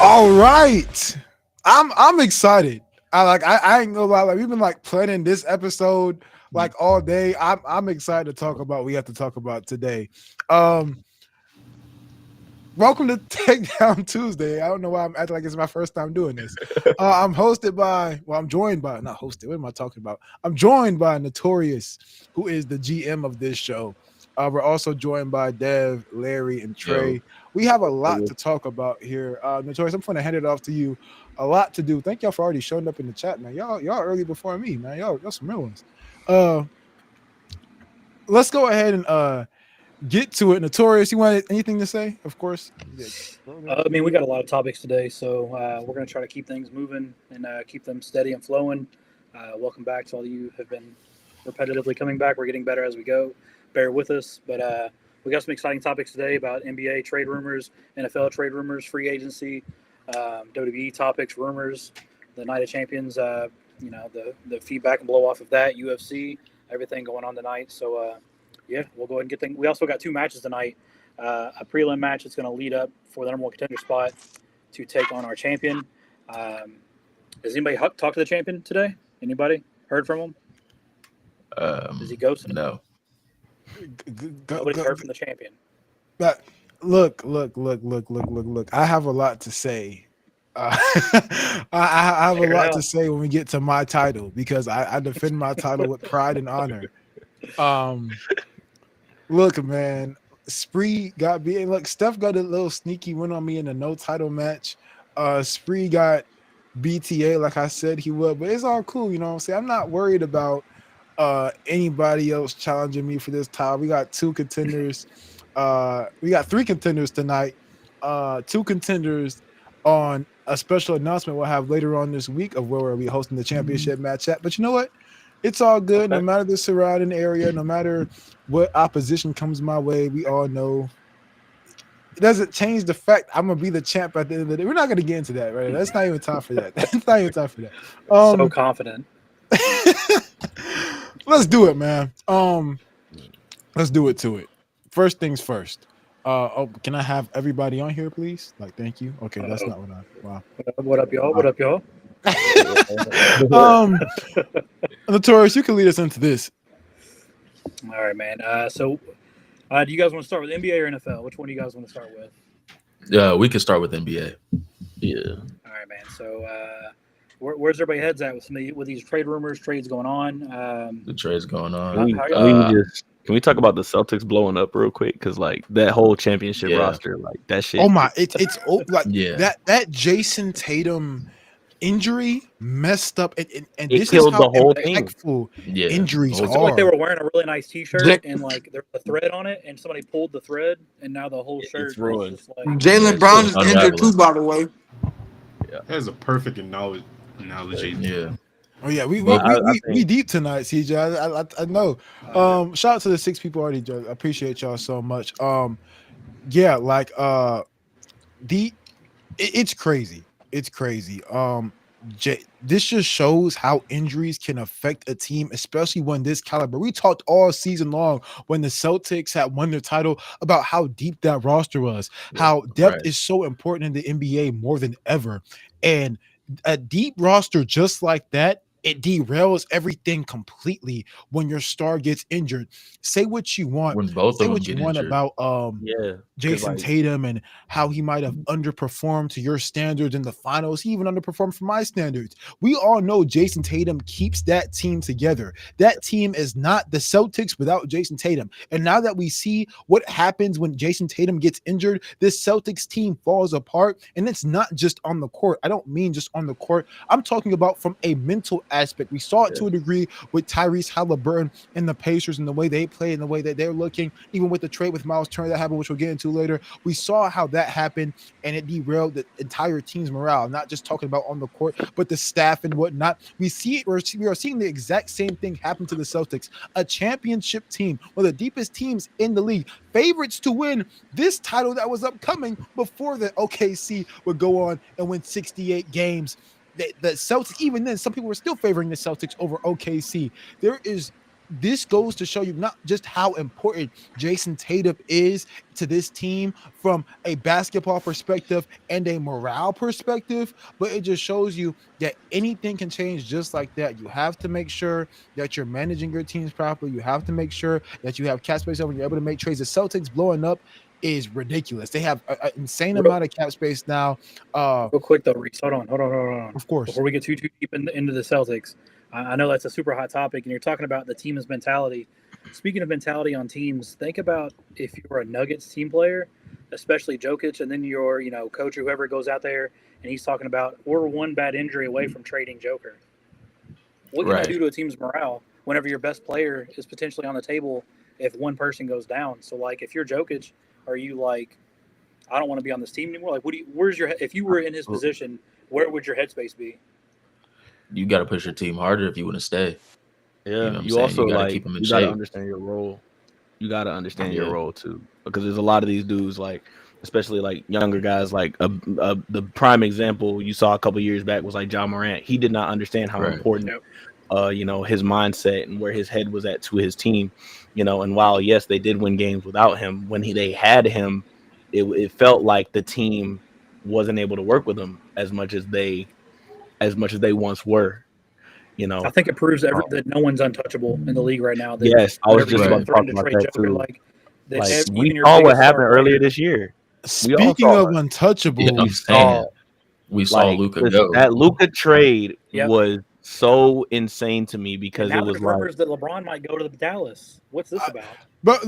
All right. I'm excited. I ain't gonna lie, like we've been like planning this episode like all day. I'm excited to talk about what we have to talk about today. Um Welcome to Takedown Tuesday. I don't know why I'm acting like it's my first time doing this. I'm joined by, not hosted, what am I talking about? I'm joined by Notorious, who is the GM of this show. We're also joined by Dev, Larry, and Yo, Trey. We have a lot to talk about here. Notorious, I'm going to hand it off to you. A lot to do. Thank y'all for already showing up in the chat, man. Y'all early before me, man. Y'all some real ones. Uh, let's go ahead and get to it. Notorious, you want anything to say? Of course. Yeah. I mean, we got a lot of topics today, so we're going to try to keep things moving and keep them steady and flowing. Welcome back to all of you who have been repetitively coming back. We're getting better as we go. Bear with us, but we got some exciting topics today about NBA trade rumors, NFL trade rumors, free agency, WWE topics, rumors, the Night of Champions. The feedback and blow off of that, UFC, everything going on tonight. So yeah, we'll go ahead and get things. We also got two matches tonight. A prelim match that's going to lead up for the number one contender spot to take on our champion. Has anybody talked to the champion today? Anybody heard from him? Is he ghosting? no. Nobody's heard from the champion. But look. I have a lot to say. I have a lot to say when we get to my title because I defend my title with pride and honor. Look, man. Spree got beat. Look, Steph got a little sneaky win on me in a no title match. Spree got BTA like I said he would, but it's all cool, you know what I'm saying? I'm not worried about anybody else challenging me for this title. We got two contenders. We got three contenders tonight. Two contenders on a special announcement we'll have later on this week of where we'll be hosting the championship match at. But you know what? It's all good. Okay. No matter the surrounding area, no matter what opposition comes my way, we all know it doesn't change the fact I'm gonna be the champ at the end of the day. We're not gonna get into that, right? That's not even time for that. That's not even time for that. So confident. Let's do it, man. Let's do it to it. First things first. Can I have everybody on here, please? Like, thank you. Okay, that's not what I. Wow. What up, y'all? What up, y'all? Notorious, you can lead us into this. All right, man. So, do you guys want to start with NBA or NFL? Which one do you guys want to start with? Yeah, we can start with NBA. Yeah. All right, man. So, where's everybody heads at with these trade rumors, trades going on? The trade's going on. Can we talk about the Celtics blowing up real quick? Because like that whole championship roster, like that shit. Oh my, it's like that Jason Tatum injury messed up and this killed is how the whole impactful team. injuries are. Like they were wearing a really nice T-shirt and like there's a thread on it, and somebody pulled the thread, and now the whole shirt is just like. Jaylen Brown is injured too, by the way. Yeah, that's a perfect analogy. Yeah. Oh yeah, we deep tonight, CJ. I know. Shout out to the 6 people already. I appreciate y'all so much. Yeah, like it's crazy. It's crazy. This just shows how injuries can affect a team, especially when this caliber. We talked all season long when the Celtics had won their title about how deep that roster was, how depth is so important in the NBA more than ever, and a deep roster just like that, it derails everything completely when your star gets injured. Say what you want. When both say of them what you get want injured. about Jason Tatum and how he might have underperformed to your standards in the finals. He even underperformed for my standards. We all know Jason Tatum keeps that team together. That team is not the Celtics without Jason Tatum. And now that we see what happens when Jason Tatum gets injured, this Celtics team falls apart. And it's not just on the court. I don't mean just on the court. I'm talking about from a mental aspect. We saw it to a degree with Tyrese Halliburton and the Pacers and the way they play and the way that they're looking, even with the trade with Miles Turner that happened, which we'll get into later. We saw how that happened and it derailed the entire team's morale, not just talking about on the court, but the staff and whatnot. We see it, we are seeing the exact same thing happen to the Celtics, a championship team, one of the deepest teams in the league, favorites to win this title that was upcoming before the OKC would go on and win 68 games. The Celtics, even then, some people were still favoring the Celtics over OKC. There is this goes to show you not just how important Jason Tatum is to this team from a basketball perspective and a morale perspective, but it just shows you that anything can change just like that. You have to make sure that you're managing your teams properly. You have to make sure that you have cap space when you're able to make trades. The Celtics blowing up is ridiculous. They have an insane amount of cap space now. Real quick though, Reese, hold on. Of course. Before we get too deep into the Celtics, I know that's a super hot topic, and you're talking about the team's mentality. Speaking of mentality on teams, think about if you're a Nuggets team player, especially Jokic, and then your coach or whoever goes out there, and he's talking about we're one bad injury away from trading Joker. What can that do to a team's morale whenever your best player is potentially on the table if one person goes down? So, like, if you're Jokic, are you like, I don't want to be on this team anymore? Like, if you were in his position, where would your headspace be? You got to push your team harder if you want to stay. Yeah, you also keep them in shape. You got to understand your role. You got to understand your role too, because there's a lot of these dudes, like especially like younger guys. Like the prime example you saw a couple years back was like John Morant. He did not understand how important, his mindset and where his head was at to his team. And while yes, they did win games without him, when they had him, it felt like the team wasn't able to work with him as much as they once were. I think it proves that no one's untouchable in the league right now. Yes, I was just about to talk about that too. Like we saw what happened earlier this year. Speaking of untouchable, we saw Luka go. That Luka trade was so insane to me because it was rumors that LeBron might go to Dallas. What's this about? But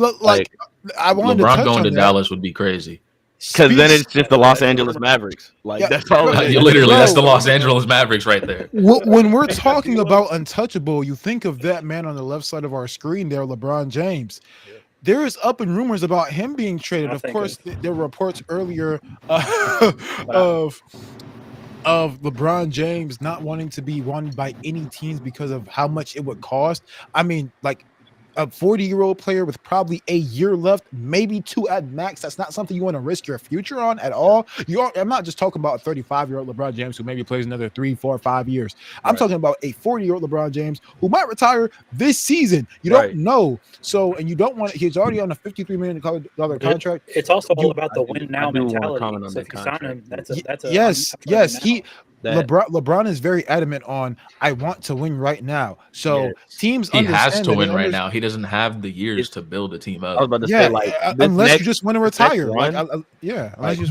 I wanted LeBron to touch going on to that. Dallas would be crazy. Because then it's just the Los Angeles Mavericks. That's all. Literally, that's the Los Angeles Mavericks right there. When we're talking about untouchable, you think of that man on the left side of our screen there, LeBron James. Yeah. There is up and rumors about him being traded. Of course, there were reports earlier of LeBron James not wanting to be wanted by any teams because of how much it would cost. I mean, like, a 40-year-old player with probably a year left, maybe 2 at max. That's not something you want to risk your future on at all. I'm not just talking about a 35-year-old LeBron James who maybe plays another 3, 4, 5 years. I'm talking about a 40-year-old LeBron James who might retire this season. You don't know. So, and you don't want it. He's already on a $53 million contract. It's also all about the win now mentality. So if you sign him, that's a yes. LeBron is very adamant on I want to win right now. So teams he has to win right now. He doesn't have the years to build a team up. I was about to say, unless you just want to retire.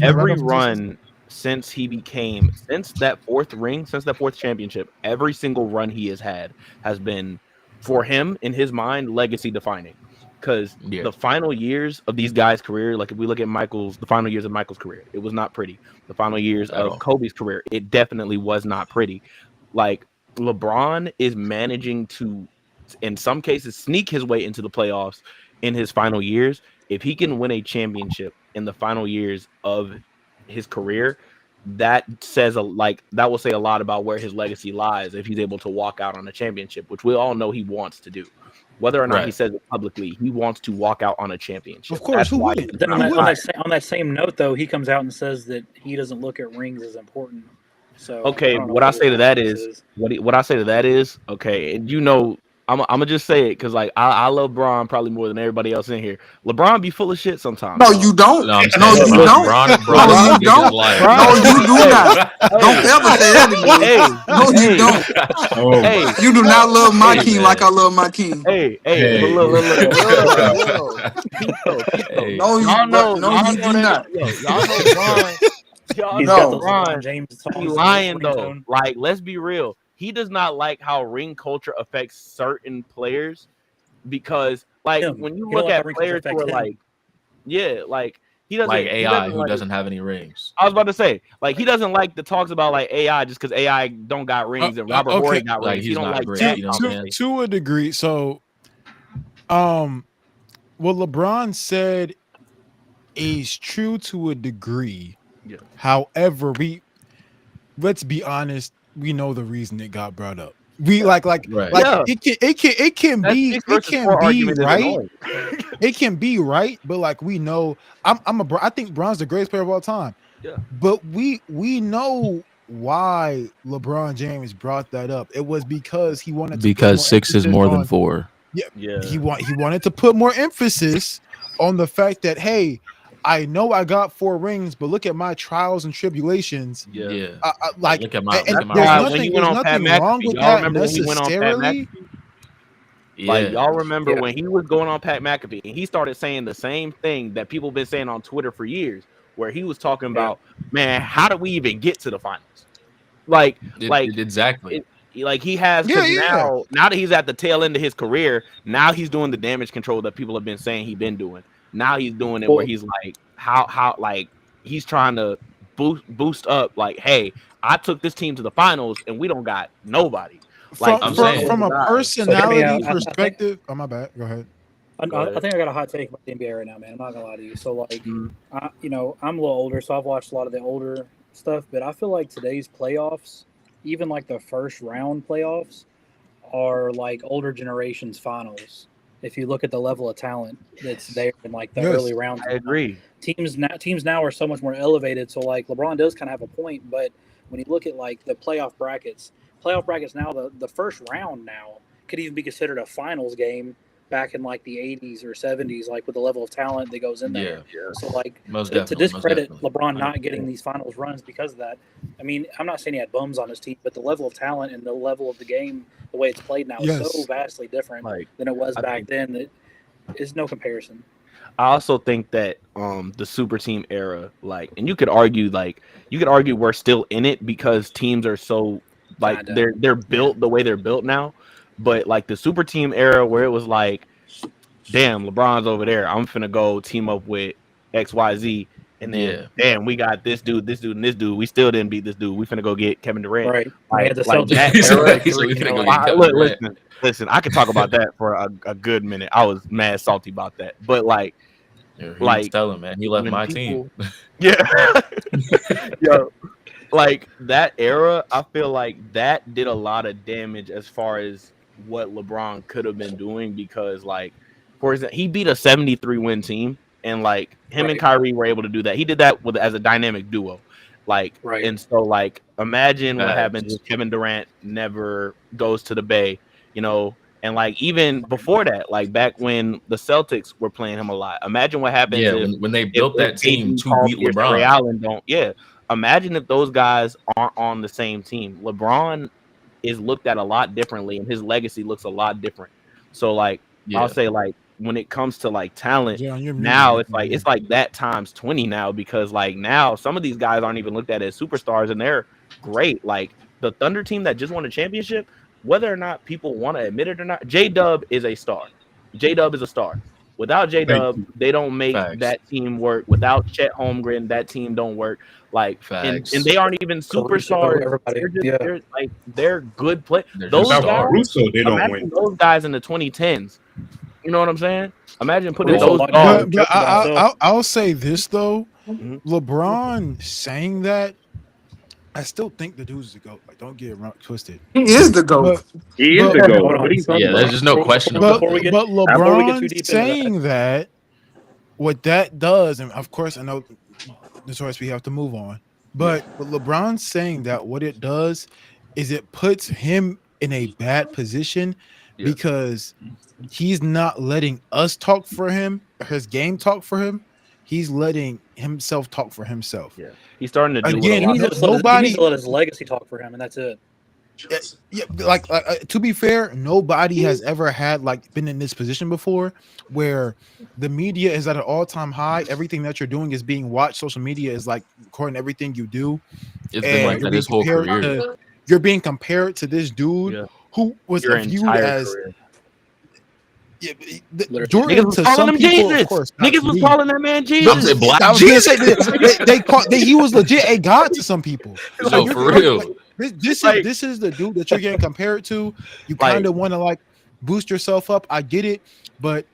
Every run since that fourth championship, every single run he has had has been, for him, in his mind, legacy defining. Because the final years of these guys' career, like if we look at the final years of Michael's career, it was not pretty. The final years of Kobe's career, it definitely was not pretty. Like, LeBron is managing to, in some cases, sneak his way into the playoffs in his final years. If he can win a championship in the final years of his career, that will say a lot about where his legacy lies if he's able to walk out on a championship, which we all know he wants to do. Whether or not he says it publicly, he wants to walk out on a championship. Of course, who wouldn't? On that same note, though, he comes out and says that he doesn't look at rings as important. So what I say to that is, okay, and I'm gonna just say it because I love LeBron probably more than everybody else in here. LeBron be full of shit sometimes. No, you don't. No, you don't. LeBron No, you don't. No, you do not. Don't ever say that again. No, you don't. Hey, you do not love my king like I love my king. Hey. Look. No, you do not. Y'all know LeBron James lying though. Like, let's be real. He does not like how ring culture affects certain players because, like, when you look at players who are like, he doesn't like AI who doesn't have any rings. I was about to say, like, he doesn't like the talks about like AI just because AI don't got rings and Robert Horry got rings. He don't like that. To a degree. So, what LeBron said is true to a degree. Yeah. However, let's be honest. We know the reason it got brought up. It can be right. It can be right, but like we know, I think Bron's the greatest player of all time. Yeah. But we know why LeBron James brought that up. It was because he wanted to 6 is more than 4. He wanted to put more emphasis on the fact that, hey, I know I got 4 rings, but look at my trials and tribulations. Like, look at my. and When there's nothing wrong with that necessarily. Like, y'all remember when he was going on Pat McAfee and he started saying the same thing that people have been saying on Twitter for years, where he was talking about, man, how do we even get to the finals? Exactly. Like he has, because now that he's at the tail end of his career, now he's doing the damage control that people have been saying he's been doing. Now he's doing it where he's like, how like he's trying to boost up, like, hey, I took this team to the finals and we don't got nobody. Like, from a personality perspective. Oh, my bad. Go ahead. I think I got a hot take about the NBA right now, man. I'm not gonna lie to you. So, like, I'm a little older, so I've watched a lot of the older stuff, but I feel like today's playoffs, even like the first round playoffs, are like older generations finals. If you look at the level of talent that's there in like the early rounds, I agree. Teams now are so much more elevated. So like LeBron does kind of have a point, but when you look at like the playoff brackets now, the first round now could even be considered a finals game back in like the 80s or 70s, like with the level of talent that goes in there. So like to discredit LeBron not getting these finals runs because of that, I mean, I'm not saying he had bums on his team, but the level of talent and the level of the game, the way it's played now, is so vastly different than it was back then that is no comparison. I also think that the super team era, like, and you could argue we're still in it because teams are so like they're built the way they're built now. But like the super team era where it was like, damn, LeBron's over there, I'm finna go team up with XYZ, and then damn, we got this dude, and this dude. We still didn't beat this dude. We finna go get Kevin Durant. Right. Like that era. Listen, I could talk about that for a good minute. I was mad salty about that. But like tell him, man, he left my team. Like that era, I feel like that did a lot of damage as far as what LeBron could have been doing, because like, for example, he beat a 73 win team, and like him and Kyrie were able to do that. He did that as a dynamic duo. Like, and so like imagine what happens if Kevin Durant never goes to the Bay, and like even before that, like back when the Celtics were playing him a lot. Imagine what happens when they built that team to beat LeBron. Ray Allen imagine if those guys aren't on the same team. LeBron is looked at a lot differently, and his legacy looks a lot different. So like I'll say, like, when it comes to like talent, now it's like that times 20 now, because like now some of these guys aren't even looked at as superstars, and they're great. Like the Thunder team that just won a championship, whether or not people want to admit it or not, J-Dub is a star. J-Dub is a star. Without J-Dub, they don't make that team work. Without Chet Holmgren, that team don't work. Like, and they aren't even superstars. They're good players. Those guys, they don't win. Those guys in the 2010s. You know what I'm saying? Imagine putting those guys. I'll say this though, LeBron saying that, I still think the dude's the GOAT. Like, don't get it twisted. He is the GOAT. He is the GOAT. There's just no question about that. But LeBron saying that, what that does, and of course I know the choice we have to move on, but LeBron saying that, what it does is it puts him in a bad position because he's not letting us talk for him, his game talk for him. He's letting himself talk for himself. Yeah, he's starting to do again. He needs to let his legacy talk for him, and that's it. Yeah, like to be fair, nobody has ever had been in this position before, where the media is at an all-time high. Everything that you're doing is being watched. Social media is like recording everything you do. It's been like that his whole career. You're being compared to this dude who was viewed as. Yeah, Jordan to some people, of course, niggas was calling that man Jesus. Black Jesus. He was legit a god to some people. So for real, this is the dude that you're getting compared to. You kind of want to boost yourself up. I get it, but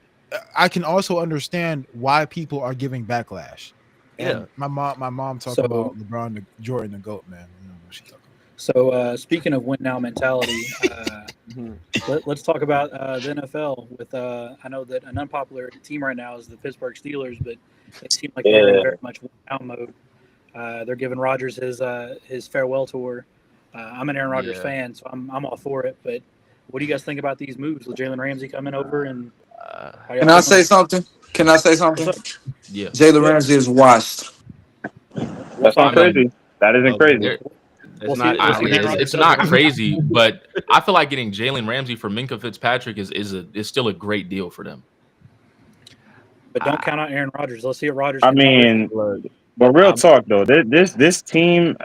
I can also understand why people are giving backlash. And my mom talked about LeBron, Jordan, the GOAT, man. You know what she's talking about. So speaking of win now mentality, let's talk about the NFL. With I know that an unpopular team right now is the Pittsburgh Steelers, but it seems like they're in very much win now mode. They're giving Rodgers his farewell tour. I'm an Aaron Rodgers fan, so I'm all for it. But What do you guys think about these moves with Jalen Ramsey coming over? And Can I say something? Can I say something? Yeah. Jalen Ramsey is washed. That's not crazy. That isn't crazy. It's not crazy, but I feel like getting Jalen Ramsey for Minkah Fitzpatrick is still a great deal for them. But don't count out Aaron Rodgers. Let's see what Rodgers. I mean, but real talk though, this team,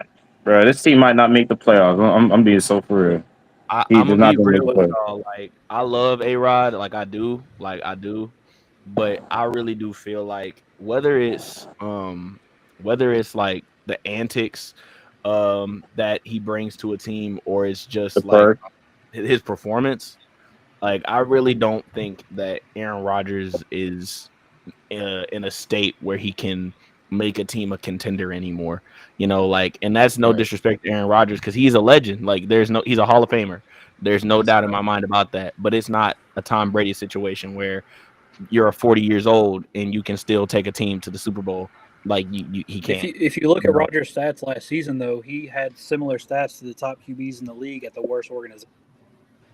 bro, this team might not make the playoffs. I'm being so for real. I'm gonna be real with y'all. Like, I love A-Rod, like I do, but I really do feel like whether it's like the antics that he brings to a team, or it's just like his performance, like I really don't think that Aaron Rodgers is in a state where he can make a team a contender anymore, like, and that's no disrespect to Aaron Rodgers, because he's a legend. Like, he's a Hall of Famer. There's no doubt in my mind about that. But it's not a Tom Brady situation where you're 40 years old and you can still take a team to the Super Bowl. Like, he can't. If you look at Rodgers' stats last season, though, he had similar stats to the top QBs in the league at the worst organization.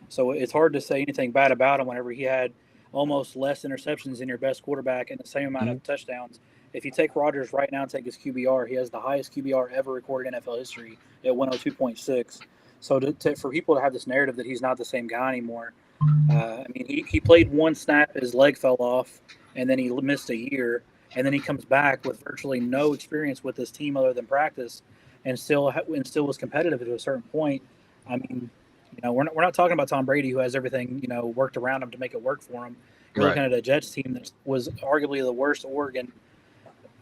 So it's hard to say anything bad about him whenever he had almost less interceptions than your best quarterback and the same amount of touchdowns. If you take Rodgers right now and take his QBR, he has the highest QBR ever recorded in NFL history at 102.6. So for people to have this narrative that he's not the same guy anymore, I mean, he played one snap, his leg fell off, and then he missed a year, and then he comes back with virtually no experience with this team other than practice, and still was competitive to a certain point. I mean, we're not talking about Tom Brady, who has everything worked around him to make it work for him. You're looking at a Jets team that was arguably the worst Oregon.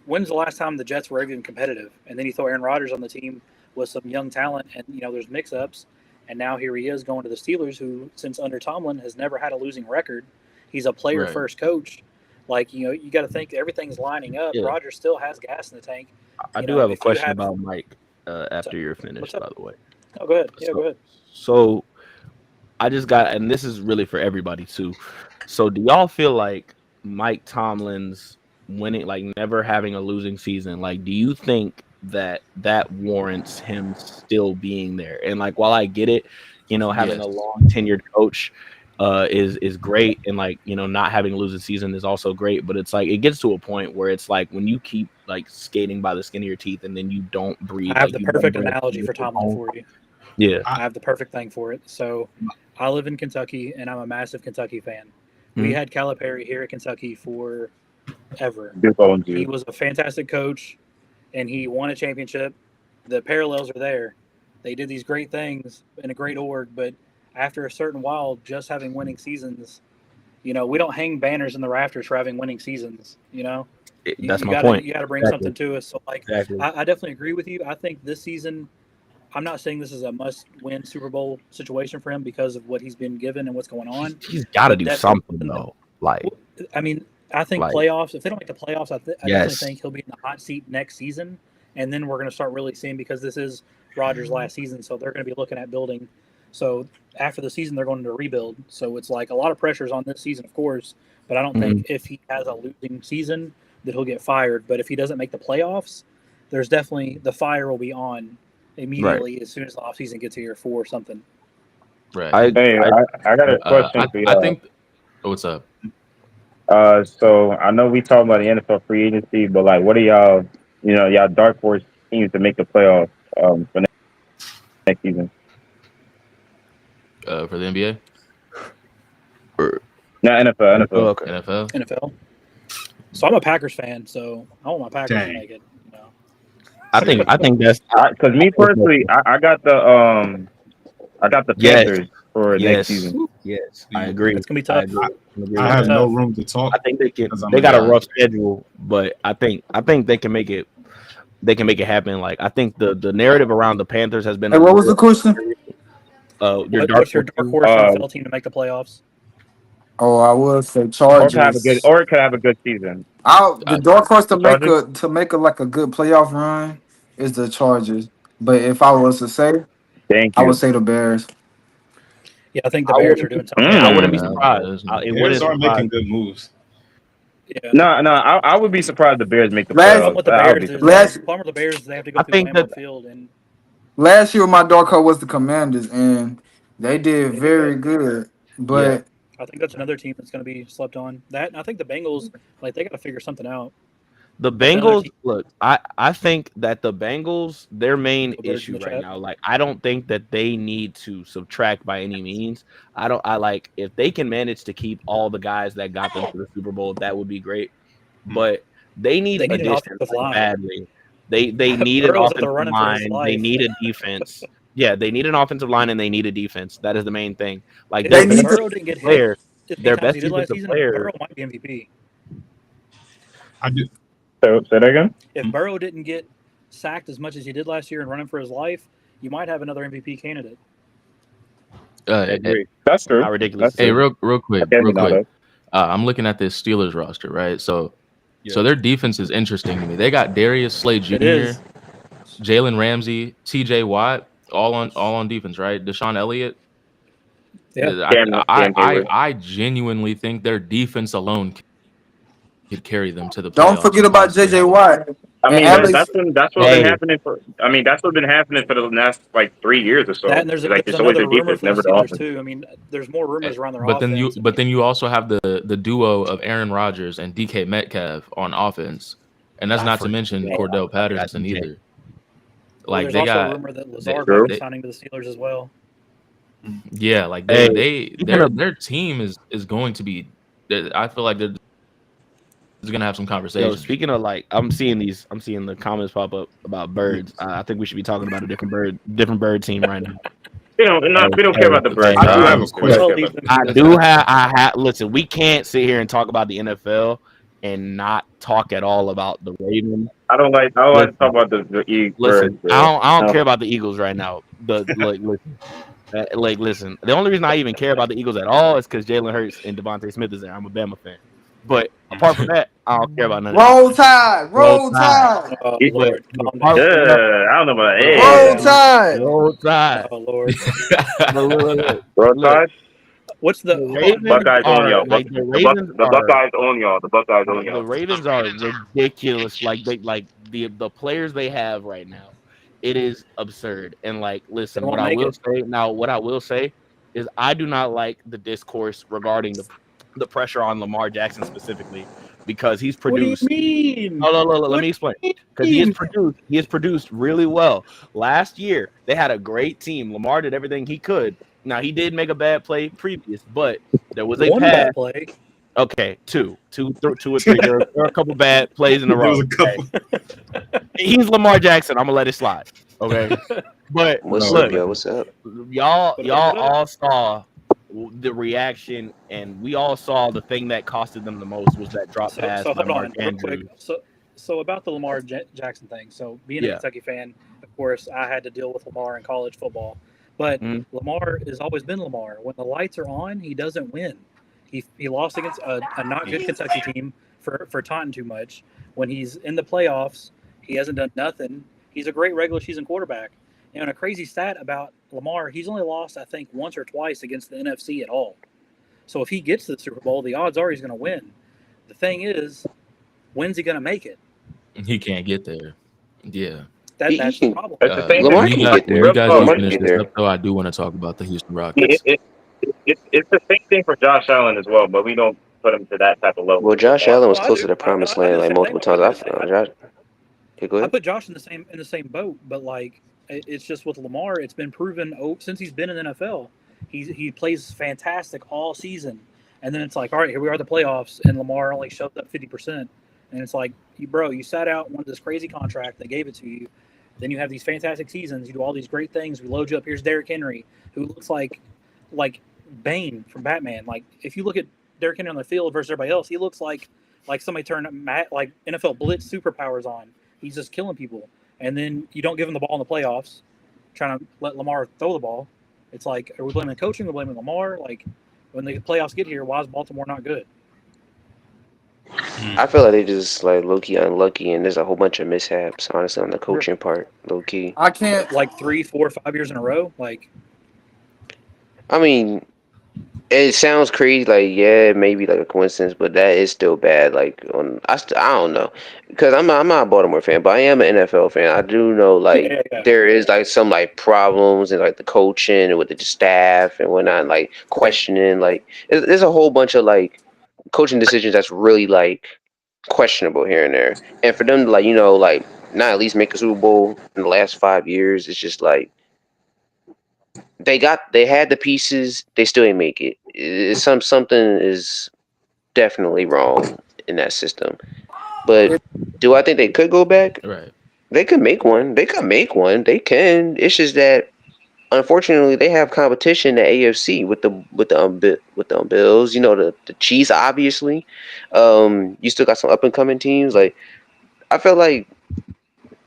When's the last time the Jets were even competitive? And then you throw Aaron Rodgers on the team with some young talent, and there's mix-ups. And now here he is going to the Steelers, who, since under Tomlin, has never had a losing record. He's a player-first coach. Like, you got to think everything's lining up. Yeah. Rodgers still has gas in the tank. I do have a question about Mike after you're finished, by the way. Oh, go ahead. Yeah, go ahead. So I just got, and this is really for everybody too. So do y'all feel like Mike Tomlin's winning, like never having a losing season, like, do you think that warrants him still being there? And like, while I get it, having a long tenured coach is great, and like, not having a losing season is also great, but it's like, it gets to a point where it's like, when you keep like skating by the skin of your teeth and then you don't breathe. I have the perfect analogy for Tomlin for you. Yeah, I have the perfect thing for it. So I live in Kentucky, and I'm a massive Kentucky fan. We had Calipari here at Kentucky for ever. He was a fantastic coach, and he won a championship. The parallels are there. They did these great things in a great org, but after a certain while, just having winning seasons, we don't hang banners in the rafters for having winning seasons. That's my point. You got to bring something to us. So, like, I definitely agree with you. I think this season, I'm not saying this is a must-win Super Bowl situation for him because of what he's been given and what's going on. He's got to do something, though. Like, I mean, I think playoffs. If they don't make the playoffs, I definitely think he'll be in the hot seat next season, and then we're going to start really seeing, because this is Rodgers' last season, so they're going to be looking at building. So after the season, they're going to rebuild. So it's like a lot of pressures on this season, of course, but I don't think if he has a losing season that he'll get fired. But if he doesn't make the playoffs, there's definitely the fire will be on immediately as soon as the offseason gets here for something. Right. I got a question for you. I think. What's up? So I know we talk about the NFL free agency, but like, what are y'all, y'all dark horse teams to make the playoffs for next season? For the NBA? No, NFL. Okay. NFL. So I'm a Packers fan, so I want my Packers to make it. I think that's because me personally, I got the Panthers for next season. Yes, I agree. It's gonna be tough. I have no room to talk. I think they can. They got a rough schedule, but I think they can make it. They can make it happen. Like, I think the narrative around the Panthers has been. Hey, what was the question? What's your dark horse NFL team to make the playoffs? Oh, I would say Chargers. Or it could have a good season. The dark horse to make a like a good playoff run is the Chargers. But if I was to say, I would say the Bears. Yeah, I think the Bears are doing something. I wouldn't be surprised. Bears are making good moves. Yeah. No, I would be surprised the Bears make the playoffs. With the Bears, the problem with the Bears, they have to go through the field. And last year, my dark horse was the Commanders, and They did very good, Yeah. but I think that's another team that's going to be slept on. That, and I think the Bengals, like, they got to figure something out. The That's another Bengals, team. look, I think that the Bengals, their main Go Birds in issue the right chat. now, like I don't think that they need to subtract by any means. I like if they can manage to keep all the guys that got them to the Super Bowl, that would be great. But they need They need an additions offensive line. badly. They need an Burrow's out there offensive running for his line. They life. need a defense. Yeah, they need an offensive line and they need a defense. That is the main thing. Like If their they need best to. Burrow didn't get hit player, as many their times as best he did last defensive season, player. Burrow might be MVP. I do. So say that again. If Burrow didn't get sacked as much as he did last year and running for his life, you might have another MVP candidate. I agree. That's true. How ridiculous. Hey, is it? real quick. I'm looking at this Steelers roster, right? So their defense is interesting to me. They got Darius Slay Jr., It is. Jalen Ramsey, T.J. Watt, all on defense, right? Deshaun Elliott. Yeah. I genuinely think their defense alone could carry them to the playoffs. Don't forget about J.J. Watt. I mean, And that's what's been happening for. I mean, that's what's been happening for the last like 3 years or so. That, and there's like another always the rumor defense, for the never the Steelers offense. too. I mean, there's more rumors around their But offense. then you also have the duo of Aaron Rodgers and DK Metcalf on offense, and that's not to mention Cordell Patterson either. Well, Like there's they also got a rumor that Lazard might be signing to the Steelers as well. Yeah, like their team is going to be. I feel like they're gonna have some conversations. Yo, speaking of like, I'm seeing the comments pop up about birds. I think we should be talking about a different bird team right now. We don't care about the Birds. I do have a question. Listen, we can't sit here and talk about the NFL and not talk at all about the Ravens. I don't like to talk about the Eagles. Listen, I don't care about the Eagles right now. Listen. The only reason I even care about the Eagles at all is because Jalen Hurts and Devontae Smith is there. I'm a Bama fan. But apart from that, I don't care about none of that. Roll Tide. Roll Tide. Oh, Lord. I don't know about that. Roll Tide. Roll Tide. Oh, Lord. Roll Tide. What's the Buckeyes on y'all? The Buckeyes on y'all. The Buckeyes on y'all. The Ravens are ridiculous. The players they have right now, it is absurd. And like, listen, what I will say is I do not like the discourse regarding the pressure on Lamar Jackson specifically because he's produced. What do you mean? No, let me explain. Because he has produced really well. Last year they had a great team. Lamar did everything he could. Now he did make a bad play previous, but there was a One pass. bad play. Okay, two or three. There are a couple bad plays in a row. Okay. He's Lamar Jackson. I'm gonna let it slide. Okay, but What's up, yo? What's up? Y'all all saw the reaction, and we all saw the thing that costed them the most was that drop pass. So by hold on, Mark real Andrews. quick. So about the Lamar Jackson thing. So being a Kentucky fan, of course, I had to deal with Lamar in college football. But Lamar has always been Lamar. When the lights are on, he doesn't win. He lost against a not good Kentucky team for taunting too much. When he's in the playoffs, he hasn't done nothing. He's a great regular season quarterback. And a crazy stat about Lamar, he's only lost, I think, once or twice against the NFC at all. So if he gets to the Super Bowl, the odds are he's going to win. The thing is, when's he going to make it? He can't get there. Yeah. That's the problem. Lamar can get there. You guys finish this up, though. I do want to talk about the Houston Rockets. It's the same thing for Josh Allen as well, but we don't put him to that type of level. Well, Josh Allen was close to the promised land like multiple times. I put Josh in the same boat, but like it's just with Lamar, it's been proven since he's been in the NFL, he plays fantastic all season, and then it's like, all right, here we are at the playoffs, and Lamar only showed up 50%, and it's like, you sat out one of this crazy contract, they gave it to you, then you have these fantastic seasons, you do all these great things, we load you up. Here's Derrick Henry, who looks like Bane from Batman. Like if you look at Derrick Henry on the field versus everybody else, he looks like somebody turned like NFL blitz superpowers on. He's just killing people. And then you don't give him the ball in the playoffs, trying to let Lamar throw the ball. It's like, are we blaming coaching? Are we blaming Lamar? Like when the playoffs get here, why is Baltimore not good? I feel like they just like low key unlucky, and there's a whole bunch of mishaps, honestly, on the coaching part, low key. I can't like 3, 4, 5 years in a row. Like, I mean, It sounds crazy, like yeah, maybe like a coincidence, but that is still bad. Like I don't know, because I'm not a Baltimore fan, but I am an NFL fan. I do know like Yeah. there is like some like problems and like the coaching and with the staff and whatnot, like questioning. Like there's a whole bunch of like coaching decisions that's really like questionable here and there, and for them to like like not at least make a Super Bowl in the last 5 years, it's just like they had the pieces, they still didn't make it. Something is definitely wrong in that system. But do I think they could go back? Right. They could make one. They could make one. They can. It's just that unfortunately they have competition at AFC with the Bills. The Chiefs obviously. You still got some up and coming teams. Like I feel like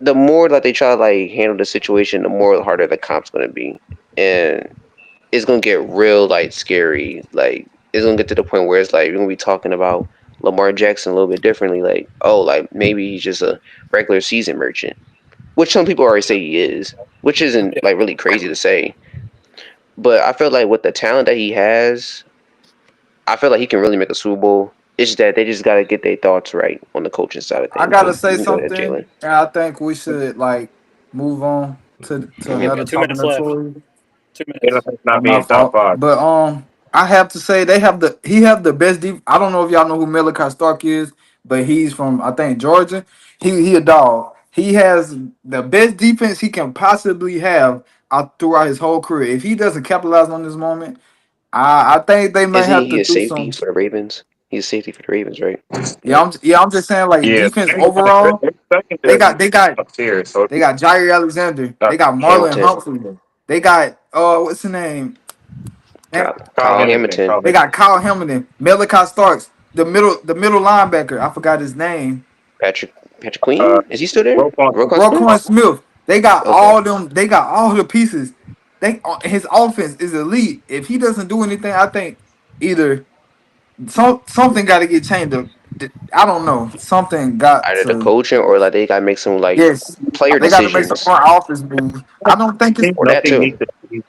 the more that they try to like handle the situation, the more harder the comp's gonna be. And it's gonna get real like scary. Like it's gonna get to the point where it's like you're gonna be talking about Lamar Jackson a little bit differently. Like, oh, like maybe he's just a regular season merchant, which some people already say he is, which isn't like really crazy to say. But I feel like with the talent that he has, I feel like he can really make a Super Bowl. It's just that they just gotta get their thoughts right on the coaching side of I things. gotta But you say can go ahead, something, Jalen. and I think we should like move on to We Mhm. another got 2 topic. minutes left. 2 minutes. Not My being top fault. five. But I have to say he have the best deep. I don't know if y'all know who Malachi Stark is, but he's from I think Georgia. He a dog. He has the best defense he can possibly have throughout his whole career. If he doesn't capitalize on this moment, I think they might Isn't have he to a do safety some. for the Ravens? He's a safety for the Ravens, right? Yeah, I'm just saying like Yeah, defense overall. their They secondary got they got up here, so they got Jair Alexander. They got Marlon Hamilton, Humphrey. They got what's his name? Kyle Kyle Hamilton. Hamilton, They got Kyle Hamilton, Malachi Starks, the middle linebacker. I forgot his name. Patrick Queen. Is he still there? Roquan Roquan Smith. Roquan Smith. They got Okay. all them. They got all the pieces. His offense is elite. If he doesn't do anything, I think either something got to get changed. I don't know. Something got Either the to. coaching or like they gotta make some like Yes, player they got to make some decisions more offense moves. I don't think I it's. think or that nothing too. needs to change.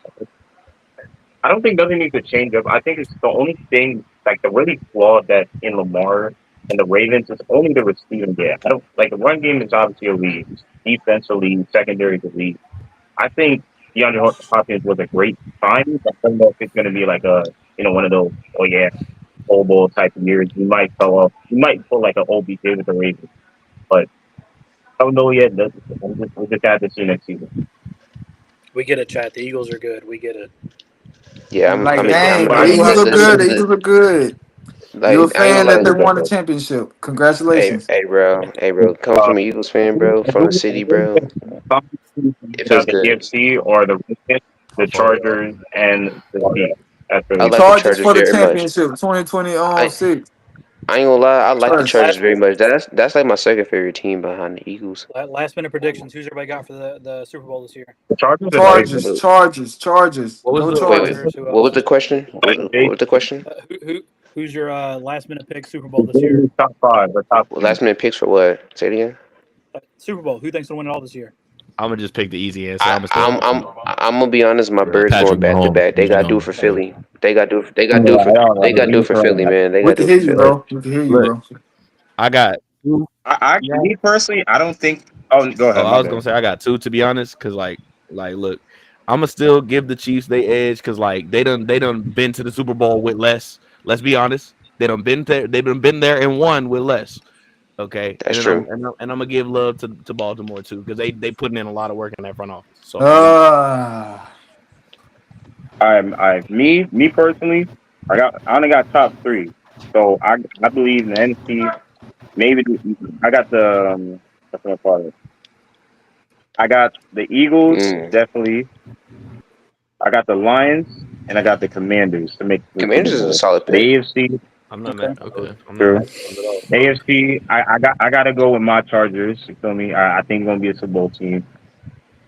I don't think nothing needs to change up. I think it's the only thing like the really flaw that in Lamar and the Ravens is only the receiving game. I don't like the run game is obviously elite, defensively, secondary is elite. I think DeAndre Hopkins was a great sign. I don't know if it's going to be like a one of those Pro Bowl type of years. We might fell off. We might pull like an OBJ with the Ravens, but I don't know yet. We just have to see next season. We get it, chat. The Eagles are good. We get it. Yeah, I'm like, I'm dang, But the I do Eagles have are to good. listen. The Eagles are good. You're a Like I ain't fan gonna that they lie. won the championship. Congratulations. Hey, bro, coming from an Eagles fan, bro, I from the city, bro. It feels the good. AFC or the Redskins, the Chargers, and the Chiefs. That's I really like the Chargers Chargers for the very much. championship 2020 on I 6. I ain't gonna lie. I like the First. Chargers very much. That's like my second favorite team behind the Eagles. Last minute predictions. Who's everybody got for the Super Bowl this year? the Chargers and Chargers, Ravens. Chargers. What was Go the Wait, Chargers. wait. Who What was else? the question? What was the question? Who's your last minute pick Super Bowl this year? Top five or top Well, 10. last minute picks for what? Say it again. Super Bowl. Who thinks they'll win it all this year? I'm gonna just pick the easy answer. I'm gonna be honest. My Birds Patrick going back to Mahomes. back. They gotta do it for Philly. They gotta do it. They gotta do it for. I They gotta do it for Philly, man. They We gotta can do it hear for you, Philly. bro. We can hear you, Look, bro. I got two. me personally, I don't think. Oh, go ahead. I was gonna say I got two to be honest, because look, I'm gonna still give the Chiefs they edge because like they done been to the Super Bowl with less. Let's be honest, they done been there. They've been there and won with less. Okay, That's and true. I'm gonna give love to Baltimore too because they putting in a lot of work in that front office. So Me personally, I only got top three. So I believe in the NFC. Maybe I got the what's my father. I got the Eagles definitely. I got the Lions and I got the Commanders to make the Super Commanders is a Bowl. solid The pick. AFC, I'm not mad. Okay, I'm true. not mad at all. AFC, I gotta go with my Chargers. You feel me? I think it's gonna be a Super Bowl team.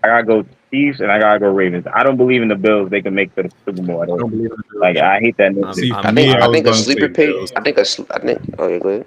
I gotta go Chiefs and I gotta go Ravens. I don't believe in the Bills. They can make the Super Bowl at I all. don't believe in the Like I hate that. See, I'm- for I me, think I was a going to sleeper say pick. Bills. I think. Oh yeah, go ahead.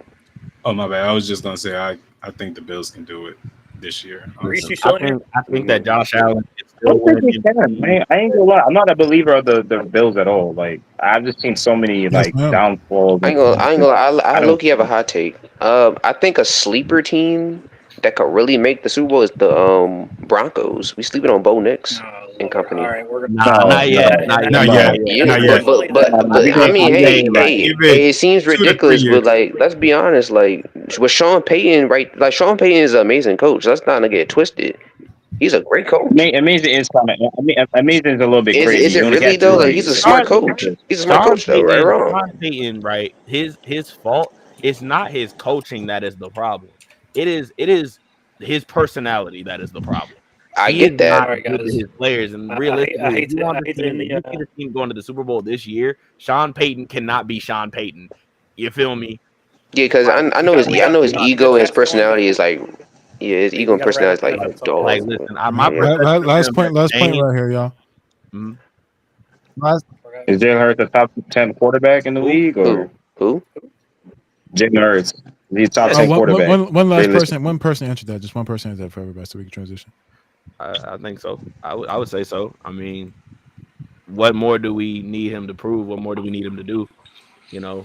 Oh my bad. I was just going to say I think the Bills can do it this year. Reese, honestly. you still in here? I think that Josh Allen don't think we can. I ain't gonna lie. I'm not a believer of the Bills at all. Like I've just seen so many Yes, ma'am. downfalls. I ain't gonna. I I low don't. key have a hot take. I think a sleeper team that could really make the Super Bowl is the Broncos. We sleeping on Bo Nix Oh, and Lord. company. All right, we're Nah, gonna. not yet. Not Not yet. yet. Yeah, Not but yet. I mean, hey, Like, give it it seems 2 to 3 ridiculous, years. but like, let's be honest. Like with Sean Payton, right? Like Sean Payton is an amazing coach. Let's not get it twisted. He's a great coach. Amazing is kind of. Amazing is a little bit crazy. Is You it only really got though? 2 Like he's a rings. smart coach. He's a smart Sean coach though, right or wrong? Payton, right? His fault. It's not his coaching that is the problem. It is his personality that is the problem. I He is get not that. All right, good to guys. his players, and I realistically, if hate you to. want I the hate to team, end if the. you see the team going to the Super Bowl this year, Sean Payton cannot be Sean Payton. You feel me? Yeah, because Like I We know got. We got. his We got ego and his chats going, but personality is like his ego we and got to wrap personality it. is We like got to talk dog. about. listen, my Yeah. perception of Last him point. has Last point changed. right here, y'all. Mhm. Last. Okay. Is Jalen Hurts a top 10 quarterback in the league, or Who? Jalen Hurts? He's top Yes. 10 quarterback. One last Realistic. person. One person answered that. Just one person answered that for everybody, so we can transition. I think so. I would say so. I mean, what more do we need him to prove? What more do we need him to do? You know,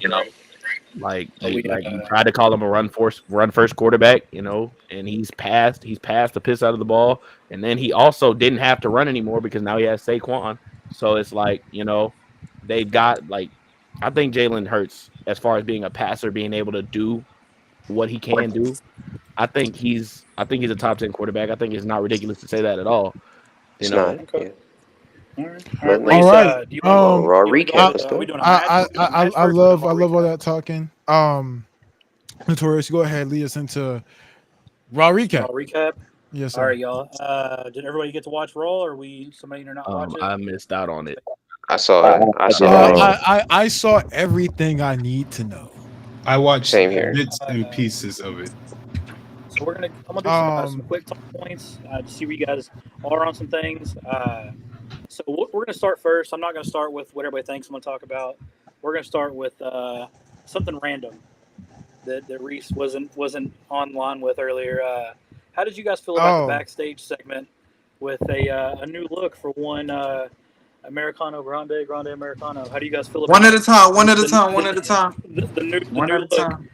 like But we. you tried to call him a run first quarterback, and he's passed the piss out of the ball, and then he also didn't have to run anymore because now he has Saquon. So it's like, they've got like, I think Jalen Hurts, as far as being a passer, being able to do what he can do, I think he's a top 10 quarterback. I think it's not ridiculous to say that at all. It's not. Okay. Yeah. All right. But Reese, All right. do you want to? Raw Do you want to go recap. with? Let's Are we go. doing a match? I love all that talking. Notorious, go ahead, lead us into Raw recap. Recap. Yes, All sir. right, y'all. Did everybody get to watch Raw? Or somebody did not watch it? I missed out on it. I saw it. I saw it. I saw everything I need to know. I watched Same here. bits and pieces of it. So I'm gonna do some quick talk points to see where you guys are on some things. So we're gonna start first. I'm not gonna start with what everybody thinks I'm gonna talk about. We're gonna start with something random that Reese wasn't online with earlier. How did you guys feel about the backstage segment with a new look for one Americano Grande Americano? How do you guys feel about One at a time. One at a the- time. the- One at a time. the new One at a look time.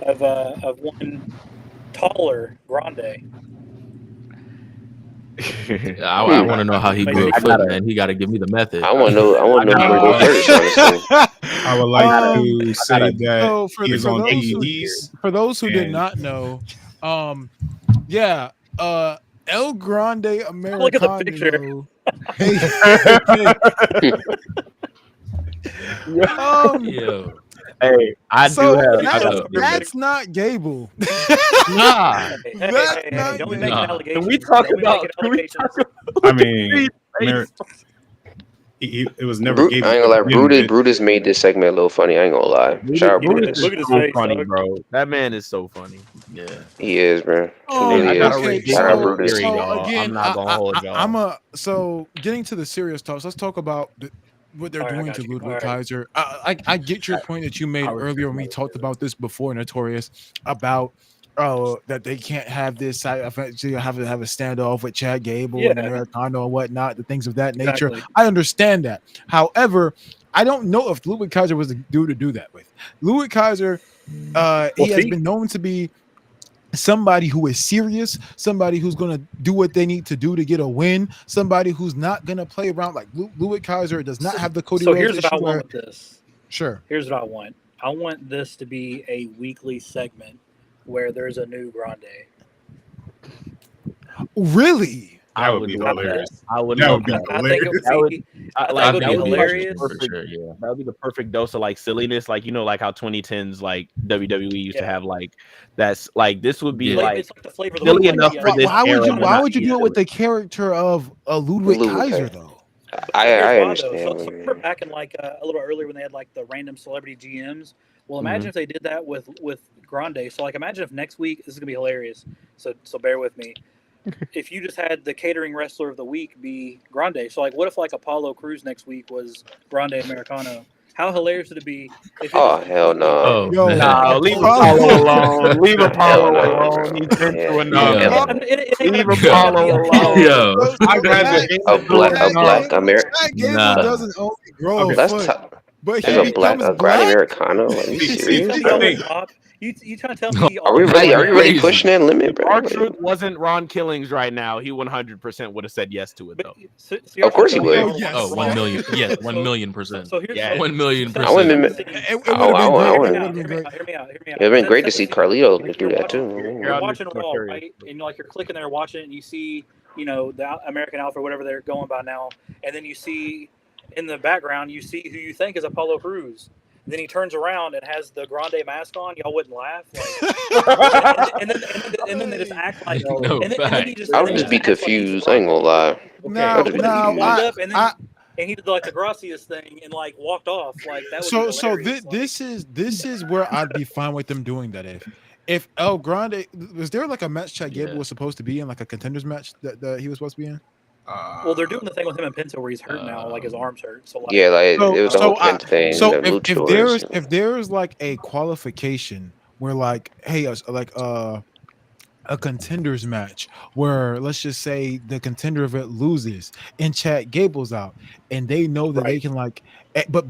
of one taller Grande? I want to know how he grew a foot, man. He got to give me the method. I want to know. I want to know who to go first. Honestly. I would like to say that so he is on PEDs. For those who did and- not know, yeah, El Grande Americano. Look at the picture. Yo. Hey, I do have. That's not Gable. Nah. Don't be making allegations. Can we talk Don't be about? making Can we allegations. talk I mean, about it was never. I ain't gonna lie. Brutus made this segment a little funny. I ain't gonna lie. Shout out Brutus. Look at his so face, funny, dog. bro. That man is so funny. Yeah. He is, bro. Oh, Truly okay, is. Shout out Brutus. so y'all. again, I'm not gonna hold y'all. So getting to the serious talks. Let's talk about what they're doing to Ludwig Kaiser. I get your point that you made earlier when we talked about this before, Notorious, about that they can't have this eventually have a standoff with Chad Gable and Americano and whatnot, the things of that nature. I understand that. However, I don't know if Ludwig Kaiser was the dude to do that with. Ludwig Kaiser, he has been known to be somebody who is serious, somebody who's going to do what they need to do to get a win, somebody who's not going to play around. Like Ludwig Kaiser does not have the Cody Rhodes here's issue what I want with this. Sure. Here's what I want. I want this to be a weekly segment where there's a new Grande. Really? That would be hilarious. I would That love would be that. hilarious. That would be hilarious. That would be the perfect dose of like silliness, like like how 2010s like WWE used to have like that's like this would be like it's like the flavor of the silly week. enough for this era. Why would you do it with the character of Ludwig Kaiser though? I understand. So remember back in like a little earlier when they had like the random celebrity GMs. Well, imagine if they did that with Grande. So like imagine if next week, this is gonna be hilarious. So bear with me. If you just had the catering wrestler of the week be Grande. So like what if like Apollo Crews next week was Grande Americano How hilarious would it be if it Oh just hell completely no! Oh Yo, man. No, leave Apollo- Apollo alone. Leave Hell Apollo no, alone. bro. He's been through Yeah, enough. Yo. It ain't Leave gonna be Apollo alone. Yo. I'd rather Chad- him a black Chad American. Gable Nah. doesn't only grow a Okay. That's foot, tough. but There's he a black, becomes a Grande black. Americano. Are you See, serious? Tell me I y'all think- wouldn't pop. You trying to tell me? Are we all really? black Are we really crazy. pushing that limit, If bro? our Like, truth wasn't Ron Killings right now, he 100% would have said yes to it, But, though. so y'all Of course trying he to tell me would. y'all Yes. Oh, want 1 Raw. million. Yes, So- 1 million percent. So here's Yeah. 1 million so I wouldn't percent. admit- It would Oh, have I been wouldn't- great. I It would have been great. Hear me out. It'd have been great to see Carlito If do you're that watching- too. You're I'll watching just Raw, curious. right? And you're clicking there, watching it, and you see, the American Alpha, whatever they're going by now, and then you see in the background, you see who you think is Apollo Crews. And then he turns around and has the Grande mask on. Y'all wouldn't laugh, and then they just act like. No, and then he just. I and would then just he be acts like he's confused. I ain't gonna lie. Now, That'd be What if he confused. walked up and he did like the Gracias thing and like walked off? Like that would be So hilarious. this is where I'd be fine with them doing that. If El Grande, was there like a match Chad Gable Yeah. was supposed to be in, like a contenders match that he was supposed to be in? Well, they're doing the thing with him and Penta where he's hurt now, like his arm's hurt. So like, Yeah, like it was the whole I- Kent thing. So the luchadors. if there's like a qualification where like, hey, a contenders match where let's just say the contender of it loses and Chad Gable's out and they know that they Right. can like, but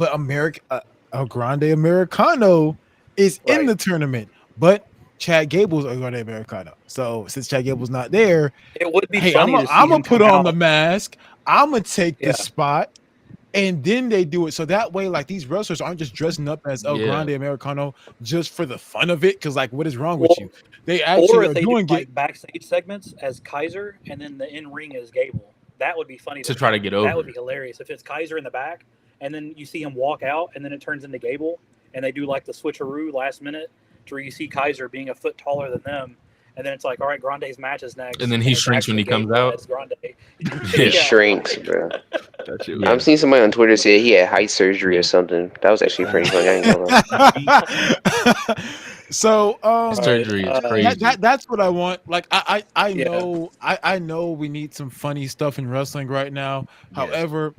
El Grande Americano is in Right. the tournament, but Chad Gable's El Grande Americano. So since Chad Gable's not there, it would be hey, funny I'm to see gonna him put come on out. the mask. I'm gonna take Yeah. the spot. And then they do it so that way, like these wrestlers aren't just dressing up as El Yeah. Grande Americano just for the fun of it. Because like, what is wrong with Well, you? They Or actually if are they do doing like it. backstage segments as Kaiser and then the in ring as Gable, that would be funny To try to get That over. would be hilarious if it's Kaiser in the back and then you see him walk out and then it turns into Gable and they do like the switcheroo last minute to where you see Kaiser being a foot taller than them. And then it's like, all right, Grande's match is next. And then he it's shrinks when actually he comes Gable out. as Grande. He Yeah. shrinks, bro. That shit Yeah. I've seen somebody on Twitter say he had height surgery or something. That was actually pretty funny. I ain't gonna lie. So Surgery is uh, crazy. that's what I want. Like I Yeah. know I know we need some funny stuff in wrestling right now. Yes. However,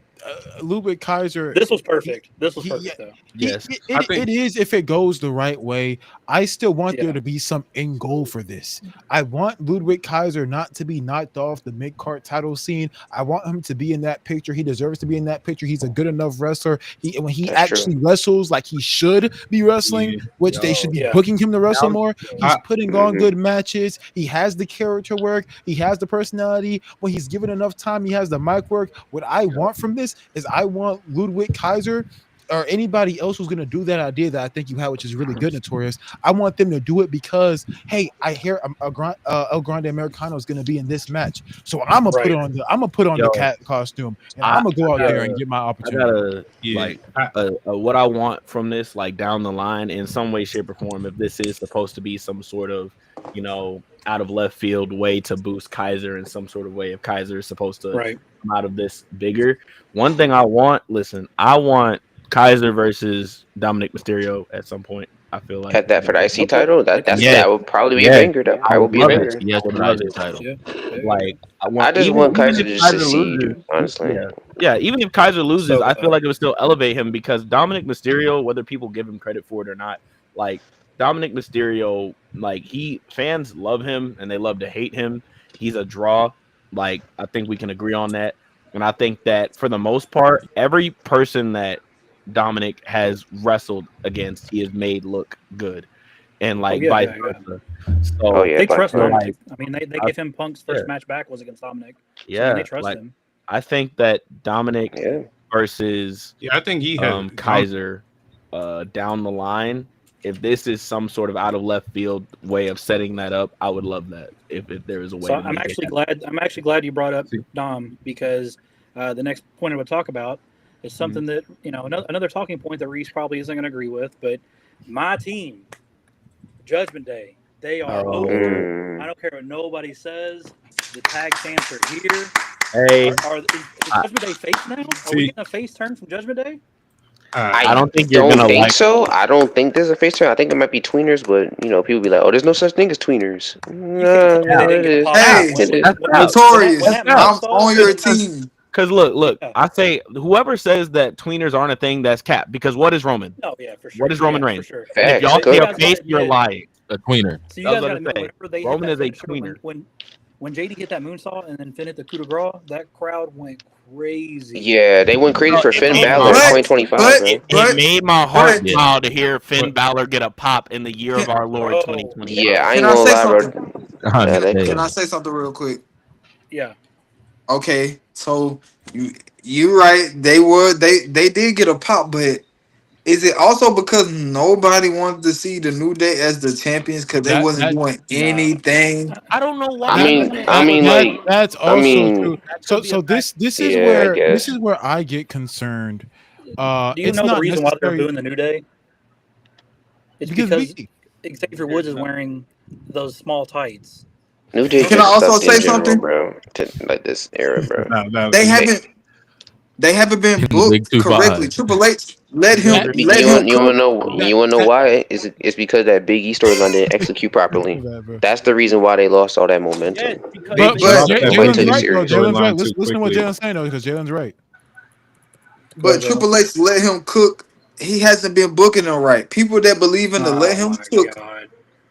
Ludwig Kaiser, This was perfect. This was he- perfect, though. Yes. I think- it is if it goes the right way. I still want Yeah. there to be some end goal for this. I want Ludwig Kaiser not to be knocked off the mid-card title scene. I want him to be in that picture. He deserves to be in that picture. He's a good enough wrestler. When he That's actually wrestles like he should be wrestling, Yeah. which they should be Yeah. booking him to wrestle more. He's I- putting on Mhm. good matches. He has the character work. He has the personality. When he's given enough time, he has the mic work. What I want from this is I want Ludwig Kaiser or anybody else who's going to do that idea that I think you have, which is really good, Notorious. I want them to do it because, hey, I hear El Grande Americano is going to be in this match, so I'm gonna Right. put on Yo, the cat costume and I'm gonna go out there and get my I opportunity. gotta Yeah. like what I want from this, like down the line, in some way, shape, or form. If this is supposed to be some sort of, out of left field way to boost Kaiser in some sort of way, if Kaiser is supposed to Right. come out of this bigger, one thing I want Kaiser versus Dominic Mysterio at some point. I feel like Had that for the IC title. That would probably be Yeah. a banger. That probably would be a love it. banger. Yes, I would the love rising it. title. Yeah. like I just want Kaiser if to succeed, honestly. Yeah, even if Kaiser loses, So, I feel like it would still elevate him because Dominic Mysterio, whether people give him credit for it or not, like Dominic Mysterio, like fans love him and they love to hate him. He's a draw. Like I think we can agree on that. And I think that for the most part, every person that Dominic has wrestled against, he has made look good. And like vice versa. So yeah, They but- trust him. like, I mean, they gave him Punk's first match back was against Dominic. So, I yeah, mean, they trust like him. I think that Dominic Yeah. versus Yeah, I think he had Kaiser down the line. If this is some sort of out of left field way of setting that up, I would love that. If there is a way. So to I'm make it actually happen. glad. I'm actually glad you brought up Dom because the next point I would talk about is something that another talking point that Reese probably isn't going to agree with. But my team, Judgment Day, they are over. I don't care what nobody says. The tag champs are here. Hey, Is Judgment Day face now? Are we getting a face turn from Judgment Day? I don't think you're gonna think like. so. I don't think there's a face turn. I think it might be tweeners, but people be like, "Oh, there's no such thing as tweeners." You can't tell me they didn't get a pop Hey, out. When Notorious. that match I'm started- on your team. Because look, Yeah. I say whoever says that tweeners aren't a thing, that's cap. Because what is Roman? Oh yeah, for sure. What is Roman Yeah, Reigns? For sure. And if Facts. y'all see You a guys face, gotta you're admit- lying. A tweener. So you I was guys got to gonna admit, say, whenever they Roman hit that is a finisher, tweener. when JD hit that moonsault and then Finn hit the coup de grace, that crowd went crazy. Yeah, they went crazy for Finn It Balor made- 2025, bro. It made my heart but- smile to hear Finn Balor get a pop in the year of our Lord Bro. 2020. Yeah, I Can ain't I gonna say lie, bro. something? Nah, that Damn. Can I say something real quick? Yeah. Okay, so you right. They did get a pop, but is it also because nobody wanted to see the New Day as the champions because they wasn't doing anything? I don't know why. That's also true. So this is Yeah, I where guess. I get concerned. Do you It's know the not reason why they're necessary booing the New Day? It's because because Xavier Woods is wearing those small tights. New Day Can I just also sucks say in general, something? bro. Like this era, bro. They haven't been Big booked 2-5. correctly. Triple H let him You cook. wanna know why? It's because that Big E storyline didn't execute properly. That's the reason why they lost all that momentum. But Nobody Jalen's took it right, though. serious. Jalen's right. Listen to what Jalen's saying, though, because Jalen's right. But Triple H let him cook. He hasn't been booking them right. People that believe in the let him cook. God.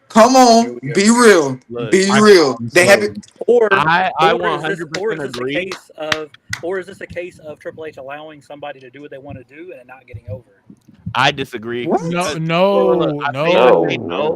Come on, be real. Be real. They haven't. I Or 100% agree. Or is this a case of Triple H allowing somebody to do what they want to do and it not getting over? I disagree. No,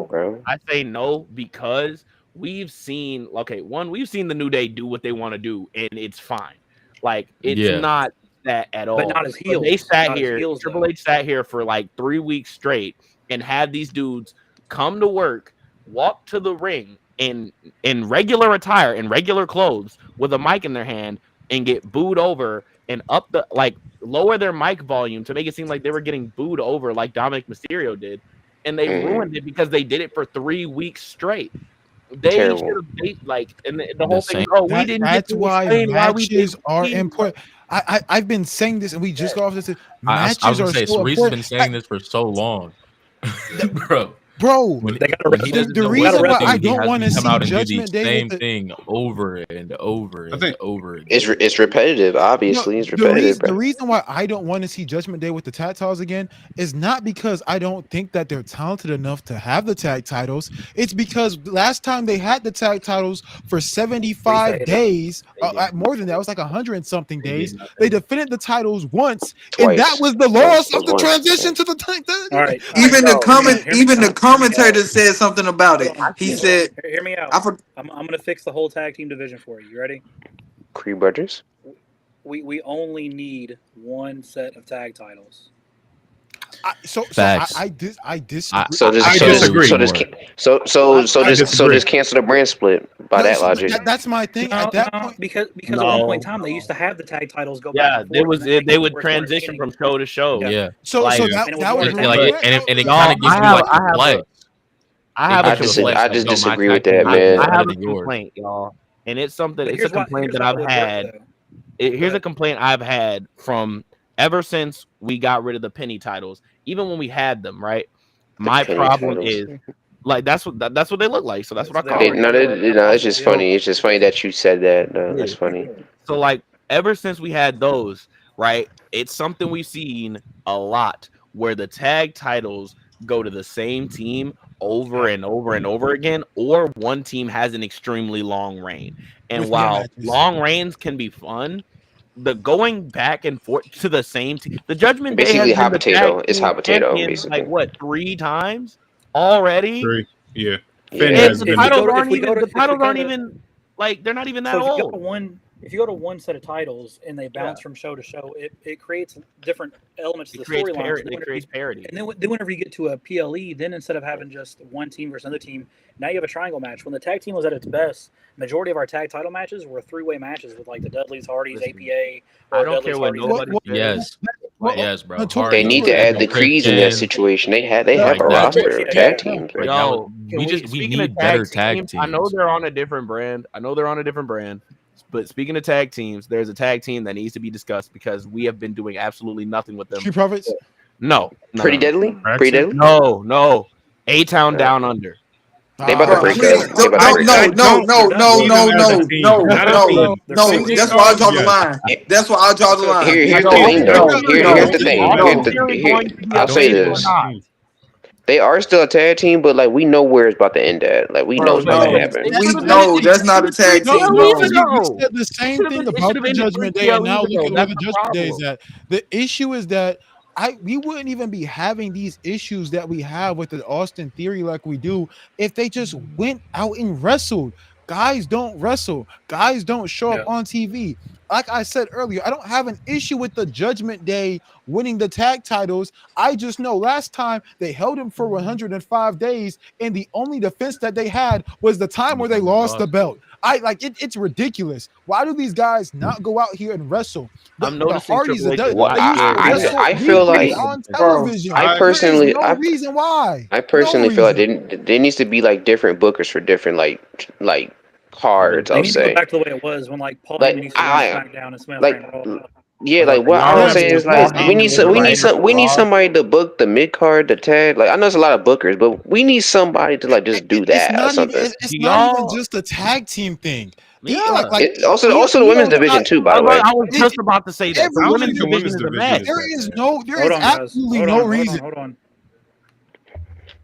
bro. I say no because we've seen we've seen the New Day do what they want to do, and it's fine. Like it's not that at all. But not as heels. They sat Not as here. heels, Triple though. H sat here for like 3 weeks straight and had these dudes come to work, walk to the ring in regular attire, in regular clothes, with a mic in their hand, and get booed over and lower their mic volume to make it seem like they were getting booed over like Dominic Mysterio did. And they ruined it because they did it for 3 weeks straight. They should have and the whole thing. We didn't get to explain why we matches are important. I've been saying this, and we just got off this. Matches I was are gonna say, so Cerise has important. been saying this for so long, bro. When he doesn't The know reason what why I to do, he don't has want to come see out and do the Judgment Day same with thing over and over and over again. It's repetitive. Obviously, it's repetitive. The reason why I don't want to see Judgment Day with the tag titles again is not because I don't think that they're talented enough to have the tag titles. It's because last time they had the tag titles for 75 days, more than that, it was like 100 and something days. They defended the titles once, and that was the loss of the transition to the tag. All right. Even the commentator said something about it. He said, "Hear me out. I'm going to fix the whole tag team division for you. You ready? Creed Bridges. We only need one set of tag titles. I disagree. So just cancel the brand split by that logic. That's my thing. At that point, because at one point in time they used to have the tag titles go back. Yeah, and forth, they would transition from show to show. Yeah. So that was and it kind of gives you like a flex. I just disagree with that, man. I have a complaint, y'all, and it's something. It's a complaint that I've had. Here's a complaint I've had from ever since we got rid of the penny titles, even when we had them. Right, my problem is like that's what they look like. So that's what I call it. No, it's just funny. It's just funny that you said that. No, that's funny. So like ever since we had those, right, it's something we've seen a lot where the tag titles go to the same team over and over and over again, or one team has an extremely long reign. And while long reigns can be fun, the going back and forth to the same team, the Judgment Day basically has hot been potato. It's hot potato, champions, basically. like what, 3 times already? 3, yeah. And the titles aren't even like they're not even that old. If you go to one set of titles and they bounce from show to show, it creates different elements of the storyline. It creates parity. And then whenever you get to a PLE, then instead of having just one team versus another team, now you have a triangle match. When the tag team was at its best, majority of our tag title matches were 3-way matches with like the Dudleys, Hardys, APA. I don't care what nobody says. Yes, bro. They need to add the Creeds in that situation. They have a roster of tag teams. No, we need better tag teams. I know they're on a different brand. But speaking of tag teams, there's a tag team that needs to be discussed because we have been doing absolutely nothing with them. Street Profits? No. Pretty Deadly? No. A-Town Down Under. They about to break Please, up. They about to break I up. don't see them as a team. Not a team. Single That's why I stars, draw the yes. line. That's why I draw the line. Here's the don't thing, think though. they're Here's the a thing. I'll Don't say see them this. as a team. They are still a tag team, but like we know where it's about to end at. Like we know Bro, it's about to no, happen. we know that's not a tag No, team. no, No, we said the same thing about the Judgment Day, and now look at where the Judgment Day is at. The issue is that we wouldn't even be having these issues that we have with the Austin Theory like we do if they just went out and wrestled. Guys don't wrestle. Guys don't show up on TV. Like I said earlier, I don't have an issue with the Judgment Day winning the tag titles. I just know last time they held him for 105 days, and the only defense that they had was the time where they lost the belt. It's ridiculous. Why do these guys not go out here and wrestle? The Hardys, I feel like on television. I personally, no reason why. I personally feel like there needs to be like different bookers for different like cards. They I'll need to go say. back to the way it was when like Paul Like, Heyman used to run SmackDown and SmackDown like, Raw. Yeah, like what I would say is like we need somebody to book the mid card, the tag. Like I know it's a lot of bookers, but we need somebody to like just do that or something. It's not even just a tag team thing. Yeah, also the women's division too. By the way, I was just about to say that the women's division is a mess. There is absolutely no reason. Hold on.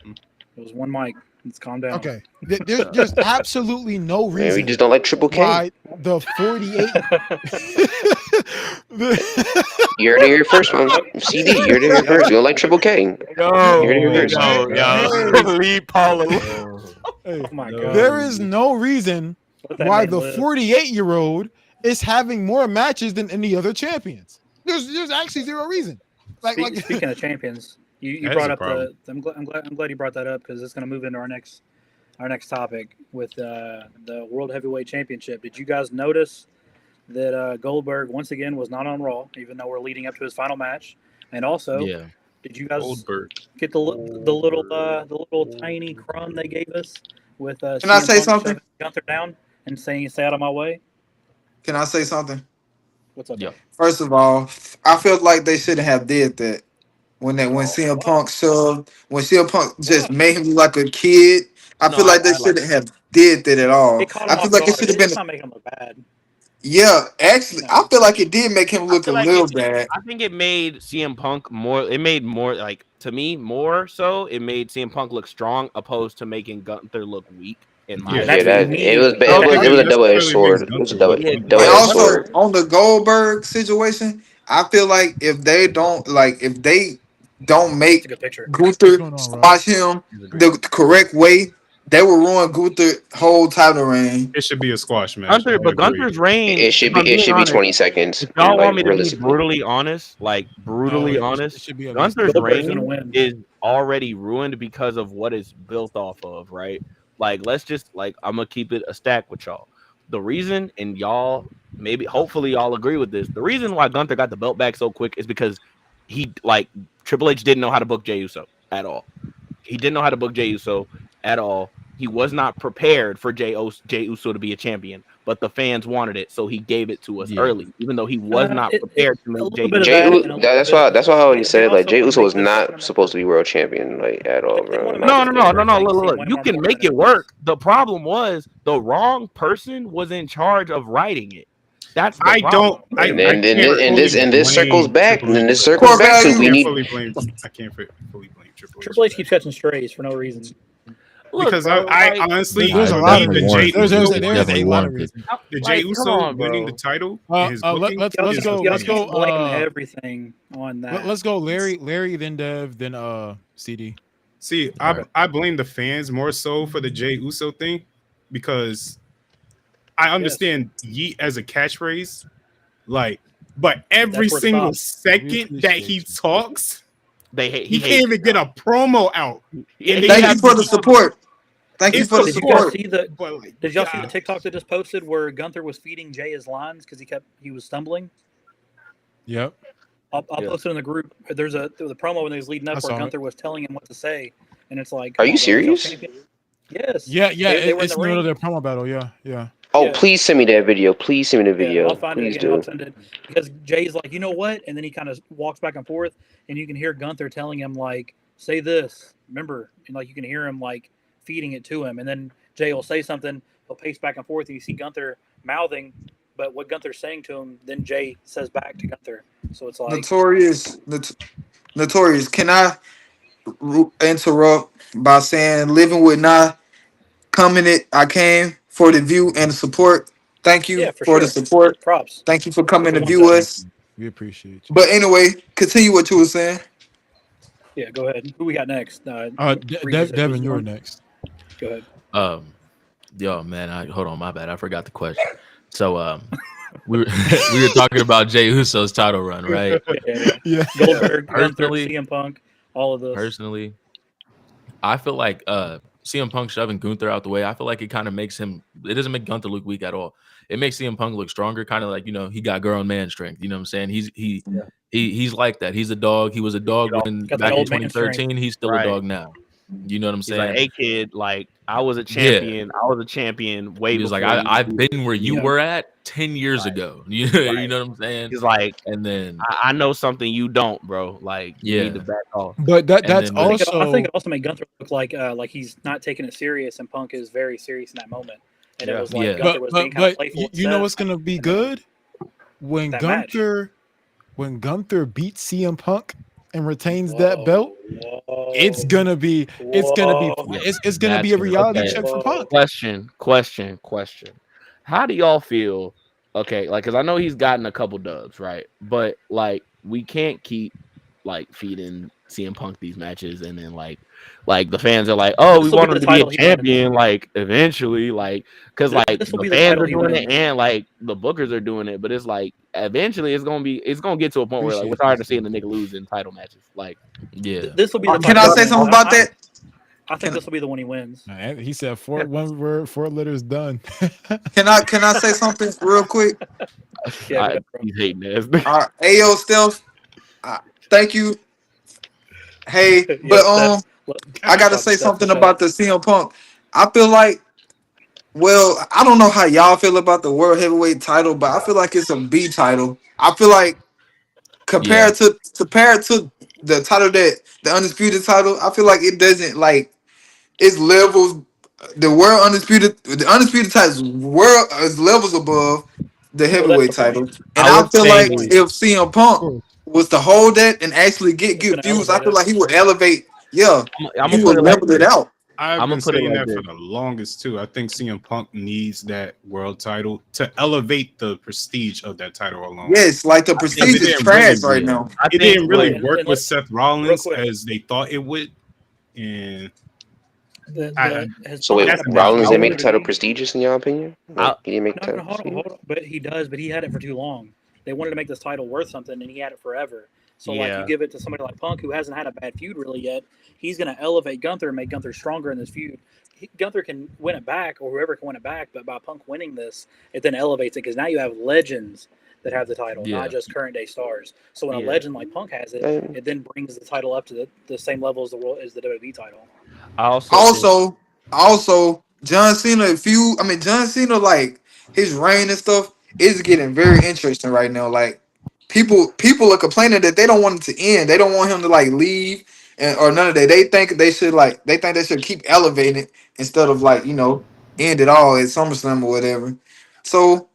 It was one mic. Let's calm down. Okay, there's absolutely no reason. Man, we just don't like Triple K. Why the 48? You heard it here first, man. CD, you heard it here first. You don't like Triple K. You heard it here first. Leave Paul alone. Oh my God. There is no reason why the 48-year-old is having more matches than any other champions. There's actually zero reason. Speaking of champions. You brought up I'm glad you brought that up because it's going to move into our next topic with the World Heavyweight Championship. Did you guys notice that Goldberg once again was not on Raw, even though we're leading up to his final match? And also, did you guys get the little tiny crumb they gave us with? Can I say something? Gunther down and saying "Stay out of my way." Can I say something? What's up? Yeah. First of all, I felt like they shouldn't have did that. When CM Punk shoved, when CM Punk just made him look like a kid, I feel like they shouldn't have did that at all. I feel like it should have been. It's not making him look bad. Yeah, actually, I feel like it did make him look a little bad. I think it made CM Punk more. It made more like to me more so. It made CM Punk look strong, opposed to making Gunther look weak. In my it was a double-edged sword. It was a double-edged sword. On the Goldberg situation, I feel like if they don't make Gunther squash him the correct way, they will ruin Gunther's whole title reign. It should be a squash match. Gunther's reign. It should be 20 seconds. If y'all want me to be brutally honest, Gunther's reign is already ruined because of what it's built off of, right? Like, let's just I'm gonna keep it a stack with y'all. The reason, and y'all hopefully y'all agree with this, the reason why Gunther got the belt back so quick is because Triple H didn't know how to book Jey Uso at all. He didn't know how to book Jey Uso at all. He was not prepared for Jey Uso to be a champion, but the fans wanted it, so he gave it to us early, even though he was not prepared to make Jey. That's why I already said Jey Uso was not supposed to be world champion at all, bro. No. Look, you can make it work. The problem was the wrong person was in charge of writing it. That's the problem. And this circles back. And then this circles back to we need. I can't fully blame Triple H. Triple H keeps catching strays for no reason. Because I honestly there's a lot of reasons. There's a lot of reasons. The Jey Uso winning the title. Let's go. Blame everything on that. Let's go, Larry, then Dev, then CD. See, I blame the fans more so for the Jey Uso thing because I understand yeet as a catchphrase, but every single second that he talks. He can't even get a promo out. Thank you for the support. Did y'all see the TikTok that just posted where Gunther was feeding Jay his lines because he was stumbling? Yep. I'll post it in the group. There's the promo when he was leading up where Gunther was telling him what to say, and it's like, are you serious? Yes. Yeah. It's in the middle of their promo battle. Yeah. Oh, please send me that video. Please send me the video. I'll find it again. I'll send it because Jay's like, you know what? And then he kind of walks back and forth, and you can hear Gunther telling him like, say this. Remember, and you can hear him feeding it to him, and then Jay will say something, he'll pace back and forth, and you see Gunther mouthing, but what Gunther's saying to him, then Jay says back to Gunther. So it's like Notorious. Can I interrupt by saying, living with Nah, I came for the view and the support. Thank you for the support. Props. Thank you for coming to Appreciate view that. us. We appreciate you. But anyway, continue what you were saying. Yeah, go ahead. Who we got next? Devin, you were next. Go ahead. Yo, man, hold on, my bad. I forgot the question. So, we were talking about Jey Uso's title run, right? Yeah. Goldberg, Gunther, CM Punk, all of those. Personally, I feel like CM Punk shoving Gunther out the way, I feel like it kind of makes him. It doesn't make Gunther look weak at all. It makes CM Punk look stronger, kind of like, you know, he got grown man strength. You know what I'm saying? He's like that. He's a dog. He was a dog back in 2013. He's still a dog now. You know what I'm saying? He's like, hey kid, like I was a champion. I was a champion way he was before. Like I've been where you were at 10 years ago. You know what I'm saying? He's like, and then I know something you don't, bro. Like you need to back off. But that's also I think it also made Gunther look like he's not taking it serious, and Punk is very serious in that moment. And it was like Gunther was being kind of playful. You know what's gonna be good when Gunther beats CM Punk and retains that belt. It's gonna be a reality check for Punk. Question. How do y'all feel? Okay, like, because I know he's gotten a couple dubs, right? But like, we can't keep like feeding CM Punk these matches, and then like the fans are like, oh, we want him to be a champion, like eventually, like, because like the fans are doing it and like the bookers are doing it, but it's like eventually it's gonna get to a point where like we're tired of seeing the nigga lose in title matches. Like, this will be. Can I say something about that? I think this will be the one he wins. He said one word, 4 letters, done. Can I say something real quick? He's hating this. Ayo, Stealth. Thank you. Hey, but I gotta say something about the CM Punk. I feel like, well, I don't know how y'all feel about the World Heavyweight title, but I feel like it's a B title. I feel like compared to the title, that the Undisputed title, I feel like it doesn't, like, it's levels. The Undisputed title is levels above the Heavyweight title, and I feel like if CM Punk was to hold that and actually get good views, I feel like he would elevate. Yeah, he would level it out. I've been saying that for the longest too. I think CM Punk needs that world title to elevate the prestige of that title alone. Yes, like the prestige is trash right now. It didn't really work with Seth Rollins as they thought it would, and so wait, Rollins didn't make the title prestigious in your opinion? He didn't make the title hold on. But he does. But he had it for too long. They wanted to make this title worth something, and he had it forever. So like you give it to somebody like Punk, who hasn't had a bad feud really yet. He's going to elevate Gunther and make Gunther stronger in this feud. Gunther can win it back, or whoever can win it back. But by Punk winning this, it then elevates it, because now you have legends that have the title, not just current day stars. So when a legend like Punk has it, it then brings the title up to the same level as the WWE title. Also, John Cena, John Cena, like, his reign and stuff is getting very interesting right now. Like, people are complaining that they don't want it to end. They don't want him to like leave or none of that. They think they should keep elevating it instead of, like, end it all at SummerSlam or whatever. So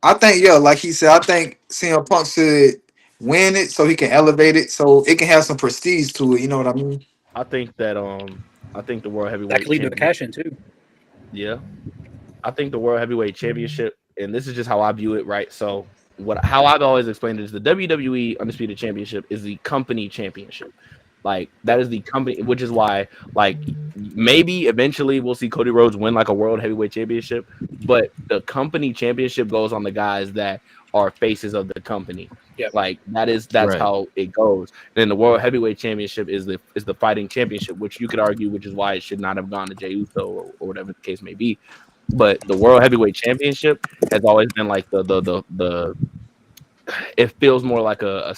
I think, like he said, I think CM Punk should win it so he can elevate it, so it can have some prestige to it. You know what I mean? I think that I think the World Heavyweight that could lead to a cash in too. Yeah, I think the World Heavyweight Championship, and this is just how I view it, right? So how I've always explained it is the WWE Undisputed Championship is the company championship. Like, that is the company, which is why, like, maybe eventually we'll see Cody Rhodes win like a World Heavyweight Championship, but the company championship goes on the guys that are faces of the company. Yeah, like that's how it goes. And then the World Heavyweight Championship is the fighting championship, which you could argue, which is why it should not have gone to Jey Uso or whatever the case may be. But the World Heavyweight Championship has always been like the it feels more like a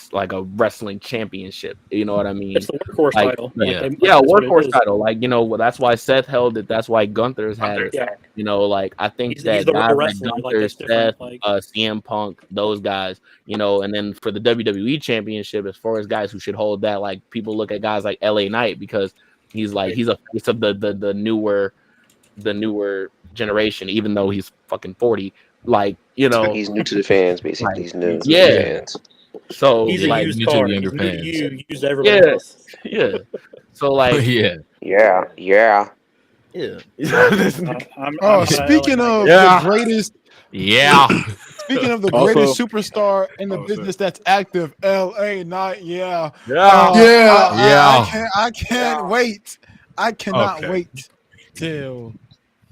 wrestling championship. You know what I mean? It's the workhorse title. Workhorse title. Like, that's why Seth held it. That's why Gunther's had it. Yeah. Like, I think that guys like Gunther, Seth, CM Punk, those guys, and then for the WWE Championship, as far as guys who should hold that, like, people look at guys like LA Knight, because he's a face of the newer the newer generation, even though he's fucking 40. Like, you know, he's new to the fans, basically. like, He's new to yeah. the fans. So He's a like, used new to car. the younger He's new to fans. you, used to everybody else. Yeah. So like, yeah. Yeah. yeah. Speaking of Yeah. the greatest, Yeah. speaking of the Also- greatest superstar in the business that's active, LA Knight. Yeah. Yeah. I can't wait. I cannot Okay. wait till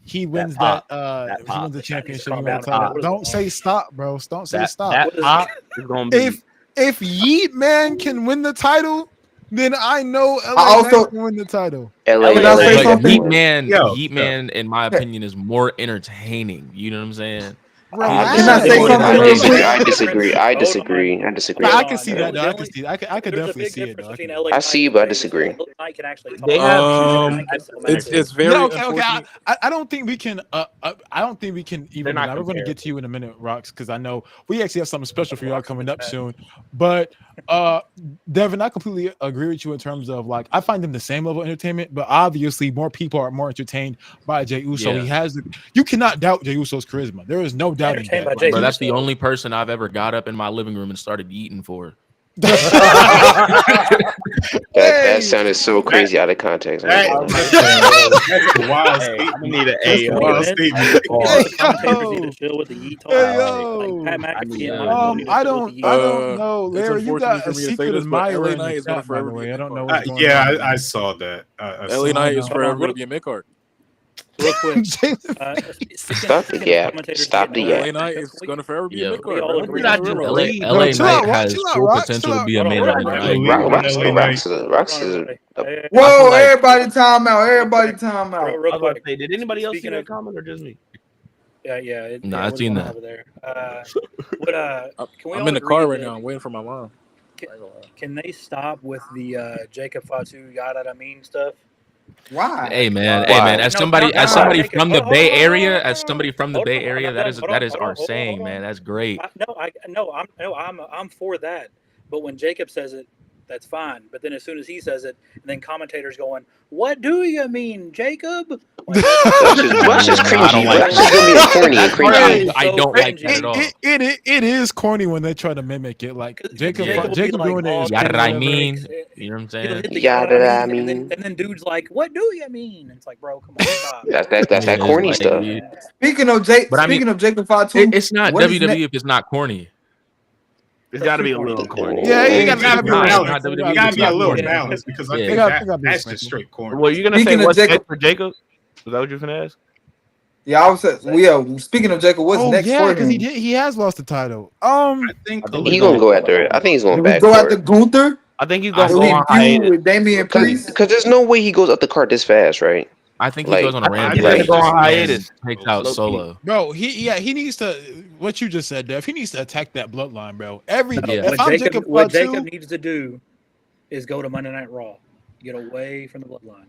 he wins pop. that That he wins pop. the championship. Calm He wins the down. title. What is Don't going say on? stop, bro. Don't say stop. That What is pop is gonna be. If Yeet Man can win the title, then I know LA I also- Knight can win the title. LA, Can I say LA something? Yeet Man, Yo, Yeet Man, in my opinion, is more entertaining. You know what I'm saying? Relax. Can I say something I real disagree. quick? I disagree. I Hold on. disagree. I disagree. I Hold can on. see that. The Though. I only- can see. I could There's a definitely big see it. difference Though. between LA I see, but I disagree. LA Knight can actually talk. They have- It's very Yeah, okay. unfortunate. I don't think we can. I don't think we can even. not We're going to comparable. get to you in a minute, Rocks, because I know we actually have something special for y'all coming up soon. But Devin, I completely agree with you in terms of like I find them the same level of entertainment, but obviously more people are more entertained by Jey Uso. Yeah. He has. You cannot doubt Jey Uso's charisma. There is no doubting Entertained that. by Jey Bro, that's the Uso. only person I've ever got up in my living room and started eating for. That sounded so crazy out of context. That's a wild Hey, statement. I need an That's A. a wild statement. The commentators need to chill with the Yeet talk. Hey, Like Pat I McAfee need and that. Mike need to I chill don't. with the I Yeet. don't know, It's Larry. You unfortunate got for a me to say secret this, but admirer LA in Knight the is gonna chat, by the forever way. be I a don't know mid-card. what's going Yeah, on. I saw that. I saw LA Knight is Hold on, forever real- gonna be a mid card. Real quick. Stop the gap. Stop the LA gap. Knight is gonna forever be Yeah. a mid card. We all bro. agree. Did I just LA, believe? LA Chill Knight out, Rock, has chill out, full Rock, potential chill to be a out. main Hold on, event hold guy. on. Rocks is Whoa, like- everybody time out. Everybody time out. Real I was about to quick. say, did anybody else see Speaking that of- comment or just me? Yeah. Nah, I've what's seen going on that. over there? Can we I'm all in the agree car right that- now. I'm waiting for my mom. Can they stop with the Jacob Fatu yada I mean stuff? Why? Hey man, Why? as No, somebody no, from hold the on, Bay hold on, Area, hold on, as somebody from the hold Bay on, Area, I'm that done. is Hold that on, is hold on, our hold on, saying, hold on. man. That's great. I'm for that. But when Jacob says it, that's fine. But then as soon as he says it, and then commentators going, "What do you mean, Jacob?" Like, That's just Yeah, no, I don't cringy. like That's just gonna be corny and That part cringy. I don't like that at all. It is corny when they try to mimic it. Like Jacob Yeah. will be Jacob like, doing it. "Oh, is Yada cool, I whatever. mean, you know what I'm He'll saying? hit the Yada yada I I mean, mean. and then dude's like, "What do you mean?" And it's like, bro, come on, stop. That's Yeah, that it's corny like, stuff. dude, Speaking of But I mean, speaking of Jacob Fatu, it's not what is WWE if it's not corny. It's got to be a little corny. Yeah, you It gotta be gotta balanced. Not It WWE, gotta it's be a not little corny. balanced because I Yeah. think They gotta be that's respectful. just straight corny. Well, you're gonna say Speaking of what's Jacob- next for Jacob? Is that what you're gonna ask? Yeah, I was. Speaking of Jacob, what's Oh next yeah, for because him? he has lost the title. I think He gonna go after it. I think he's going Did we back go for after it. Gunther? I think he's I gonna Will go he on feud hiatus. with Damian Priest? Because there's no way he goes up the cart this fast, right? I think he Like, goes on a I think rampage. he's gonna go on and hiatus. Takes out Low-key. Solo. Bro, he needs to. What you just said, Dev. He needs to attack that bloodline, bro. Yeah. If I'm Jacob What Fatu, Jacob needs to do is go to Monday Night Raw, get away from the bloodline.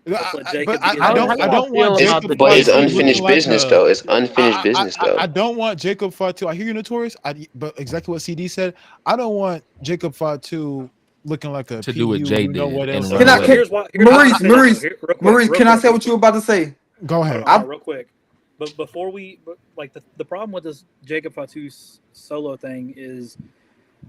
Let Jacob but I get don't. his I own don't want It's- Jacob. But it's Fatu unfinished looking like business, a- though. It's unfinished business, though. I don't want Jacob Fatu. I hear you, Notorious. But exactly what CD said. I don't want Jacob Fatu looking like a To do what Jay you know did what and else. run Can I- away. Here's why. Maurice, Maurice, can I say what? what you were about to say? Go ahead. Hold on, real quick. But before the problem with this Jacob Fatu solo thing is,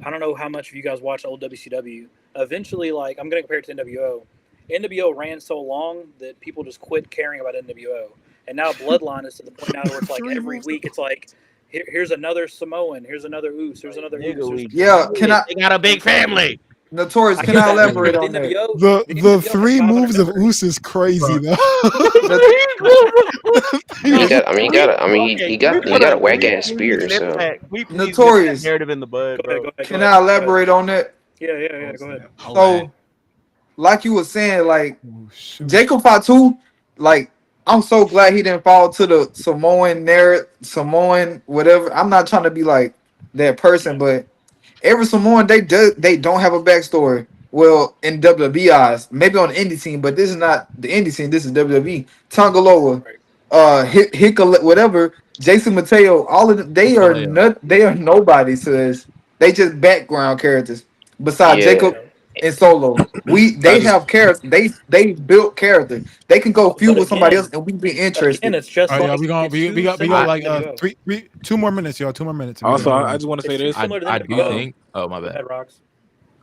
I don't know how much of you guys watch old WCW. Eventually, like I'm going to compare it to NWO. NWO ran so long that people just quit caring about NWO, and now Bloodline is to the point now where it's like every week it's like, here's another Samoan, here's another Oos, here's another Oos. Yeah, can I? They got a big family. Notorious, I can get I that, elaborate but on that? The NWO three has moves of 500 Oos is crazy though. He got a whack ass spear. So Notorious. Narrative in the bud, bro. Go ahead, Can I elaborate on that? Yeah, go ahead. So, like you were saying, like Oh, shoot. Jacob Fatu, like I'm so glad he didn't fall to the Samoan narrative, Samoan whatever. I'm not trying to be like that person, but every Samoan they don't have a backstory. Well, in WWE eyes, maybe on the indie scene, but this is not the indie scene. This is WWE. Tongaloa, Hickel, whatever. Jason Mateo, all of them, they are nobody to us. They just background characters. Besides Yeah. Jacob, in solo. They have character. They built character. They can go feud with somebody else, and we be interested. It's just All right, like y'all, we got like 2 more minutes, y'all. 2 more minutes. Also, I just want to say this. I do think. Oh my bad.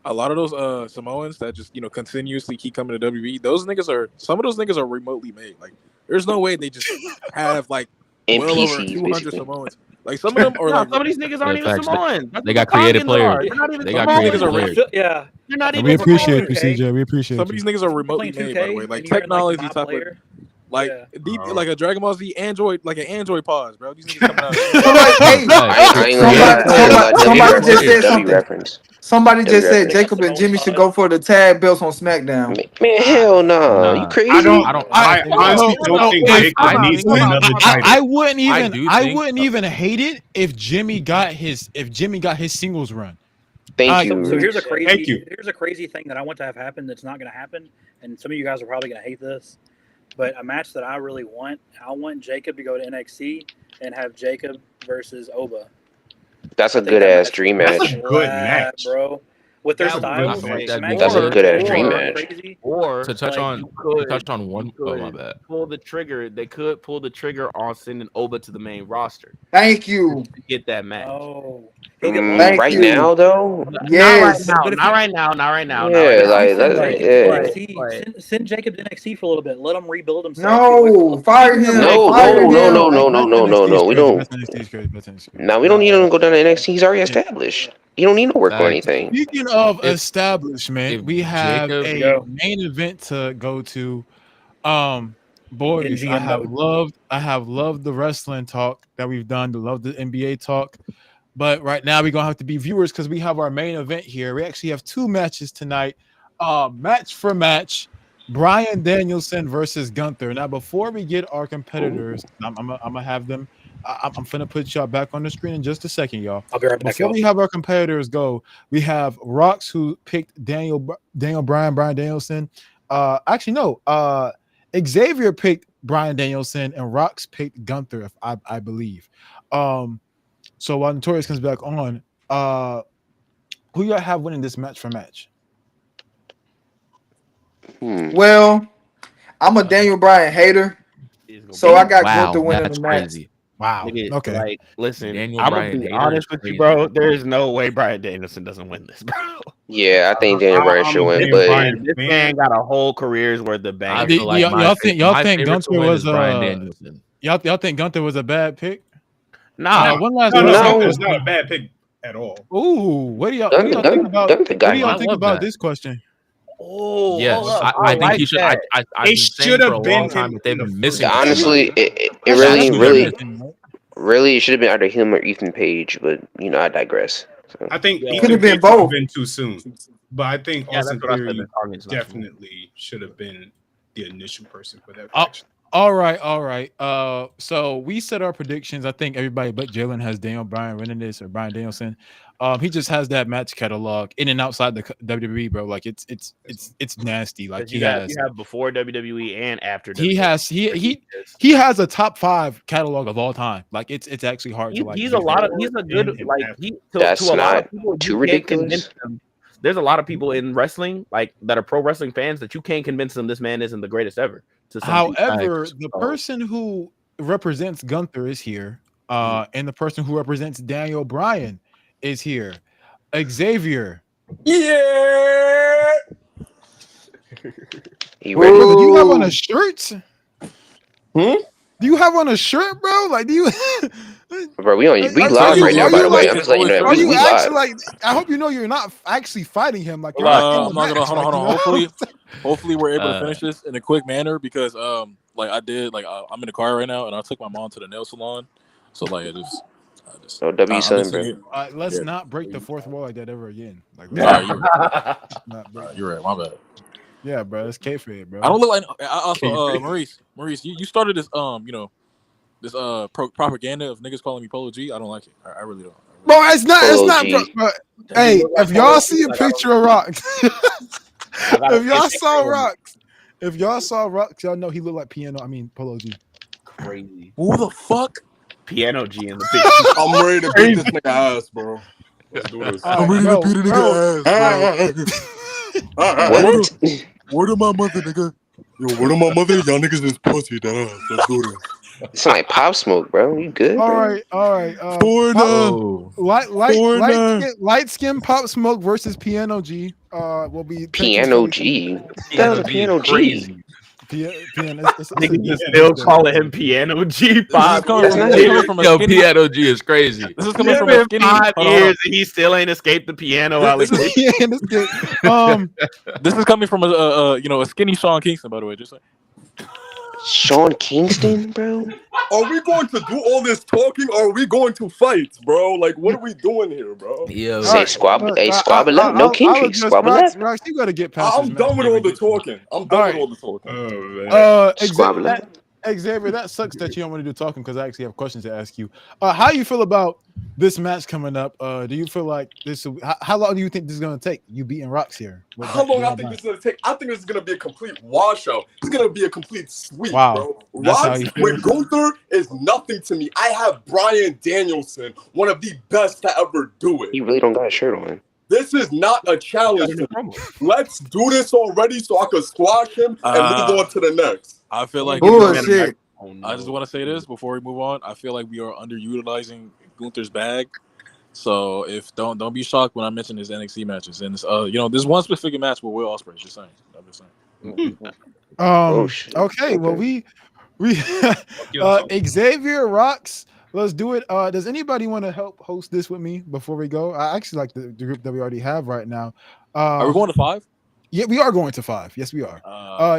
A lot of those Samoans that just continuously keep coming to WWE, some of those niggas are remotely made. Like, there's no way they just have like well over 200 basically. Samoans. Like some of them are like some of these niggas aren't even Samoan. They got creative players. They're not even they Samoan. got creative players. Yeah, they're not even. We appreciate you, CJ. We appreciate some of these niggas are remotely made. By the way, like technology type of. Like like a Dragon Ball Z Android, like an Android pause, bro. These niggas coming out. Somebody just said something. Somebody just said Jacob and Jimmy should go for the tag belts on SmackDown. Man, hell no. You crazy? I honestly don't think Jacob needs another title. I wouldn't even hate it if Jimmy got his singles run. Thank you. So here's a crazy thing that I want to have happen that's not going to happen, and some of you guys are probably going to hate this. But a match that I really want, I want Jacob to go to NXT and have Jacob versus Oba. That's a good ass dream match. That's a good match, bro. With their styles, that's a good ass dream match. Or to touch on one. Oh my bad. Pull the trigger. They could pull the trigger on sending Oba to the main roster. Thank you. To get that match. Oh. Right now, though. Yes. Not right now. Yeah, send Jacob to NXT for a little bit. Let him rebuild himself. No, fire him. No. We don't. No, we don't need him to go down to NXT. He's already established. You don't need no work or anything. Speaking of establishment, we have a main event to go to. Boys, I have loved the wrestling talk that we've done. To love the NBA talk. But right now we're gonna have to be viewers because we have our main event here. We actually have 2 matches tonight. Match for match, Bryan Danielson versus Gunther. Now, before we get our competitors, I'm gonna have them. I'm gonna put y'all back on the screen in just a second, y'all. I'll be right back. Before we have our competitors go, we have Rox who picked Bryan Danielson. Actually, no. Xavier picked Bryan Danielson and Rox picked Gunther, if I believe. So while Notorious comes back on, who y'all have winning this match for match? Well, I'm a Daniel Bryan hater, so I got Gunther winning the match. Crazy. Wow. Nigga, Okay. Like, listen, Daniel I'm Bryan gonna be honest with you, bro. There's no way Bryan Danielson doesn't win this, bro. Yeah, I think Daniel Bryan should win, but this man got a whole career's worth of bang. Y'all think Gunther was Bryan Danielson? Y'all think Gunther was a bad pick? Nah, one last no, it's not a bad pick at all. Ooh, what do y'all think about? What do y'all think about this question? Oh, yes, I think he should. I should have been a long time that they've been missing. Honestly, it really, it should have been either him or Ethan Page, but I digress. So. I think it could have been both. Been too soon, but I think Austin Theory definitely should have been the initial person for that. All right. So we set our predictions. I think everybody but Jalen has Daniel Bryan winning this or Bryan Danielson. He just has that match catalog in and outside the WWE, bro. Like it's nasty. Like you have before WWE and after. He has a top 5 catalog of all time. Like it's actually hard to like. He's a good that's to a not lot of people, too ridiculous. There's a lot of people in wrestling like that are pro wrestling fans that you can't convince them this man isn't the greatest ever. However, the person who represents Gunther is here, and the person who represents Daniel Bryan is here. Xavier. Yeah. Do you have on a shirt? Do you have on a shirt, bro? Like, do you? Bro, we live right now. By the way, I'm just letting you know. Are you actually live. like? I hope you know you're not actually fighting him. Like, hold on. Hopefully, we're able to finish this in a quick manner because, I'm in the car right now and I took my mom to the nail salon. So like, So W son, bro. Let's not break the fourth wall like that ever again. Like, you're right. My bad. Yeah, bro, it's kayfabe, bro. I don't look like. Also, Maurice, you started this, this propaganda of niggas calling me Polo G. I don't like it. I really don't. Bro, it's not, bro. Hey, if y'all see a picture of Rox, if y'all saw Rox, y'all know he looked like Polo G. Crazy. Who the fuck? Piano G in the picture. I'm ready to beat this nigga ass, bro. Let's do this. I'm ready to beat a nigga ass, bro. What? Word of my mother, nigga. Yo, word of my mother, y'all niggas is pussy. Let's do this. It's like Pop Smoke, bro. You good? All Bro? right. Oh, Light skin Pop Smoke versus Piano G. Will be Piano G. What the hell is a Piano G? Crazy. Piano. It's Niggas a is still nickname. calling him Piano G. This is 5 coming years. from a Yo, skinny. Piano G is crazy. This is coming It's from a been skinny. 5 Hold on. years and he still ain't escaped the piano This is- allegation. This is coming from a skinny Sean Kingston, by the way. Just saying. Sean Kingston, bro. Are we going to do all this talking or are we going to fight, bro? Like, what are we doing here, bro? Yo, Say squabble. Hey, squabble up. No king trick. Squabble Rox, up. Rox, you gotta get past this I'm match. done with all the talking. I'm done with all the talking. Oh, man. Squabble up. Xavier, that sucks that you don't want to do talking because I actually have questions to ask you. How you feel about this match coming up? Do you feel like this? How long do you think this is gonna take? You beating Rox here? How long I think this is gonna take? I think this is gonna be a complete washout. It's gonna be a complete sweep, Wow. bro. That's how Rox you feel? with Gunther is nothing to me. I have Bryan Danielson, one of the best to ever do it. He really don't got a shirt on. This is not a challenge to me. Let's do this already so I can squash him and move on to the next. I feel like Bullshit. I just want to say this before we move on. I feel like we are underutilizing Gunther's bag. So if don't be shocked when I mention his NXT matches and this one specific match with Will Ospreay. Just saying. I'm just saying. Okay. Well, we Xavier Rox. Let's do it. Does anybody want to help host this with me before we go? I actually like the group that we already have right now. Are we going to 5? Yeah, we are going to 5. Yes, we are.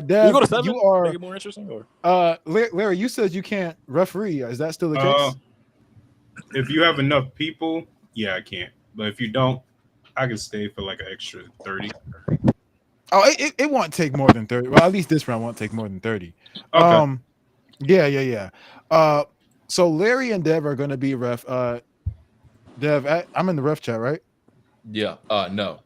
Dev, you go to 7? You are. Make it more interesting, or Larry, you said you can't referee. Is that still the case? If you have enough people, yeah, I can't. But if you don't, I can stay for like an extra 30. Oh, it won't take more than 30. Well, at least this round won't take more than 30. Okay. Yeah. So Larry and Dev are going to be ref. Dev, I'm in the ref chat, right? Yeah. No.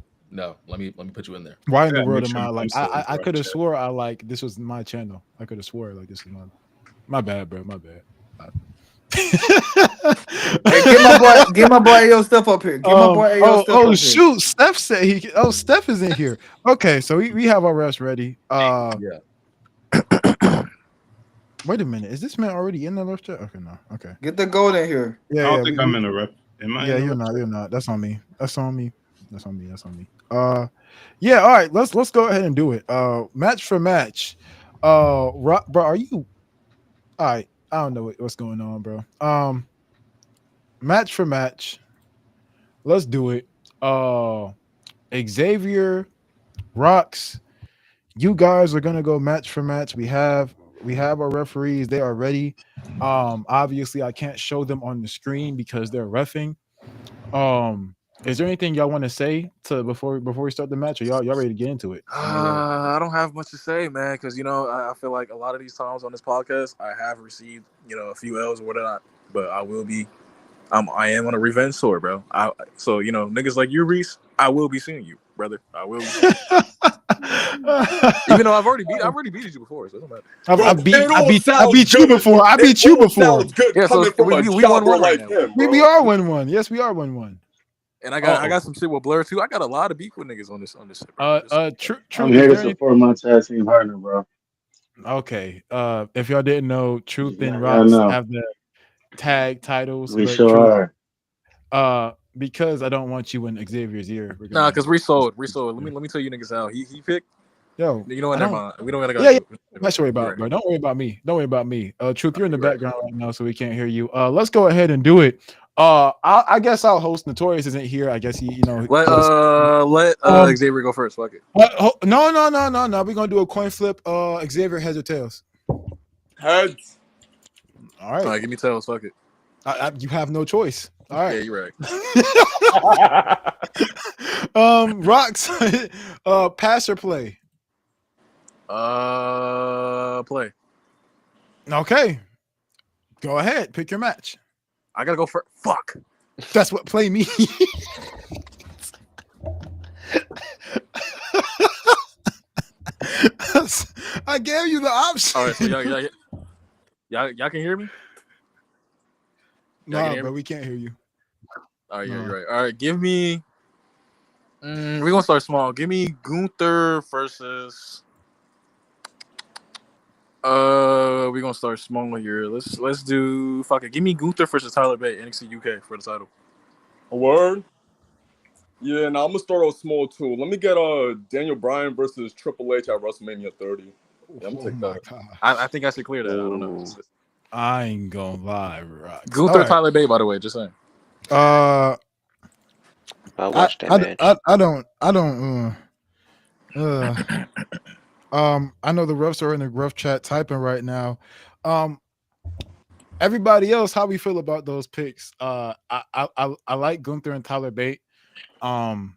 Let me put you in there. Why in the world am I like? I could have swore I like this was my channel. I could have swore like this was my bad, bro. My bad. Hey, get my boy Ayo Steph up here. Get my boy Ayo Steph up here. Shoot, Steph said he. Oh, Steph is in here. Okay, so we have our refs ready. Yeah. Wait a minute, is this man already in the left chat? Okay, no. Okay. Get the gold in here. Yeah, I don't think I'm in the rep. Am I? Yeah, you're not. That's on me. That's on me. Yeah. All right. Let's go ahead and do it. Match for match. Bro, are you? All right. I don't know what's going on, bro. Match for match. Let's do it. Xavier, Rox, you guys are gonna go match for match. We have our referees. They are ready. Obviously, I can't show them on the screen because they're reffing. Is there anything y'all want to say before we start the match? Or y'all ready to get into it? I don't have much to say, man, because I feel like a lot of these times on this podcast I have received a few L's or whatnot, but I am on a revenge tour, bro. So niggas like you, Reese, I will be seeing you, brother. I will. Even though I've already beat you before, so it don't matter. I beat you before. I beat you before. Yeah, so we 1-1 right now. We are 1-1. Yes, we are 1-1. And I got some shit with Blur too. I got a lot of beef with niggas on this shit. Bro. True. I'm here to support my tag team partner, bro. Okay. If y'all didn't know, Truth and Rox have the tag titles. We sure are. Because I don't want you in Xavier's ear. Nah, because resold. Let me tell you niggas how he picked. Yo, you know what? Never mind. We don't gotta go. Yeah. Don't worry about it, bro. Don't worry about me. Truth, you're in the background right now, so we can't hear you. Let's go ahead and do it. I guess I'll host. Notorious isn't here. I guess he. Let Xavier go first. Fuck it. No. We're gonna do a coin flip. Xavier, heads or tails? Heads. All right. Give me tails. Fuck it. You have no choice. All right. Yeah, you're right. Rox, pass or play? Play. Okay. Go ahead. Pick your match. I gotta go for fuck. That's what play means. I gave you the option. All right, so y'all can hear me? No, bro, we can't hear you. All right, yeah, you're right. All right, give me We're gonna start small. Give me Gunther versus. We're gonna start small here. Let's do fuck it. Give me Gunther versus Tyler Bate, NXT UK for the title. A word. Yeah, now I'm gonna start off small too. Let me get Daniel Bryan versus Triple H at WrestleMania 30. Yeah, I'm gonna take that. God. I think I should clear that. I don't know. I ain't gonna lie, Rocks. Gunther Right. Tyler Bate, by the way, just saying. I watched that match. I don't. I know the refs are in the rough chat typing right now. Everybody else, how we feel about those picks? I like Gunther and Tyler Bate. But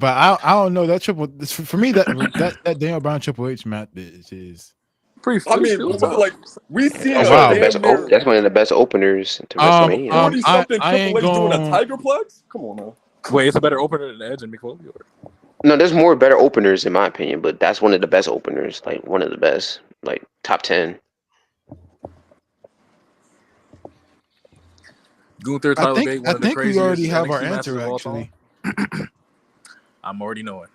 I don't know that triple for me that Daniel Bryan Triple H match is pretty. I mean, like we've seen that's one of the best openers to WrestleMania. 40-something Triple H doing a Tigerplex. Come on now. Wait, it's a better opener than Edge and Mick Foley? No, there's more better openers in my opinion, but that's one of the best openers. Like one of the best, like top 10. Gunther, Tyler Bate, one of the craziest. We already have NXT our answer. Actually, I'm already knowing.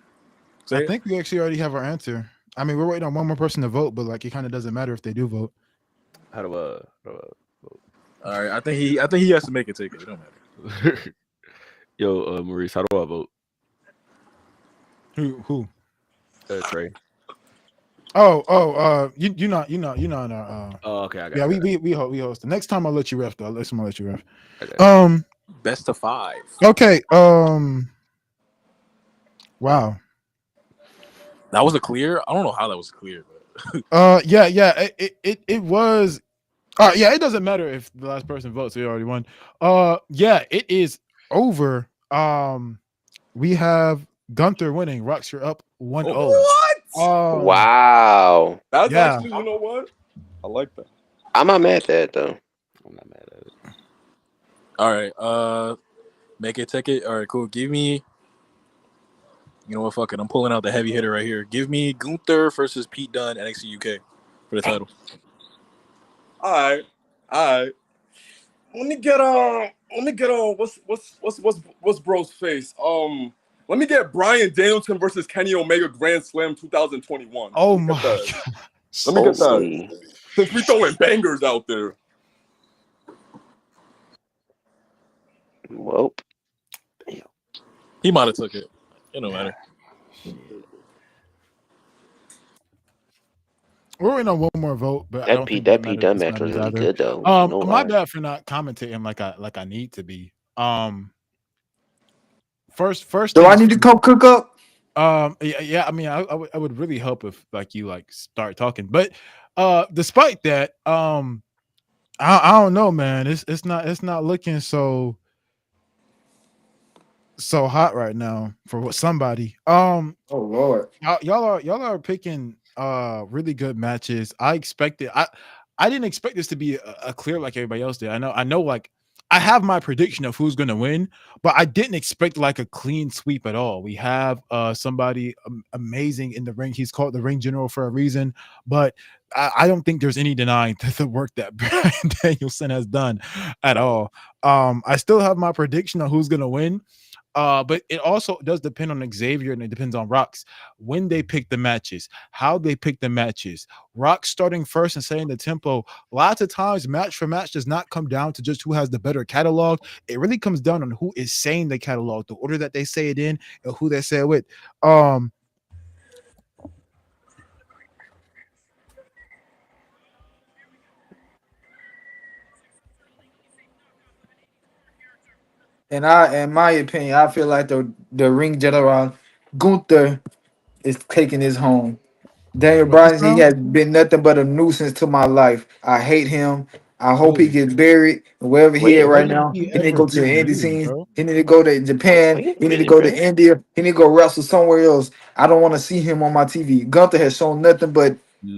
I think we actually already have our answer. I mean, we're waiting on one more person to vote, but like it kind of doesn't matter if they do vote. How do I vote? All right, I think he has to make a ticket. It don't matter. Yo, Maurice, how do I vote? Who? Trey. You're not in our. Oh, okay. I got we host. The next time I'll let you ref though. I'll let you ref. Okay. Best of 5. Okay. Wow. That was a clear. I don't know how that was clear. But... yeah. It was. Yeah. It doesn't matter if the last person votes. So you already won. Yeah. It is over. We have Gunther winning. Rocks, you're up 1-0. What? Wow. That's actually, you know what? I like that. I'm not mad at that though. I'm not mad at it. All right. Make it ticket. All right, cool. Give me. You know what? Fuck it. I'm pulling out the heavy hitter right here. Give me Gunther versus Pete Dunne NXT UK for the title. All right. Let me get on. What's bro's face? Let me get Bryan Danielson versus Kenny Omega Grand Slam 2021. Oh my God. Let me get that. Since we throwing bangers out there. Well, he might have took it. It don't matter. We're waiting on one more vote, but that Pete Dunne match was really good though. My bad for not commentating like I need to be. First. Do I need to come cook up? Yeah. I mean, I would really help if like you like start talking, but despite that, I don't know, man. It's not looking so hot right now for somebody. Oh Lord, y'all are picking really good matches. I didn't expect this to be a clear like everybody else did. I know like I have my prediction of who's going to win, but I didn't expect like a clean sweep at all. We have somebody amazing in the ring. He's called the ring general for a reason, but I don't think there's any denying the work that Bryan Danielson has done at all. I still have my prediction of who's going to win. But it also does depend on Xavier and it depends on Rocks when they pick the matches, how they pick the matches. Rocks starting first and setting the tempo. Lots of times, match for match does not come down to just who has the better catalog. It really comes down on who is saying the catalog, the order that they say it in, and who they say it with. in my opinion, I feel like the ring general Gunther is taking his home. Daniel Bryan, he has been nothing but a nuisance to my life. I hate him. I hope he gets buried wherever he at right now. He need to go to the indie scene. He need to go to Japan. He need to go to India. He need to go wrestle somewhere else. I don't want to see him on my TV. Gunther has shown nothing but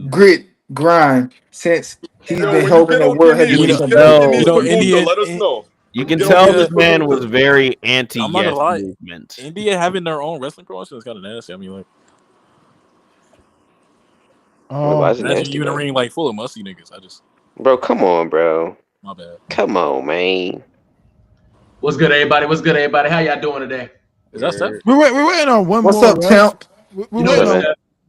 grit, grind since he's been holding the world heavyweight championship. Let us know. You can tell this man was very anti-yes movement. India having their own wrestling promotion is kind of nasty. I mean, like, imagine you in a ring like full of musty niggas. Bro, come on, bro. My bad. Come on, man. What's good, everybody? What's good, everybody? How y'all doing today? Is that Steph? We're waiting on one What's more. up, champ? We're waiting on.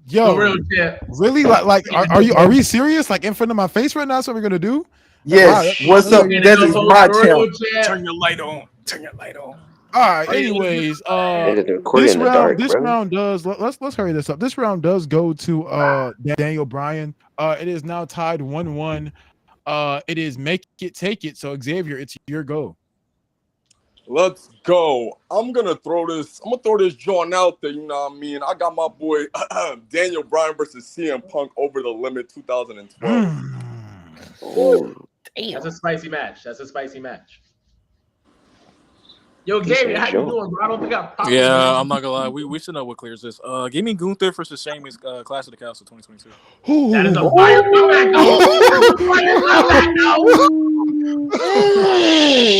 Yo, real champ. Really? Like, are we serious? Like in front of my face right now? That's what we're gonna do? Yes. Wow, What's up? That is my champ. Turn your light on. Turn your light on. All right. Anyways, this round does. Let's hurry this up. This round does go to Daniel Bryan. It is now tied 1-1. It is make it, take it. So Xavier, it's your go. Let's go. I'm gonna throw this joint out there. You know what I mean? I got my boy Daniel Bryan versus CM Punk over the limit 2012. Oh, damn. That's a spicy match. Yo, Xavier, how you doing, bro? I don't think I popped. Yeah, I'm not gonna lie. We should know what clears this. Give me Gunther versus Sheamus, Clash of the Castle 2022. That is a fire comeback,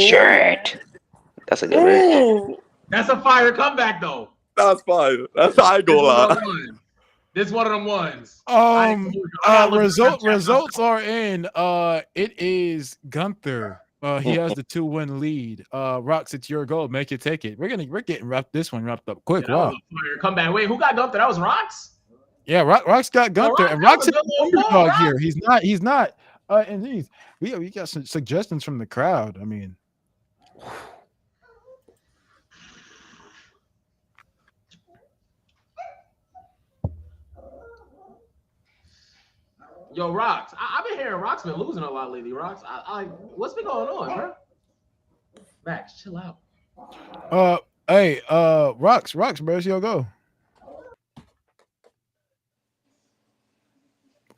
Shit. That's a good match. That's a fire comeback, though. That's fire. That's how I go lie. This is one of them ones. Results are in. It is Gunther. He has the 2-1 lead. Rox, it's your goal. Make it, take it. We're getting this one wrapped up quick. Wow. Fire comeback. Wait, who got Gunther? That was Rox? Yeah, Rox got Gunther, and Rox is the underdog here. He's not. And we got some suggestions from the crowd. I mean. Yo, Rox, I've been hearing Rox been losing a lot lately. Rox, what's been going on, bro? Max, chill out. Hey, Rox, bro, it's your go.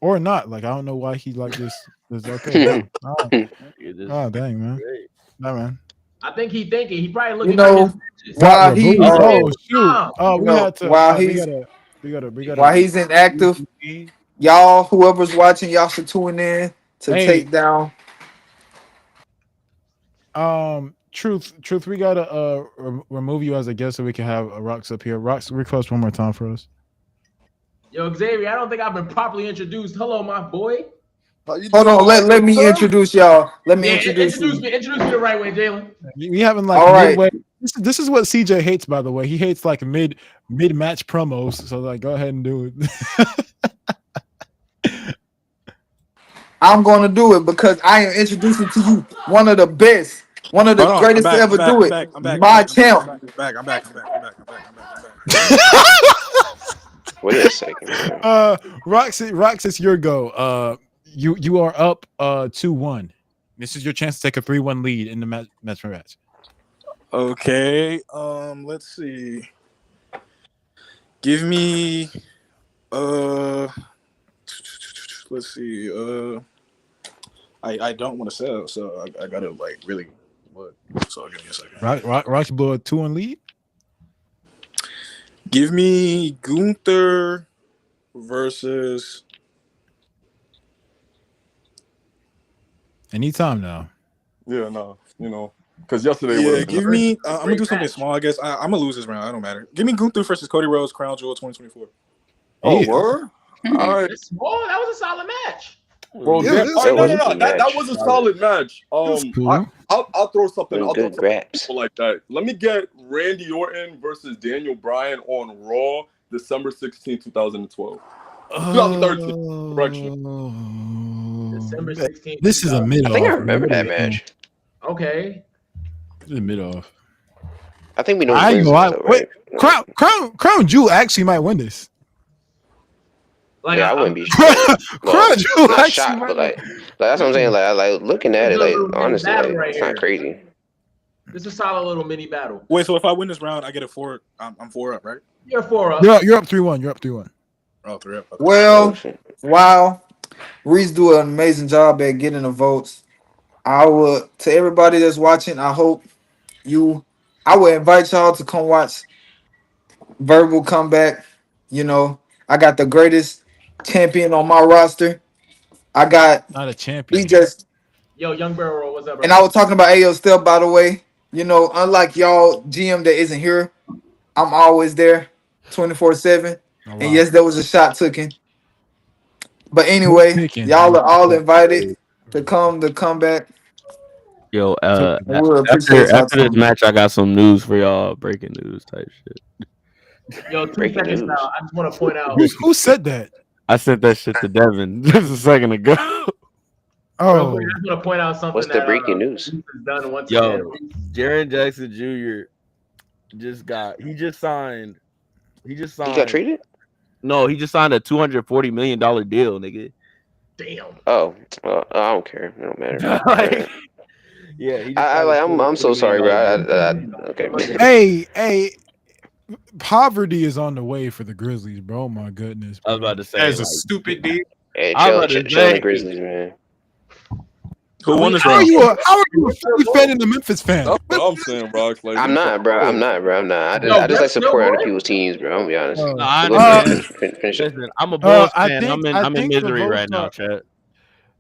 Or not? Like I don't know why he like this. Is okay. Oh, dang, man. Nah, man. I think he thinking he probably looking. You know, while he while he's inactive. Y'all, whoever's watching, y'all should tune in to Takedown. Truth, we gotta remove you as a guest so we can have Rox up here. Rox, request one more time for us. Yo, Xavier, I don't think I've been properly introduced. Hello, my boy. Hold on, let me introduce y'all. Let me introduce you. Introduce me the right way, Jalen. We haven't like all midway. Right. This is what CJ hates, by the way. He hates like mid match promos. So like, go ahead and do it. I'm going to do it because I am introducing to you one of the best, one of the greatest to ever do it. My champ. I'm back. Wait a second. Rox, it's your go. You are up 2-1. This is your chance to take a 3-1 lead in the match. Okay. Let's see. Give me let's see. I don't want to sell, so I gotta like really look. So give me a second. Rox blew a 2-1 lead. Give me Gunther versus. Anytime now. Yeah, no, you know, because yesterday. Yeah, give me. I'm gonna do something small. I guess I'm gonna lose this round. I don't matter. Give me Gunther versus Cody Rhodes, Crown Jewel 2024. Oh, word! All right. Oh, that was a solid match. Bro, Yeah, no. That was a solid match. Cool. I'll throw something. I'll good grabs like that. Let me get Randy Orton versus Daniel Bryan on Raw, December 16, 2012. 2013. Correction. December 16th. This is a mid-off. I think I remember that match. Okay. This is a mid-off. I think we know. Wait, Crown Jewel actually might win this. Like, I wouldn't be Crown Jewel not actually shocked, might but like that's what I'm saying. Like looking at it, like honestly, like, it's not crazy. This is a solid little mini battle. Wait, so if I win this round, I get a 4. I'm 4 up, right? You're 4 up. You're up 3-1. You're up 3-1. Oh, 3 up. Okay. Well, wow, Reese do an amazing job at getting the votes. To everybody that's watching, I would invite y'all to come watch Verbal Comeback. You know, I got the greatest champion on my roster. I got not a champion. Yo, Young Barrel, what's up, bro? And I was talking about AO Step, by the way. You know, unlike y'all GM that isn't here, I'm always there 24/7. Oh, wow. And yes, there was a shot taken. But anyway, y'all are all invited to come back. Yo, appreciate after this match, I got some news for y'all. Breaking news type shit. Yo, 2 seconds now. I just want to point out. Who said that? I sent that shit to Devin just a second ago. Oh, I just want to point out something. What's the breaking news? Done once Yo, again. Jaren Jackson Jr. just signed. He got traded? No, he just signed a $240 million deal, nigga. Damn. Oh, well, I don't care. It don't matter. Like, yeah, he just I'm so sorry, bro. Okay. Hey, poverty is on the way for the Grizzlies, bro. My goodness, bro. I was about to say, As a stupid dude. Hey, chill the Grizzlies, man. Who won this How are round? you a Philly fan and a Memphis fan? That's what I'm saying, bro. Like, I'm not, bro. I just like supporting other people's teams, bro. I'm gonna be honest. Finish it. Listen, I'm a Bulls fan. I I'm in think misery right now, Chad.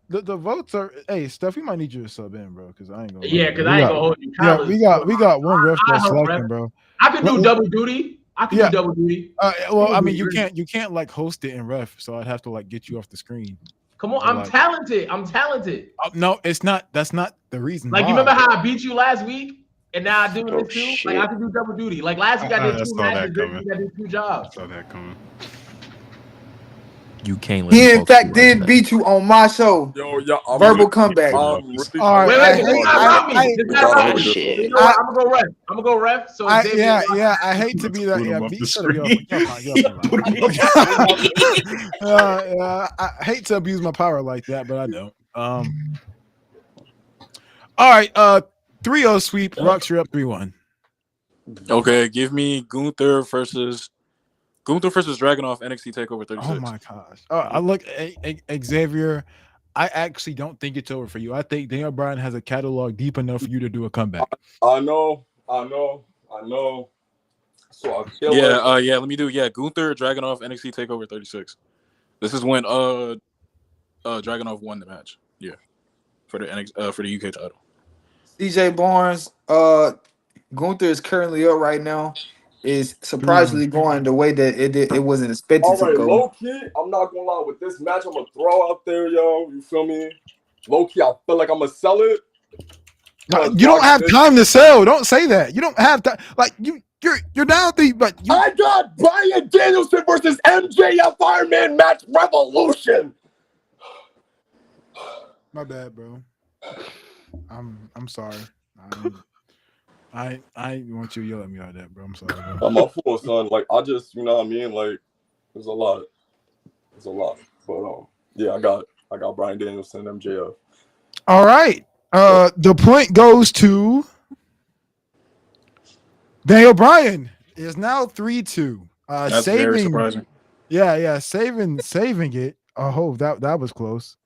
The votes are. Hey, Steph, we might need you to sub in, bro, because I ain't gonna. Yeah, because I ain't gonna hold you. Yeah, we got one ref that's selecting, bro. I can do double duty. Do double duty. Well, I mean, you can't like host it in ref, so I'd have to like get you off the screen. Come on, I'm talented. I'm talented. No, it's not. That's not the reason. Like, you remember how I beat you last week, and now I do this too? Like, I can do double duty. Like last week, I did 2 matches. This week, I did 2 jobs. I saw that coming. You can't. He in fact did beat you on my show. Yo, verbal comeback. All right, I'm gonna go ref. So I hate to be that. I hate to abuse my power like that, but I don't. All right, 3-0 sweep. Rux, you're up 3-1. Okay, give me Gunther versus Dragunov NXT Takeover 36. Oh my gosh! I look, Xavier. I actually don't think it's over for you. I think Daniel Bryan has a catalog deep enough for you to do a comeback. I know. So I feel let me do Gunther Dragunov NXT Takeover 36. This is when Dragunov won the match. Yeah, for the UK title. CJ Barnes, Gunther is currently up right now. Is surprisingly going the way that it wasn't expected to go. Low key, I'm not gonna lie, with this match I'm gonna throw out there, yo. You feel me? Low key, I feel like I'm gonna sell it. You don't have time to sell. Don't say that. You don't have time. Like you're down 3, but I got Bryan Danielson versus MJF Iron Man match Revolution. My bad, bro. I'm sorry. I want you to yell at me like that, bro. I'm sorry, bro. I'm a fool, son. Like, I just, you know what I mean? Like, there's a lot. But yeah, I got Bryan Danielson, MJF. All right. The point goes to Daniel Bryan. Is now 3-2. That's very surprising. Yeah, saving it. Oh, that was close.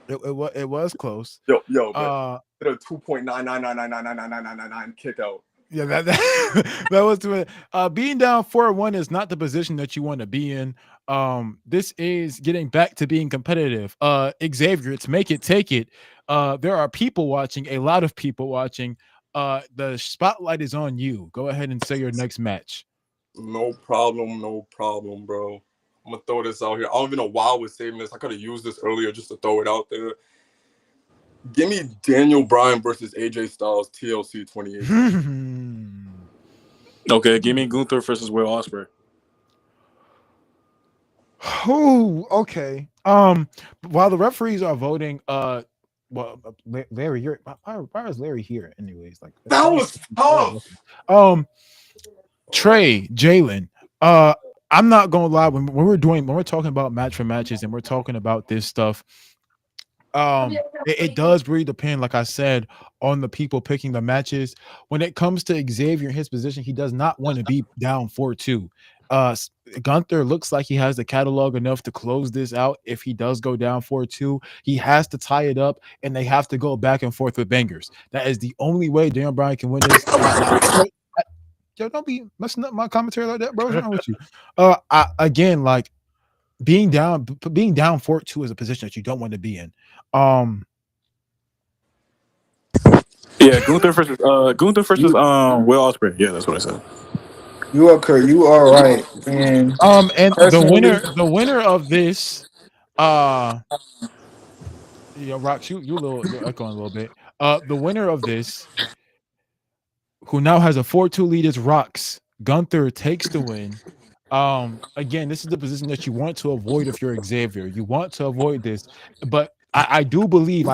It was close. Yo, man. A 2.999999999 kick out. Yeah, that was to it. Being down 4-1 is not the position that you want to be in. This is getting back to being competitive. Xavier, it's make it, take it. There are people watching, a lot of people watching. The spotlight is on you. Go ahead and say your next match. No problem, bro. I'm gonna throw this out here. I don't even know why I was saving this. I could have used this earlier just to throw it out there. Give me Daniel Bryan versus AJ Styles TLC 28. Okay, give me Gunther versus Will Ospreay. Oh, okay. While the referees are voting, Larry, why is Larry here? Anyways, like that was tough. Trey, Jalen, I'm not gonna lie. When we're talking about match for matches and we're talking about this stuff, it does really depend, like I said, on the people picking the matches. When it comes to Xavier in his position, he does not want to be down 4-2. Gunther looks like he has the catalog enough to close this out. If he does go down 4-2, he has to tie it up, and they have to go back and forth with bangers. That is the only way Daniel Bryan can win this. Yo, don't be messing up my commentary like that, bro. What's wrong with you? Again, like being down 4-2 is a position that you don't want to be in. Yeah, Gunther versus Will Ospreay. Yeah, that's what I said. You are correct. You are right. And the winner of this, Rox, you little echoing a little bit. The winner of this, who now has a 4-2 lead, is Rocks. Gunther takes the win. Again, this is the position that you want to avoid if you're Xavier. You want to avoid this, but I still believe,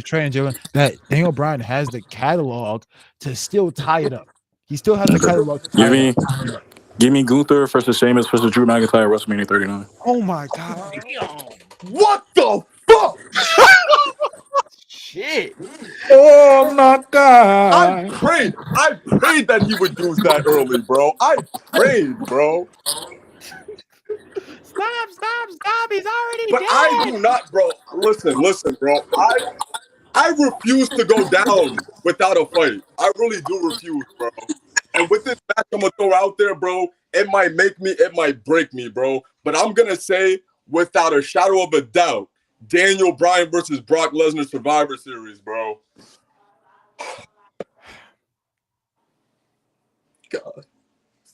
Trey and Jalen, that Daniel Bryan has the catalog to still tie it up. He still has the catalog to tie it up. Give me Gunther versus Sheamus versus Drew McIntyre at WrestleMania 39. Oh my god! What the fuck? Shit! Oh my god! I prayed that he would use that early, bro. I prayed, bro. Stop! He's already But dead. I do not, bro. Listen, bro. I refuse to go down without a fight. I really do refuse, bro. And with this match I'm gonna throw out there, bro, it might make me, it might break me, bro. But I'm gonna say, without a shadow of a doubt, Daniel Bryan versus Brock Lesnar Survivor Series, bro. God.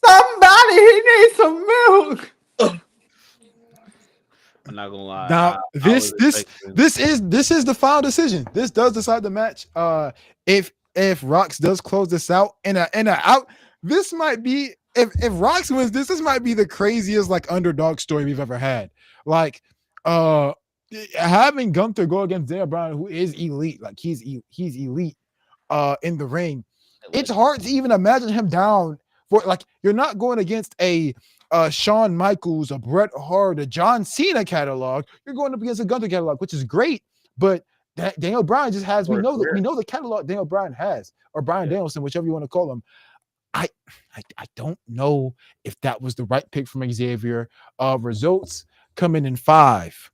Somebody, he needs some milk. I'm not gonna lie. Now this is the final decision. This does decide the match. If Rox does close this out and out, this might be, if Rox wins this might be the craziest like underdog story we've ever had. Like having Gunther go against Daniel Bryan, who is elite, like he's elite in the ring. It's hard to even imagine him down for, like, you're not going against a Shawn Michaels, a Bret Hart, a John Cena catalog. You're going up against a Gunther catalog, which is great, but Daniel Bryan just has, we know the catalog Daniel Bryan has, or Bryan Danielson, whichever you want to call him. I don't know if that was the right pick from Xavier. Results coming in 5,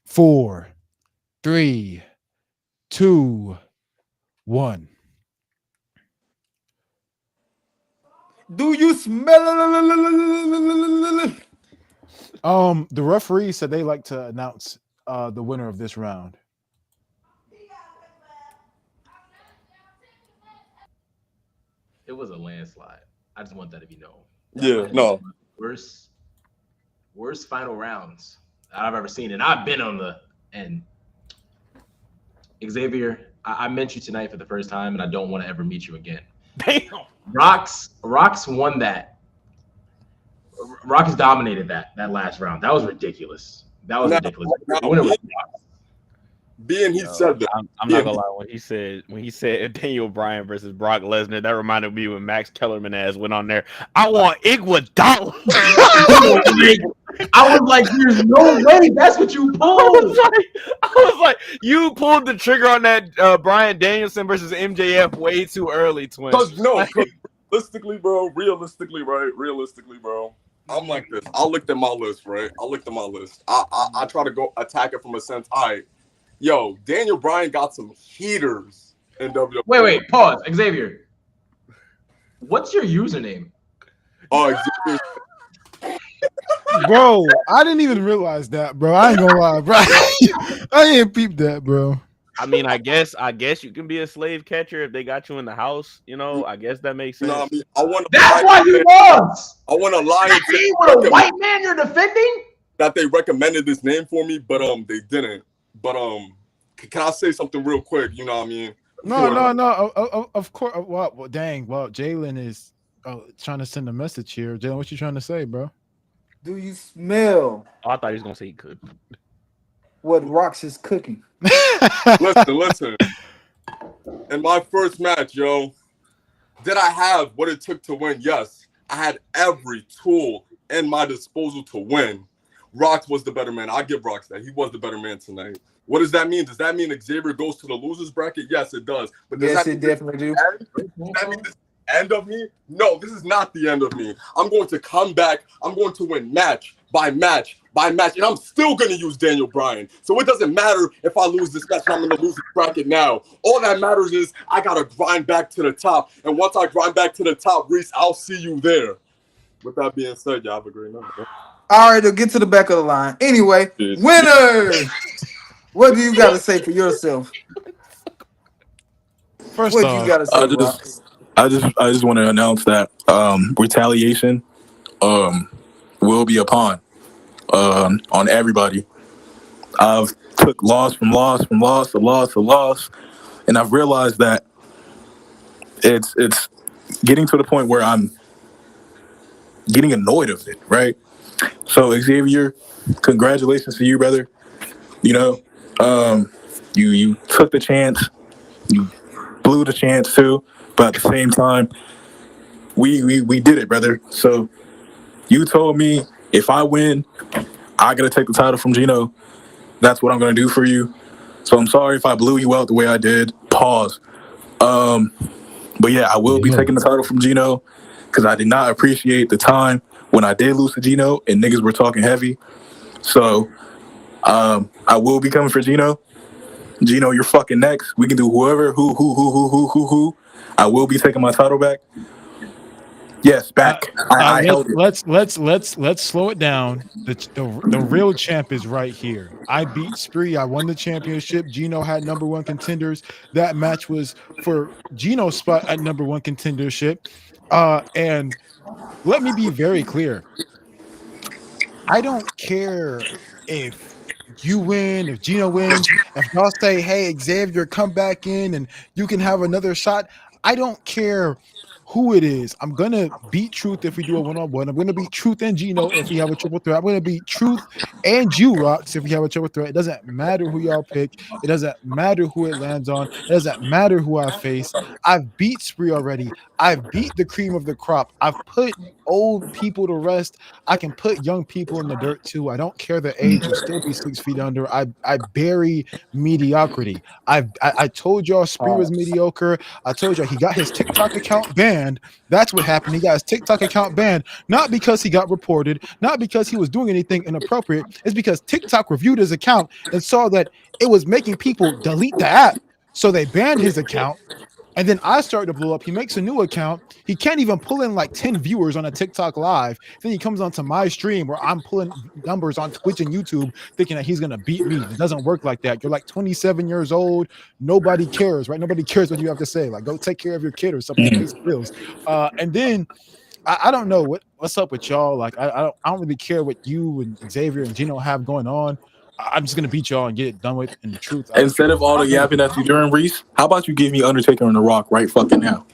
4, 3, 2, 1. Do you smell it? The referee said they like to announce the winner of this round. It was a landslide. I just want that to be known. Yeah, no. Worst final rounds I've ever seen, and I've been on the end. Xavier, I met you tonight for the first time, and I don't want to ever meet you again. Damn. Rox won that. Rox dominated that last round. That was ridiculous. Being he said that. I'm not gonna lie. When he said Daniel Bryan versus Brock Lesnar, that reminded me when Max Kellerman went on there. I want Iguodala. I was like, there's no way that's what you pulled. I was like, you pulled the trigger on that Bryan Danielson versus MJF way too early, twin. Cause realistically, bro, I'm like this. I looked at my list, right? I try to go attack it from a sense. All right, yo, Daniel Bryan got some heaters in WWE. Wait, pause. Xavier, what's your username? Xavier. Bro, I didn't even realize that, bro. I ain't gonna lie, bro. I ain't peeped that, bro. I mean, I guess you can be a slave catcher if they got you in the house. You know, I guess that makes sense. No, I want. That's why you lost. I want a lion. With a white man you're defending? That they recommended this name for me, but they didn't. But can I say something real quick? You know what I mean? No. Of course. Well, dang. Well, Jalen is trying to send a message here. Jalen, what you trying to say, bro? Do you smell? Oh, I thought he was gonna say he could. What Rox is cooking? Listen. In my first match, yo, did I have what it took to win? Yes. I had every tool in my disposal to win. Rox was the better man. I give Rox that. He was the better man tonight. What does that mean? Does that mean Xavier goes to the losers bracket? Yes, it does. But does yes, it definitely do. Does that mean this end of me? No, this is not the end of me. I'm going to come back. I'm going to win match by match by match, and I'm still going to use Daniel Bryan. So it doesn't matter if I lose this match, I'm going to lose the bracket now. All that matters is I got to grind back to the top. And once I grind back to the top, Reese, I'll see you there. With that being said, y'all have a great night. All right, get to the back of the line. Anyway, winner! What do you got to say for yourself? First what off, you got to say, I just want to announce that retaliation will be upon on everybody. I've took loss from loss to loss. and I've realized that it's getting to the point where I'm getting annoyed of it, right? So Xavier, congratulations to you, brother. You know, you took the chance, you blew the chance too, but at the same time, we did it, brother. So you told me if I win, I gotta take the title from Gino. That's what I'm gonna do for you. So I'm sorry if I blew you out the way I did. Pause. But yeah, I will be taking the title from Gino because I did not appreciate the time when I did lose to Gino and niggas were talking heavy. So I will be coming for Gino. Gino, you're fucking next. We can do whoever, who. I will be taking my title back. Yes, back. I held it. Let's slow it down. The real champ is right here. I beat Spree. I won the championship. Gino had number one contenders. That match was for Gino's spot at number one contendership. And let me be very clear. I don't care if you win, if Gino wins, if y'all say, hey, Xavier, come back in and you can have another shot. I don't care who it is. I'm going to beat Truth if we do a one-on-one. I'm going to beat Truth and Gino if we have a triple threat. I'm going to beat Truth and Rocks if we have a triple threat. It doesn't matter who y'all pick. It doesn't matter who it lands on. It doesn't matter who I face. I've beat Spree already. I've beat the cream of the crop. I've put old people to rest. I can put young people in the dirt too. I don't care the age. You'll still be 6 feet under. I bury mediocrity. I told y'all Spree was mediocre. I told y'all he got his TikTok account banned. That's what happened. He got his TikTok account banned, not because he got reported, not because he was doing anything inappropriate. It's because TikTok reviewed his account and saw that it was making people delete the app. So they banned his account. And then I started to blow up. He makes a new account. He can't even pull in like 10 viewers on a TikTok live. Then he comes onto my stream where I'm pulling numbers on Twitch and YouTube thinking that he's going to beat me. It doesn't work like that. You're like 27 years old. Nobody cares, right? Nobody cares what you have to say. Like, go take care of your kid or something, pay some bills. And then I don't know what's up with y'all. Like, I don't really care what you and Xavier and Gino have going on. I'm just gonna beat y'all and get it done with. And the truth, Instead of all the yapping that you doing, Reese, how about you give me Undertaker and The Rock right fucking now?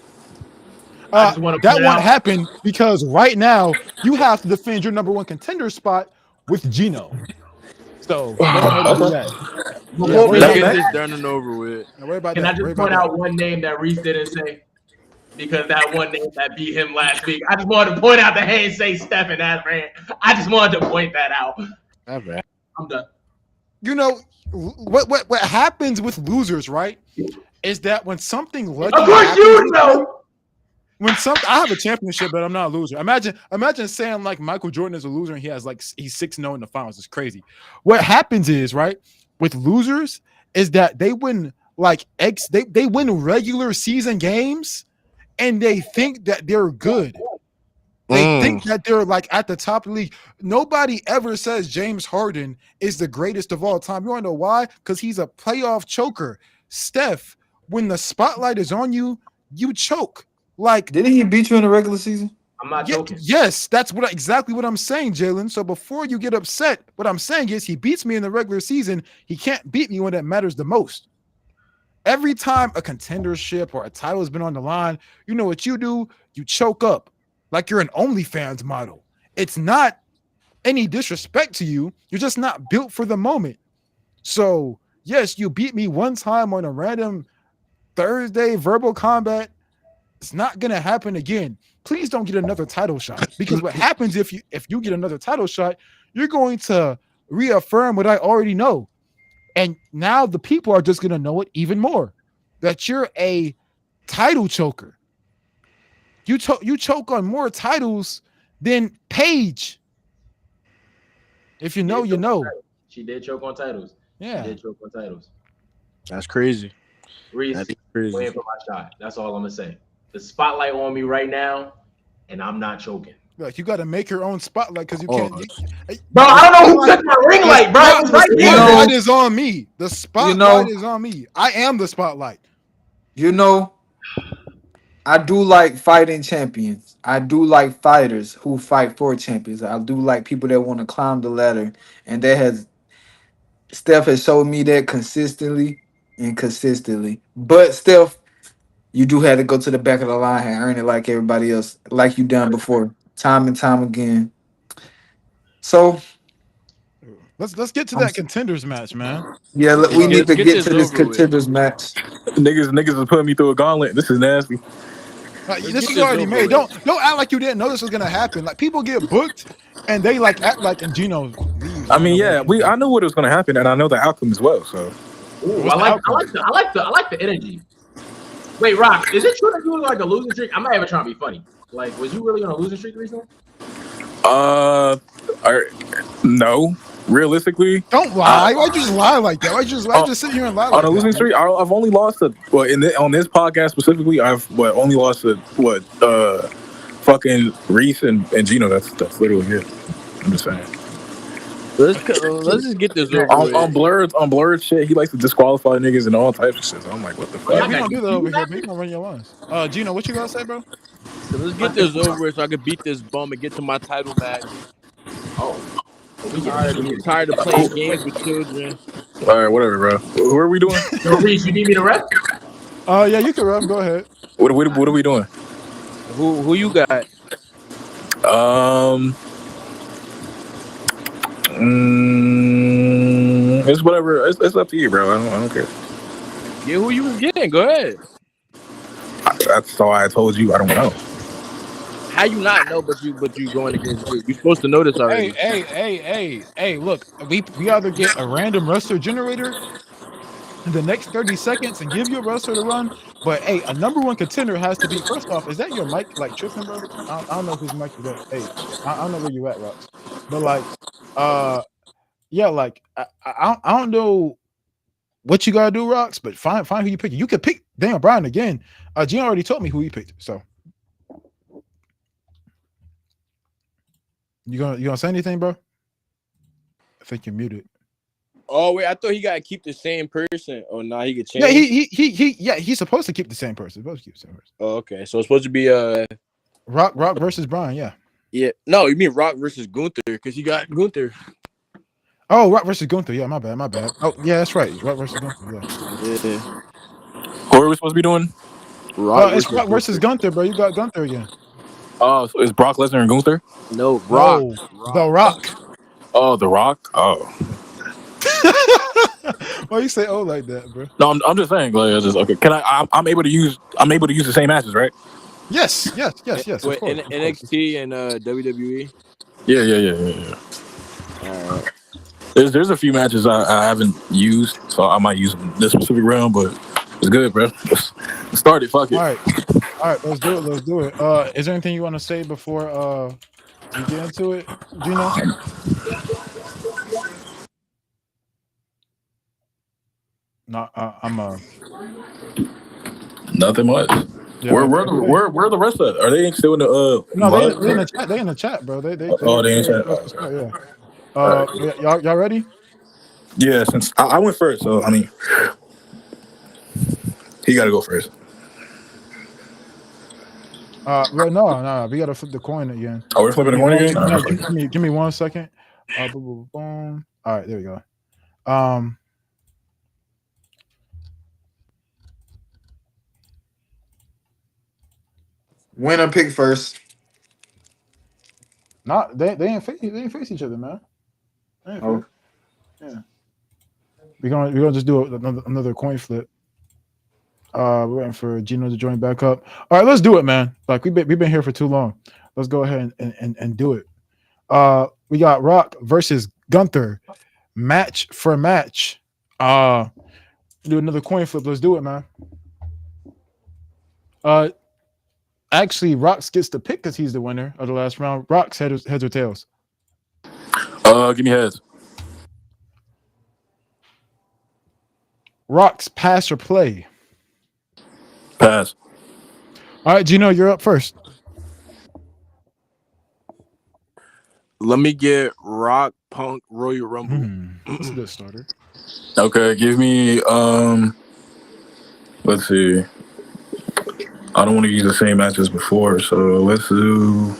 That won't happen because right now you have to defend your number one contender spot with Gino. So go ahead and do that. Let's get this done and over with. Can I just point out one name that Reese didn't say? Because that one name that beat him last week. I just wanted to point out that he didn't say Stephen Adran. I just wanted to point that out. I'm done. You know what happens with losers, right? Is that when something legendary, of course you know. When I have a championship, but I'm not a loser. Imagine saying like Michael Jordan is a loser and he's 6-0 in the finals. It's crazy. What happens is, right, with losers is that they win they win regular season games and they think that they're good. They think that they're like at the top of the league. Nobody ever says James Harden is the greatest of all time. You want to know why? Because he's a playoff choker. Steph, when the spotlight is on you, you choke. Like, didn't he beat you in the regular season? I'm not joking. Yes, that's exactly what I'm saying, Jalen. So before you get upset, what I'm saying is he beats me in the regular season. He can't beat me when it matters the most. Every time a contendership or a title has been on the line, you know what you do? You choke up. Like you're an OnlyFans model. It's not any disrespect to you. You're just not built for the moment. So, yes, you beat me one time on a random Thursday verbal combat. It's not going to happen again. Please don't get another title shot. Because what happens if you get another title shot, you're going to reaffirm what I already know. And now the people are just going to know it even more. That you're a title choker. You choke on more titles than Paige. If you know, you know. She did choke on titles. Yeah. She did choke on titles. That's crazy. Reese, waiting for my shot. That's all I'm going to say. The spotlight on me right now, and I'm not choking. Like you got to make your own spotlight because you can't. Bro, I don't know who took my ring light, bro. It was right there. The spotlight is on me. The spotlight is on me. I am the spotlight. You know, I do like fighting champions. I do like fighters who fight for champions. I do like people that want to climb the ladder, and Steph has showed me that consistently. and consistently. But Steph, you do have to go to the back of the line and earn it like everybody else, like you done before, time and time again. So let's get to that contenders match, man. yeah, we need to get to this contenders match. Niggas is putting me through a gauntlet. This is nasty. This is already made. Don't act like you didn't know this was gonna happen. Like people get booked and they like act like and Gino leaves. I mean, yeah, I knew what was gonna happen, and I know the outcome as well. So ooh, I like the energy. Wait, Rock, is it true that you were like a losing streak? I'm not even trying to be funny. Like, was you really on a losing streak recently? No. Realistically, don't lie. Why'd you just lie like that? Why'd you just sit here and lie like that? On a losing streak, I've only lost to on this podcast specifically. I've only lost to fucking Reese and Gino. That's literally it. I'm just saying. Let's just get this over with. On blurred shit. He likes to disqualify niggas and all types of shit. So I'm like, what the fuck? We don't do that over here, but you don't run your lines. Gino, what you gotta say, bro? So let's get this over with so I can beat this bum and get to my title match. Oh. I'm tired of playing games with children. All right, whatever, bro. Who are we doing? Yo, Reese, you need me to rep? Yeah, you can rep. Go ahead. What are we doing? Who you got? It's whatever. It's up to you, bro. I don't care. Yeah, who you getting? Go ahead. That's all I told you. I don't know. How you not know? But you going against you? You're supposed to know this already. Hey! Look, we either get a random wrestler generator in the next 30 seconds and give you a wrestler to run, but hey, a number one contender has to be. First off, is that your mic like tripping, bro? I don't know whose mic is that. Hey, I don't know where you at, Rox. But like, yeah, like I don't know what you gotta do, Rox, but find who you pick. You could pick Daniel Bryan again. Gino already told me who he picked, so. You gonna say anything, bro? I think you're muted. Oh wait, I thought he gotta keep the same person. Oh, nah, he could change. Yeah, he's supposed to keep the same person. Oh, okay. So it's supposed to be Rock versus Bryan. Yeah. Yeah. No, you mean Rock versus Gunther because you got Gunther. Oh, Rock versus Gunther. Yeah, my bad. Oh, yeah, that's right. Rock versus Gunther. Yeah. Who are we supposed to be doing? It's Rock versus Gunther, bro. You got Gunther again. Oh, so is Brock Lesnar and Gunther? No, Rock. The Rock. Oh, The Rock. Oh. Why you say oh like that, bro? No, I'm just saying. Like, okay. Can I'm able to use the same matches, right? Yes. Of course, NXT and WWE. Yeah. All right. There's a few matches I haven't used, so I might use them this specific round, but it's good, bro. Let's start it. Fuck it. All right, let's do it. Is there anything you want to say before we get into it, Gino? No, I'm nothing much. Yeah, where the rest of it? Are they still in the No, they in the chat. They in the chat, bro. They in the chat. Yeah. Y'all ready? Yeah, since I went first, so I mean, he got to go first. Well, no, we gotta flip the coin again. Oh, we're flipping the coin again? No, give me 1 second. Boom. All right, there we go. Winner pick first. They ain't face each other, man. Oh. Yeah. We're gonna just do another coin flip. We're waiting for Gino to join back up. All right, let's do it, man. Like we've been here for too long. Let's go ahead and do it. We got Rock versus Gunther, match for match. Do another coin flip. Let's do it, man. Actually, Rox gets to pick because he's the winner of the last round. Rox heads or tails? Give me heads. Rox, pass or play? Pass. All right, Gino, you're up first. Let me get Rock, Punk, Royal Rumble. That's a good starter. Okay, give me let's see. I don't want to use the same match as before, so let's do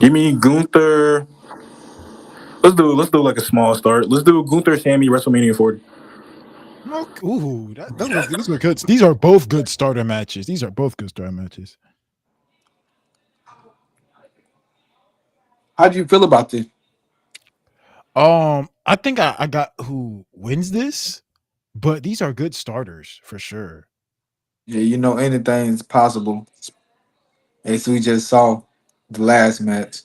give me Gunther Let's do like a small start. Let's do Gunther Sammy WrestleMania 40. Ooh, these are good. These are both good starter matches. How do you feel about this? I think I got who wins this, but these are good starters for sure. Yeah, you know anything's possible, as we just saw the last match.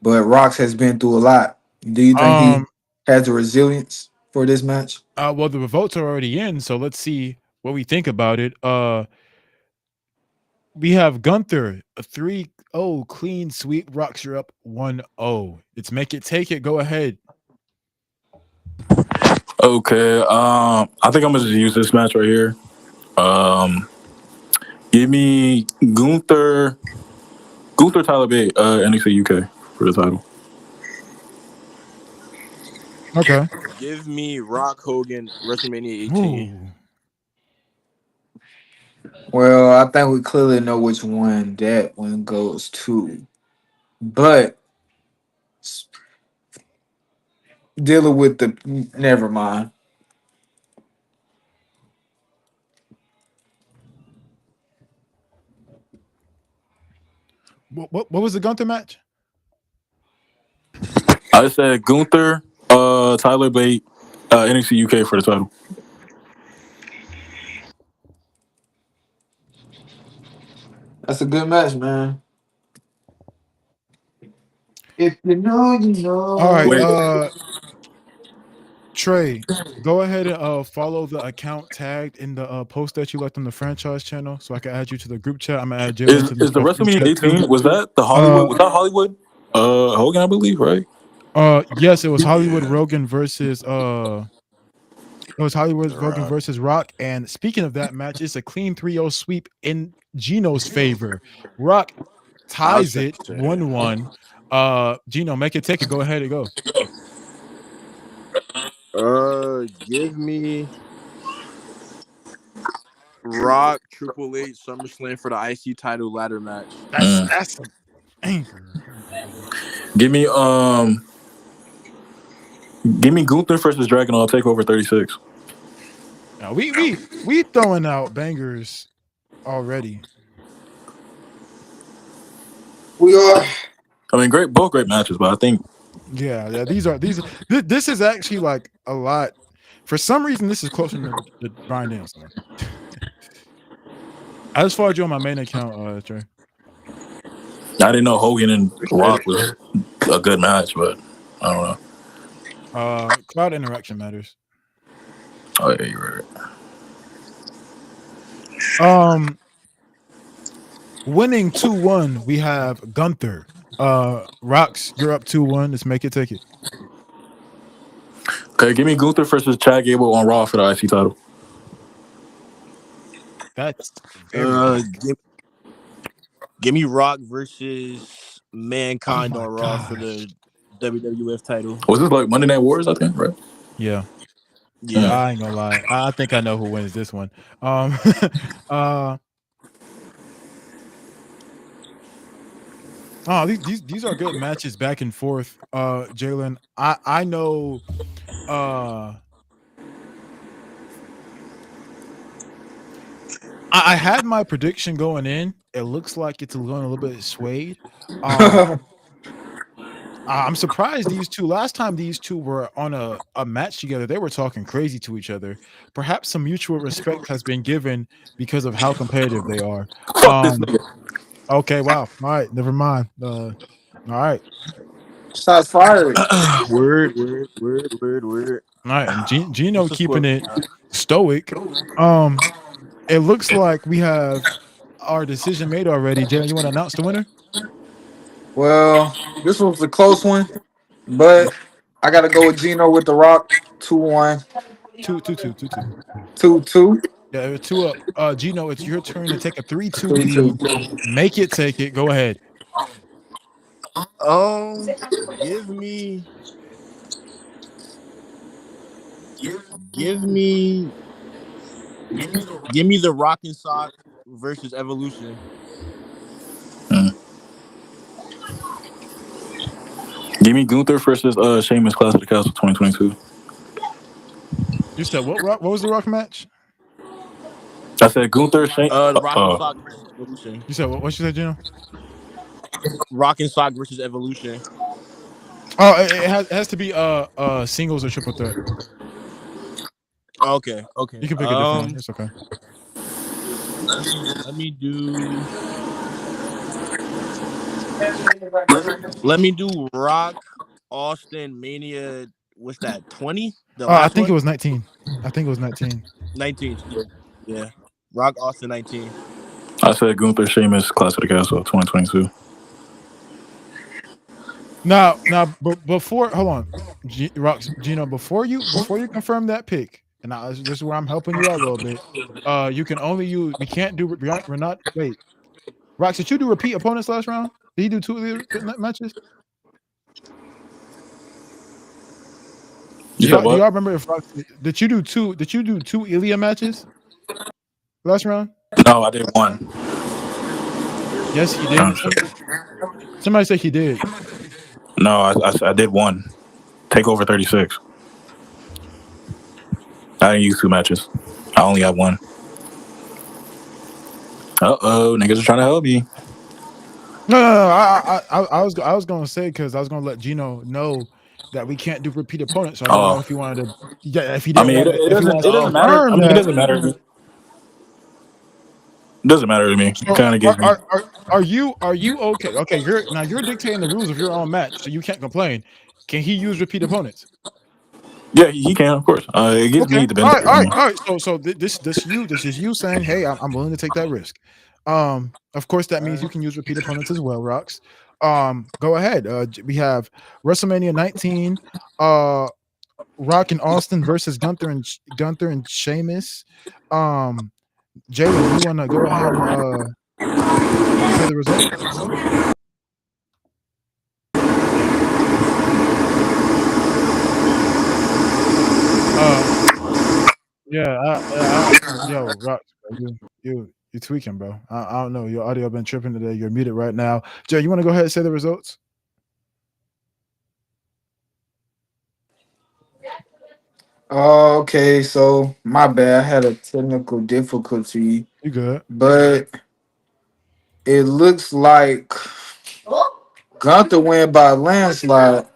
But Rox has been through a lot. Do you think he has the resilience for this match? Well, the votes are already in, so let's see what we think about it. We have Gunther, a 3-0 clean sweep. Rox, you're up 1-0. It's make it, take it. Go ahead. Okay. I think I'm gonna just use this match right here. Give me Gunther Tyler Bate, NXT UK for the title. Okay. Give me Rock Hogan WrestleMania 18. Ooh. Well, I think we clearly know which one that one goes to. But dealing with the never mind. What was the Gunther match? I said Gunther, Tyler Bate, NXT UK for the title. That's a good match, man. If you know, you know. All right, Trey, go ahead and follow the account tagged in the post that you left on the franchise channel, so I can add you to the group chat. I'm gonna add Jalen to Is the WrestleMania 18? Was that the Hollywood? Was that Hollywood? Hogan, I believe, right? Yes, it was Hollywood Rogan versus Rogan versus Rock. And speaking of that match, it's a clean 3-0 sweep in Gino's favor. Rock ties it 1-1. Gino, make it, take it. Go ahead and go. Give me Rock Triple H SummerSlam for the IC title ladder match. That's an anchor. Give me Gunther versus Dragon on Takeover 36. Now we throwing out bangers already. We are. I mean, both great matches, but I think this is actually like a lot. For some reason, this is closer to Bryan Danielson. I just followed you on my main account, Trey. I didn't know Hogan and Rock was a good match, but I don't know. Crowd interaction matters. Oh yeah, you're right. Winning 2-1, we have Gunther. Rox, you're up 2-1. Let's make it, take it. Okay, give me Gunther versus Chad Gable on Raw for the IC title. That's give me Rock versus Mankind on Raw for the WWF title. Was this like Monday Night Wars, I think, right? Yeah. I ain't gonna lie. I think I know who wins this one. These are good matches back and forth. Jalen, I know I had my prediction going in. It looks like it's going a little bit swayed. I'm surprised these two. Last time these two were on a match together, they were talking crazy to each other. Perhaps some mutual respect has been given because of how competitive they are. Okay, wow. All right, never mind. All right. Shots fired. Word. All right, and Gino keeping it stoic. It looks like we have our decision made already. Jalen, you want to announce the winner? Well, this was a close one, but I got to go with Gino with the Rock. 2-1. 2-2. 2-2. Yeah, 2 up. Gino, it's your turn to take a 3-2 lead. Make it, take it. Go ahead. Give me the Rock and Sock versus Evolution. Give me Gunther versus Sheamus Clash of the Castle 2022. You said what? What was the Rock match? I said Gunther. The Rock and Sock versus Evolution. You said what? What you said, Gino? Rock and Sock versus Evolution. Oh, it has to be singles or triple threat. Okay. You can pick a different one. It's okay. Let me do. Let me do Rock Austin Mania. What's that? 20? The last I think one? it was 19. I think it was 19. 19. Yeah. Rock Austin 19. I said Gunther Sheamus Clash of the Castle 2022. Now, but before, hold on, Gino, before you confirm that pick, and this is where I'm helping you out a little bit. You can only use. We can't do. We're not. Wait, Rox, did you do repeat opponents last round? Did he do 2 of the matches? Do y'all remember if Rox, did you do 2? Did you do 2 Ilya matches last round? No, I did 1. Yes, he did. Somebody said he did. No, I did 1. Takeover 36. I didn't use 2 matches. I only got 1. Niggas are trying to help me. No. I was gonna say because I was gonna let Gino know that we can't do repeat opponents. So I didn't know if he wanted to. Yeah, if he didn't. It doesn't matter. I mean, it doesn't matter. It doesn't matter to me. So It kind of gives me. Are you okay? Okay, you're dictating the rules of your own match, so you can't complain. Can he use repeat opponents? Yeah, he can, of course. It gives me the benefit. All right. So this is you saying, hey, I'm willing to take that risk. Of course, that means you can use repeat opponents as well, Rox. Go ahead. We have WrestleMania 19. Rock and Austin versus Gunther and Sheamus. Jalen, you want to go ahead and say the results? Yo, Rock, you tweaking, bro. I don't know. Your audio been tripping today. You're muted right now. Jay, you want to go ahead and say the results? Okay, so my bad. I had a technical difficulty. You good? But it looks like Gunther win by a landslide.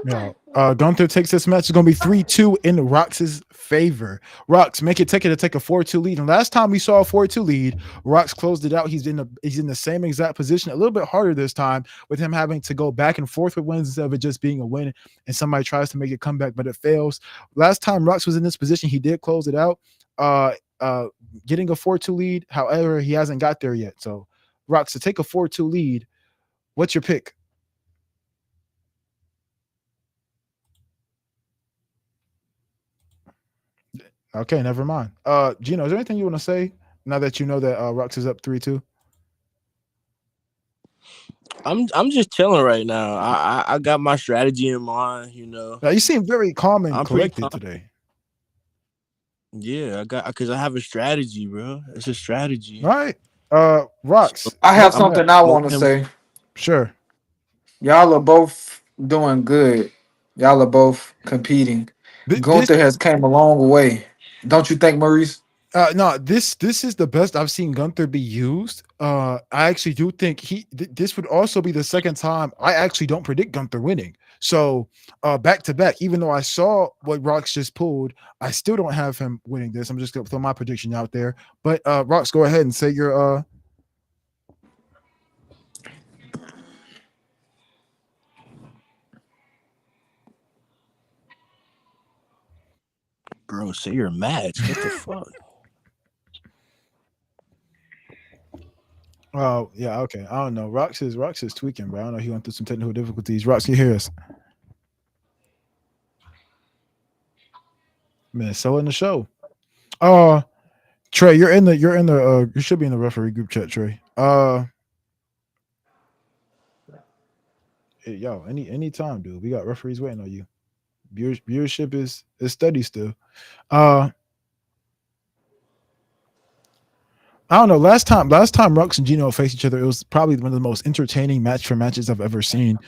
Yeah. Gunther takes this match. It's gonna be 3-2 in Rox's favor. Rox, take a 4-2 lead. And last time we saw a 4-2 lead, Rox closed it out. He's in the same exact position, a little bit harder this time, with him having to go back and forth with wins instead of it just being a win. And somebody tries to make a comeback, but it fails. Last time Rox was in this position, he did close it out. Getting a 4-2 lead. However, he hasn't got there yet. So, Rox, to take a 4-2 lead, what's your pick? Okay, never mind. Gino, is there anything you want to say now that you know that Rox is up 3-2? I'm just chilling right now. I got my strategy in mind, you know. Now, you seem very calm and collected today. Yeah, because I have a strategy, bro. It's a strategy. All right. Rox. I have something I want to say. Sure. Y'all are both doing good. Y'all are both competing. Gunther has came a long way. Don't you think, Maurice? No, this is the best I've seen Gunther be used. I actually do think this would also be the second time I actually don't predict Gunther winning. So back to back, even though I saw what Rox just pulled, I still don't have him winning this. I'm just gonna throw my prediction out there. But Rox, go ahead and say your Bro, say your match. What the fuck? Oh, yeah, okay. I don't know. Rox is tweaking, bro. I don't know. He went through some technical difficulties. Rox, can you hear us? Man, so in the show. Trey, you should be in the referee group chat, Trey. Hey, yo, any time, dude. We got referees waiting on you. Viewership is steady still. I don't know. Last time Rux and Gino faced each other, it was probably one of the most entertaining matches I've ever seen.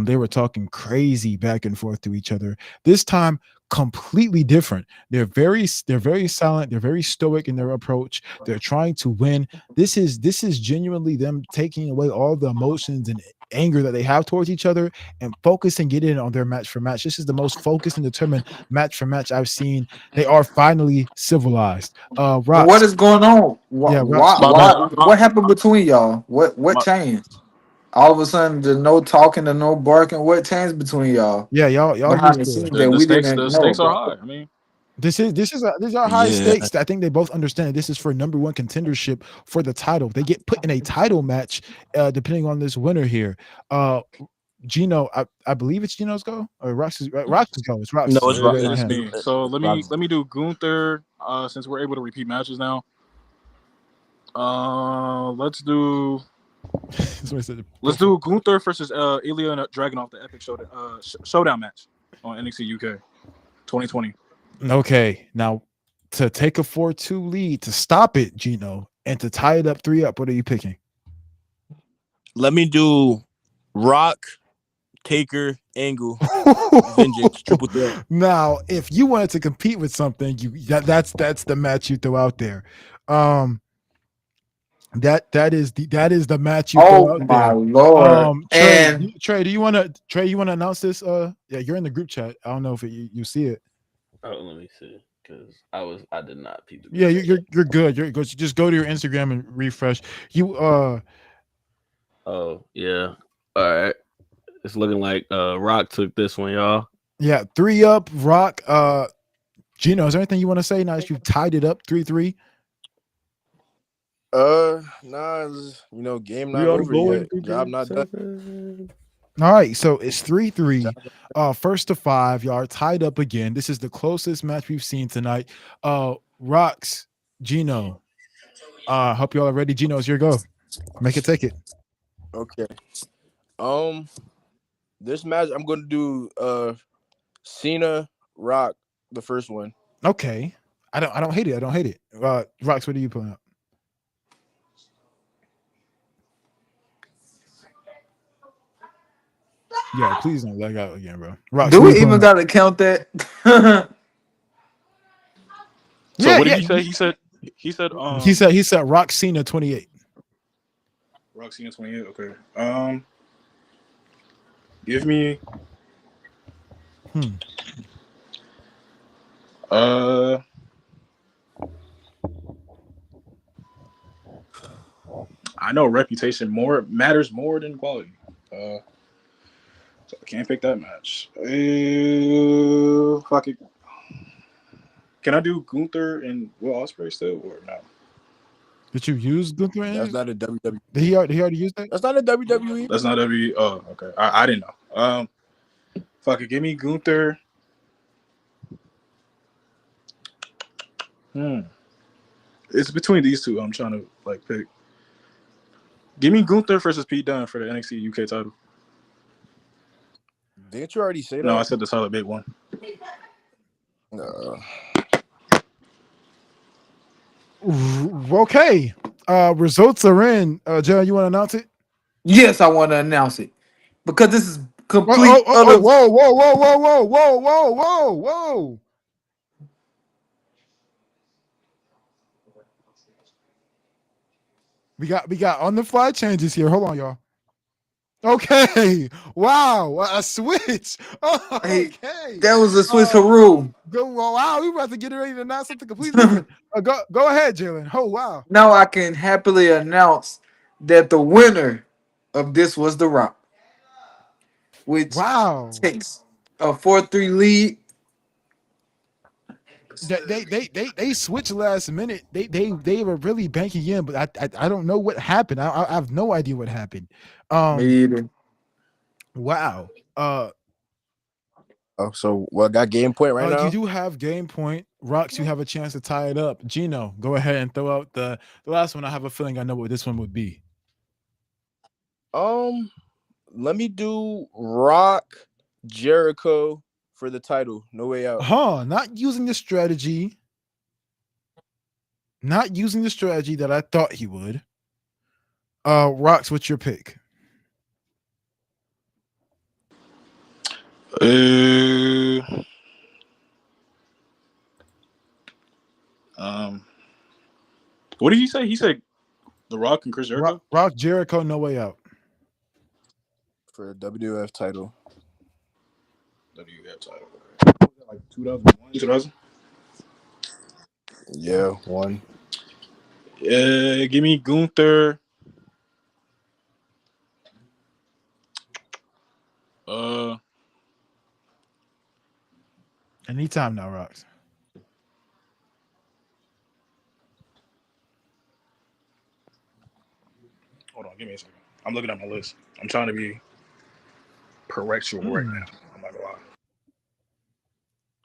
They were talking crazy back and forth to each other. This time, completely different. They're very silent. They're very stoic in their approach. They're trying to win. This is genuinely them taking away all the emotions and anger that they have towards each other and focusing it in on their match for match. This is the most focused and determined match for match I've seen. They are finally civilized. And what Rox, is going on? yeah, Rox, you go. What happened between y'all? What changed? All of a sudden, there's no talking and no barking. What changed between y'all? Yeah, y'all Behind used the to. scenes that we didn't The know stakes are about. high. I mean, These are high stakes. I think they both understand that this is for number one contendership for the title. They get put in a title match, depending on this winner here. Gino, I believe it's Gino's go or Rox's go. It's no, Rox's. We're waiting on it's him. me. So let me do Gunther. Since we're able to repeat matches now, let's do Gunther versus Ilya and Dragunov, the Epic Showdown match on NXT UK 2020. Okay, now to take a 4-2 lead, to stop it, Gino, and to tie it up 3-up, what are you picking? Let me do Rock, Taker, Angle, Vengeance, triple threat. Now, if you wanted to compete with something, that's the match you throw out there. That is the match you throw out My there. Lord! And Trey, do you want to announce this? Yeah, you're in the group chat. I don't know if you see it. Oh, let me see, because I did not peep the group Yeah, chat. you're good. You're good. Just go to your Instagram and refresh. Oh yeah. All right. It's looking like Rock took this one, y'all. Yeah, 3-up, Rock. Gino, is there anything you want to say now that you've tied it up 3-3? Nah, game not over yet. Job not done. All right, so it's 3-3. First to 5, y'all are tied up again. This is the closest match we've seen tonight. Rox, Gino. Hope y'all are ready. Gino, it's your go. Make it take it. Okay. This match I'm gonna do Cena, Rock, the first one. Okay. I don't hate it. Rox, what are you pulling up? Yeah, please don't leg out again, bro. Rox, do we even gotta count that? So what did he say? He said Rock Cena 28. Rock Cena 28. Okay. Give me. I know reputation matters more than quality. So I can't pick that match. Fuck it. Can I do Gunther and Will Ospreay still or no? Did you use Gunther? That's not a WWE. Did he already use that? That's not a WWE. That's not WWE. Oh, okay. I didn't know. Fuck it. Give me Gunther. It's between these two. I'm trying to pick. Give me Gunther versus Pete Dunne for the NXT UK title. Didn't you already say that? No, I said the solid big one. Okay. Results are in. John, you want to announce it? Yes, I want to announce it because this is complete. Whoa. We got on the fly changes here. Hold on, y'all. Okay. Wow. A switch. Oh, okay. That was a switcheroo. Wow. We about to get ready to announce something completely different. Go ahead, Jalen. Oh, wow. Now I can happily announce that the winner of this was The Rock, which takes a 4-3 lead. They switched last minute. They were really banking in, but I don't know what happened. I have no idea what happened. Me either. Wow. So got game point right now? You do have game point. Rox, you have a chance to tie it up. Gino, go ahead and throw out the last one. I have a feeling I know what this one would be. Let me do Rock Jericho for the title. No Way Out. Not using the strategy. not using the strategy that I thought he would. Rocks, what's your pick? What did he say? He said The Rock and Chris Jericho? Rock Jericho, No Way Out. For a WF title. WF title. Like 2001, 2000? Yeah, one. Give me Gunther. Anytime now, Rocks. Hold on, give me a second. I'm looking at my list. I'm trying to be correctual right now. I'm not gonna lie.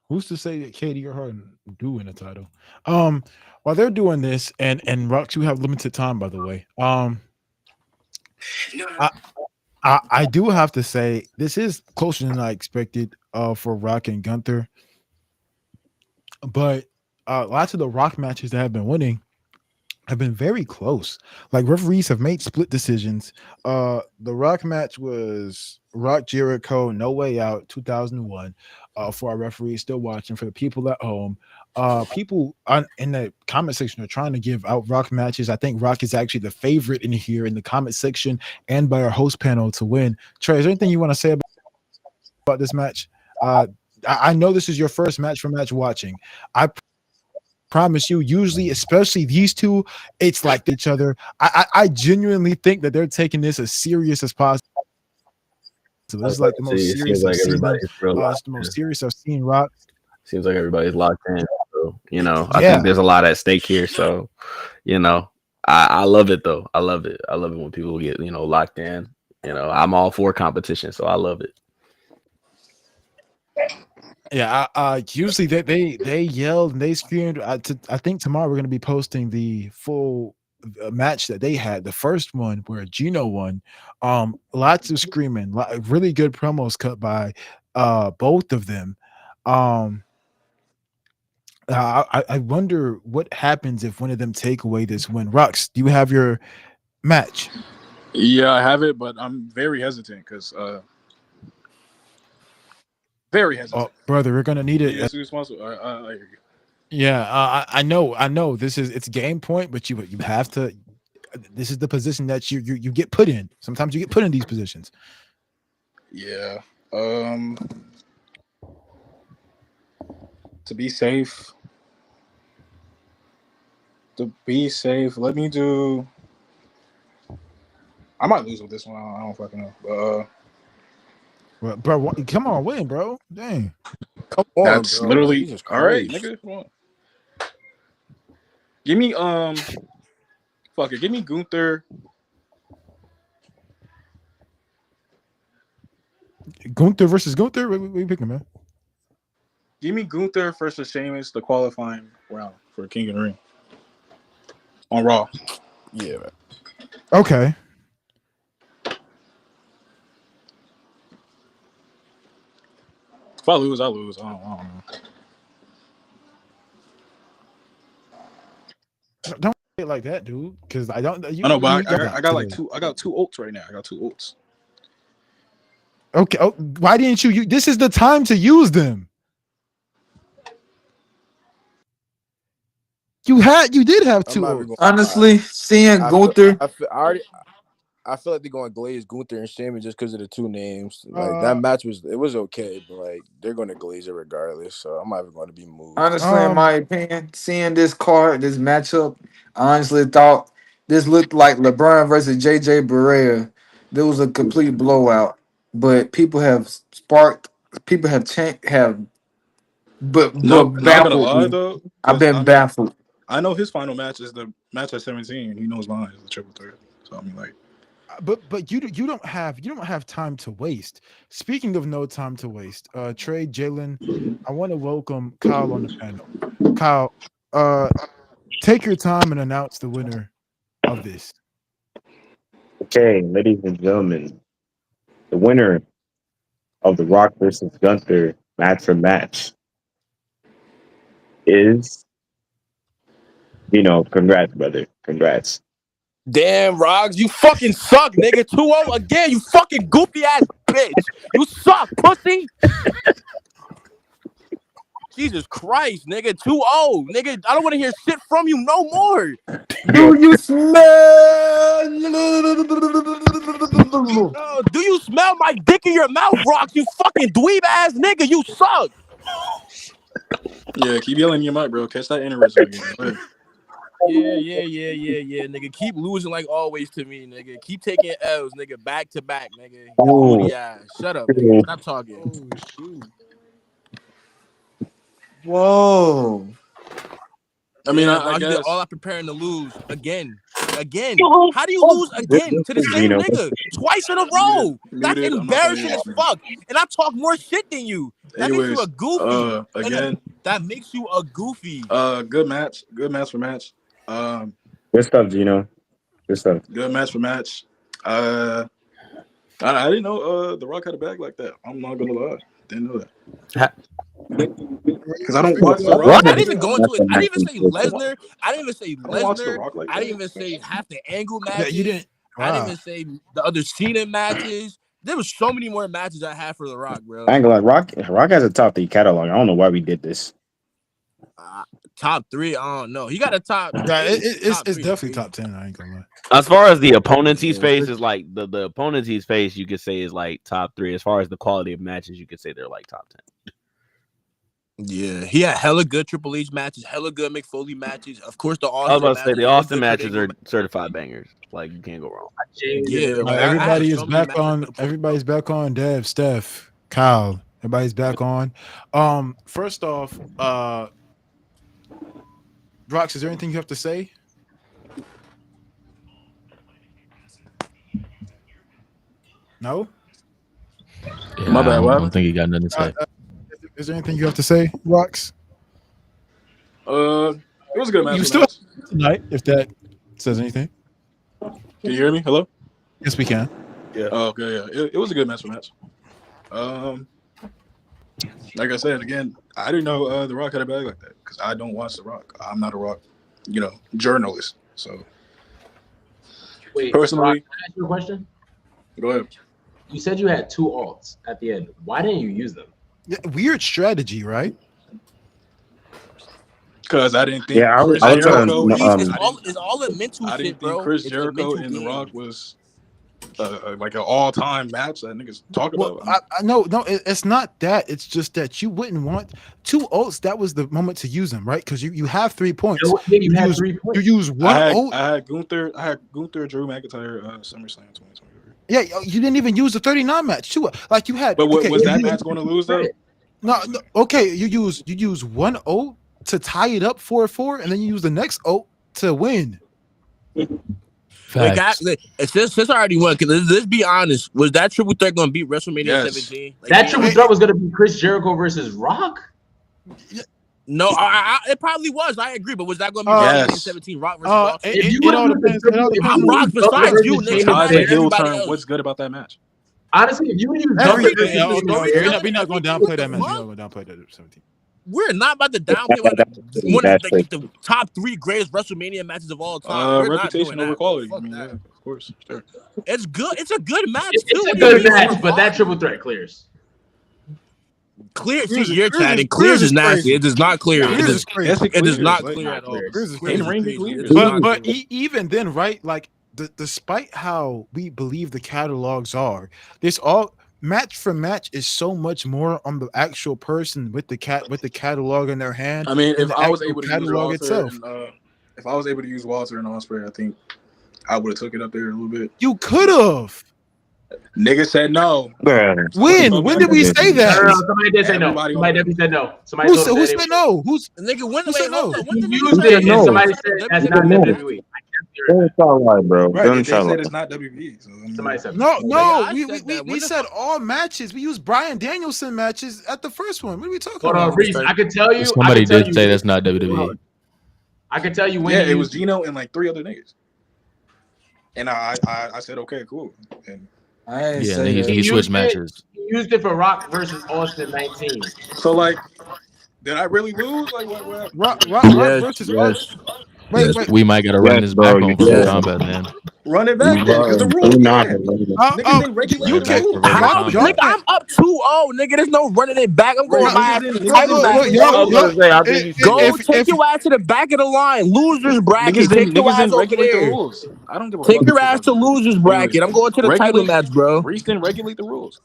Who's to say that Katie or her do win a title? While they're doing this, and Rocks, you have limited time, by the way. I do have to say this is closer than I expected for Rock and Gunther. But lots of the Rock matches that have been winning have been very close. Like referees have made split decisions. The Rock match was Rock Jericho, No Way Out, 2001. For our referees still watching, for the people at home, people in the comment section are trying to give out Rock matches. I think Rock is actually the favorite in here in the comment section and by our host panel to win. Trey, is there anything you want to say about this match? I know this is your first match for match watching. I promise you, usually, especially these two, it's like each other. I genuinely think that they're taking this as serious as possible. This is like the most serious I've seen them. It's the most serious I've seen Rock. Seems like everybody's locked in. So, I think there's a lot at stake here. So, I love it though. I love it. I love it when people get, locked in. I'm all for competition, so I love it. Yeah, usually they yelled and they screamed. I think tomorrow we're going to be posting the full match that they had. The first one where Gino won. Lots of screaming, really good promos cut by both of them. I wonder what happens if one of them take away this win. Rux, do you have your match? Yeah, I have it, but I'm very hesitant because very hesitant. Oh, brother, we're gonna need it. Yes, responsible. I hear you. Yeah, I know. It's game point, but you have to. This is the position that you get put in. Sometimes you get put in these positions. Yeah. To be safe. Let me do. I might lose with this one. I don't fucking know. But bro, come on, win, bro. Dang. Come on, that's bro. literally all right, nigga. Come on. Give me fuck it. Give me Gunther. Gunther versus Gunther. What are you picking, man? Give me Gunther versus Sheamus, the qualifying round for King of the Ring on Raw. Yeah. Man. Okay. If I lose, I lose. I don't know. Don't say it like that, dude. Because I don't. I know, but I got like two. I got two ults right now. I got two ults. Okay. Oh, why didn't you? This is the time to use them. You did have two ults. Honestly, seeing Gunther. I feel like they're going to glaze Gunther and Sheamus just because of the two names. Like that match was okay, but like they're going to glaze it regardless. So I'm not even going to be moved. Honestly, in my opinion, seeing this card, this matchup, I honestly thought this looked like LeBron versus JJ Barea. There was a complete blowout, but people have Not gonna baffled lie me. though, I've been baffled. I know his final match is the match at 17. He knows mine is the triple threat. So I mean, like, but you don't have time to waste. Speaking of no time to waste, Trey, Jalen, I want to welcome Kyle on the panel. Kyle, take your time and announce the winner of this. Okay, ladies and gentlemen, the winner of the Rock versus Gunther match for match is Congrats, brother. Congrats. Damn, Rogs, you fucking suck, nigga. 2-0 again, you fucking goofy ass bitch. You suck, pussy. Jesus Christ, nigga. 2-0. Nigga, I don't want to hear shit from you no more. Do you smell? Do you smell my dick in your mouth, Rocks? You fucking dweeb ass nigga. You suck. Yeah, keep yelling in your mic, bro. Catch that aneurysm again. Yeah, nigga. Keep losing like always to me, nigga. Keep taking L's, nigga, back to back, nigga. Oh. Booty ass. Shut up, nigga. Stop talking. Oh shoot. Whoa. I mean, yeah, I guess all out preparing to lose again. How do you lose again to the same nigga twice in a row? That's embarrassing as fuck. And I talk more shit than you. That makes you a goofy. Again, that makes you a goofy. Good match for match. Good stuff, Gino. Good stuff. Good match for match. I didn't know The Rock had a bag like that. I'm not gonna lie. Didn't know that. Because I don't watch The Rock. I didn't even go into it. I didn't even say Lesnar. I didn't even say Lesnar. I didn't even say half the angle matches. Yeah, you didn't. Wow. I didn't even say the other Cena matches. There was so many more matches I had for The Rock, bro. I ain't gonna lie, Rock has a top 3 catalog. I don't know why we did this. Top 3, I don't know. He got a top. Yeah, it's definitely top 10. I ain't gonna lie. As far as the opponents he's faced is like the opponents he's faced, you could say is like top 3. As far as the quality of matches, you could say they're like top 10. Yeah, he had hella good Triple H matches, hella good Mick Foley matches. Of course, the Austin. I was about to say the Austin matches matches are certified bangers. Like you can't go wrong. Yeah, everybody's back on. Dev, Steph, Kyle. Everybody's back on. First off, Rox, is there anything you have to say? No. Yeah, My bad. I don't think he got nothing to say. Is there anything you have to say, Rox? It was a good match. You still tonight, if that says anything. Can you hear me? Hello? Yes, we can. Yeah. Oh, okay. Yeah. It was a good match. Like I said again, I didn't know The Rock had a bag like that because I don't watch The Rock. I'm not a Rock, journalist. So, wait, personally, Rock, can I ask you a question? Go ahead. You said you had 2 alts at the end. Why didn't you use them? Yeah, weird strategy, right? Because I didn't think. Yeah, I was Jericho. It's all a mental I shit, didn't bro. think Chris It's Jericho and The Rock was like an all-time match that niggas talk about. No, it's not that. It's just that you wouldn't want 2 ults. That was the moment to use them, right? Because you have 3 points. You had 3 points. You use one ult. I had Gunther, Drew McIntyre, SummerSlam 2023. Yeah, you didn't even use the 39 match too. Like you had. But was that match going to lose though? No. Okay, you use one ult to tie it up 4-4, and then you use the next ult to win. Since I already won, let's be honest. Was that triple threat going to beat WrestleMania 17? That triple threat was going to be Chris Jericho versus Rock? No, it probably was. I agree. But was that going to be WrestleMania 17? Rock versus Austin? It all depends. I'm Rock besides you, nigga. What's good about that match? Honestly, if you use we're not going to downplay that match. We're not going to downplay that 17. We're not about to downplay one of the top 3 greatest WrestleMania matches of all time. Reputation over quality. I mean, yeah, of course. Sure. It's good. It's a good match. It's a good match, but that triple threat clears. Clear. See, you're chatting. Clears is nasty. It does not clear. It does not clear at all. But even then, right? Like, despite how we believe the catalogs are, this all match for match is so much more on the actual person with the catalog in their hand. I mean, if I was able to use Walter and Ospreay, I think I would have took it up there a little bit. You could have. Nigga said no. When did we say that? Somebody did say no. Somebody definitely said no. Who said no? Who said no? You did. And somebody said that's not WWE. That's all right, bro. Right, they said it's not WWE. So somebody said no. We said all matches. We used Bryan Danielson matches at the first one. What are we talking about? Reese, I can tell you. Somebody did say that's not WWE. I can tell you when. Yeah, it was Gino and like 3 other niggas. And I said okay, cool. And he switched matches. He used it for Rock versus Austin 19. So like, did I really lose? Like what? Rock versus Austin. Wait. We might gotta run this back home for some combat, man. Run it back then, because the rules can. Niggas didn't regulate the rules. How, nigga, I'm up 2-0, nigga. There's no running it back. I'm going my ass to the title match. Go take your ass to the back of the line. Losers bracket. Take your ass over there. I don't give a Take your ass to losers bracket. I'm going to the title match, bro. Reese didn't regulate the rules.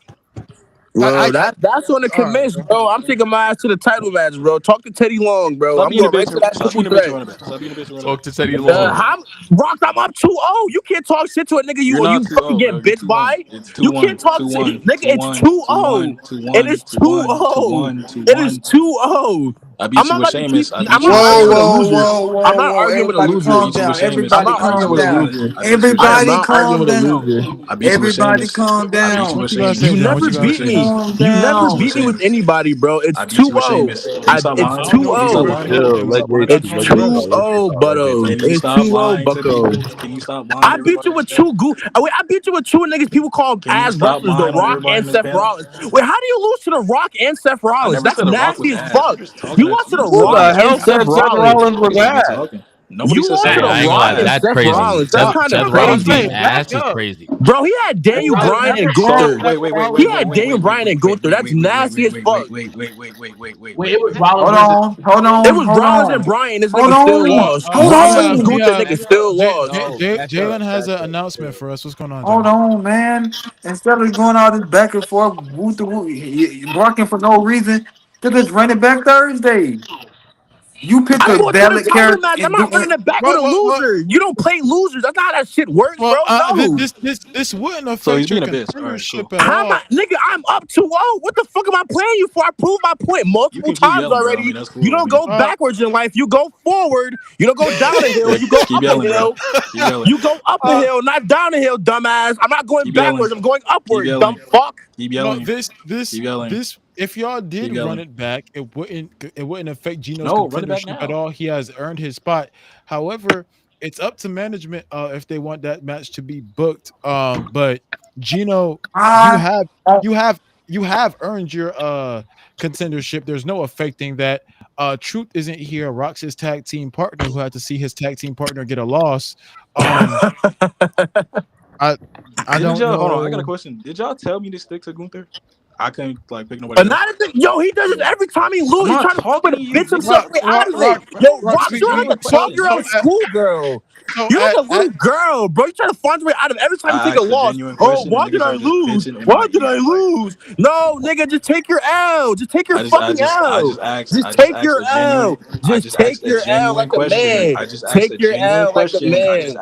Bro, that's on the commence, bro. I'm taking my ass to the title match, bro. Talk to Teddy Long, bro. I'm going right to that triple threat. Talk to Teddy Long. Rock, I'm up 2-0. You can't talk shit to a nigga you fucking get bitch by. You can't talk shit. Nigga, it's 2-0. It is 2-0. It is 2-0. I beat you with Sheamus. Whoa. I'm not arguing with a loser. Calm down. Everybody calm down. Everybody calm down. Everybody calm down. You never beat me. You never beat me with anybody, bro. It's 2-0. It's 2-0. It's 2-0, Butto. It's 2-0, Bucko. Can you stop lying? I beat you with two I beat you with two niggas people call ass wrestlers, The Rock and Seth Rollins. Wait, how do you lose to The Rock and Seth Rollins? That's nasty as fuck. You lost to The Rock and Seth Rollins. was that? You lost to The Rock and Seth Rollins. That's kind of crazy. Ass is crazy. Bro, he had Daniel Bryan and Gunther. Wait. He had Daniel Bryan and Gunther. That's nasty as fuck. Wait, it was Rollins. Hold on. It was Rollins and Bryan. This nigga still lost. Rollins and Gunther nigga still lost. Jalen has an announcement for us. What's going on? Hold on, man. Instead of going all this back and forth, barking for no reason, to just run it back Thursday. You pick a valid character. I'm not running it back with a loser. You don't play losers. That's not how that shit works, bro. No. This wouldn't affect your contendership at all. Nigga, I'm up 2-0. What the fuck am I playing you for? I proved my point multiple times already. You don't go backwards in life. You go forward. You don't go down the hill. You go up the hill. You go up the hill, not down the hill, dumbass. I'm not going backwards. I'm going upward, dumb fuck. Keep yelling. This. If y'all did run it back, it wouldn't affect Gino's contendership at all. He has earned his spot. However, it's up to management if they want that match to be booked. But Gino, you have earned your contendership. There's no affecting that. Truth isn't here. Rock's his tag team partner, who had to see his tag team partner get a loss. I don't know. Hold on, I got a question. Did y'all tell me to stick to Gunther? I couldn't pick nobody. Another thing, yo, he does it every time he loses. He's trying to talk to bitch himself out of it. Yo, Rock, you're like a 12-year-old schoolgirl. You're like a little girl, bro. You're trying to find your way out of every time you take a loss. Oh, why did I lose? Why did I lose? No, nigga, just take your L. Just take your fucking L. Just take your L. Just take your L like a man. Take your L like a man.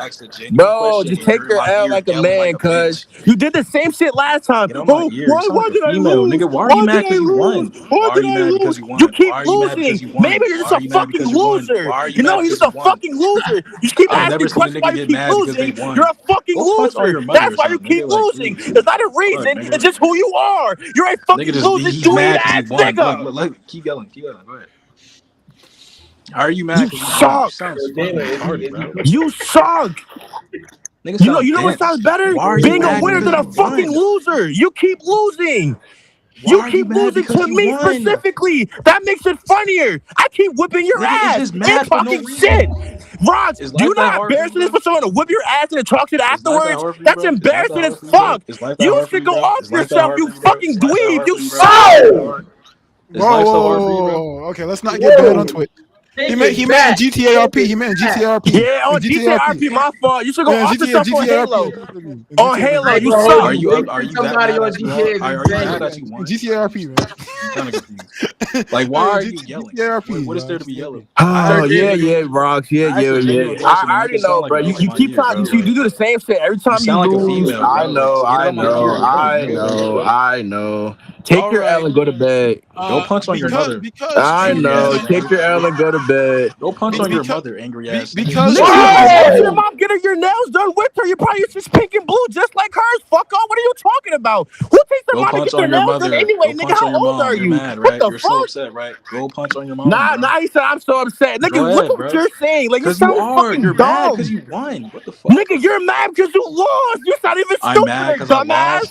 Bro, just take your L like a man, cuz you did the same shit last time. Oh, why did I lose? Nigga, why are you mad because you won? Why did I lose? You keep losing. Maybe you're just a fucking loser. You know, you're just a fucking loser. You just keep asking questions why you keep losing. You're a fucking loser. That's why you keep losing. It's not a reason. It's just who you are. You're a fucking loser, doing ass nigga. Keep yelling. Go ahead. How are you mad? You suck. You suck. You know what sounds better? Being a winner than a fucking loser. You keep losing. You keep losing to me specifically. That makes it funnier. I keep whipping your ass and talking shit. Rod, do you know how embarrassing it is for someone to whip your ass and talk shit afterwards? That's embarrassing as fuck. You should go off yourself, you fucking dweeb. You suck. Whoa. Okay, let's not get bad on Twitch. He meant GTARP. He meant GTARP. Yeah, on GTARP, my fault. You should go off yourself on Halo. On Halo, you suck. Are you somebody on GTA? Are you mad that you won? GTARP, man. Like, why are you yelling? What is there to be yelling? Oh, yeah, Rocks. Yeah. I already know, bro. You keep trying. You do the same shit every time you lose. I know. Take your L and go to bed. Go punch on your mother. I know. Take your L and go to bed. Go punch on your mother, angry ass. Because your mom getting your nails done with her. You probably just pink and blue, just like hers. Fuck off. What are you talking about? Who takes their mom to get their nails done anyway, nigga? How old are you? What the fuck? You're so upset, right? Go punch on your mom. Nah, he said I'm so upset. Nigga, look at what you're saying. Like, you sound fucking dumb. Mad because you won. What the fuck? Nigga, you're mad because you lost. You sound even stupid, dumbass.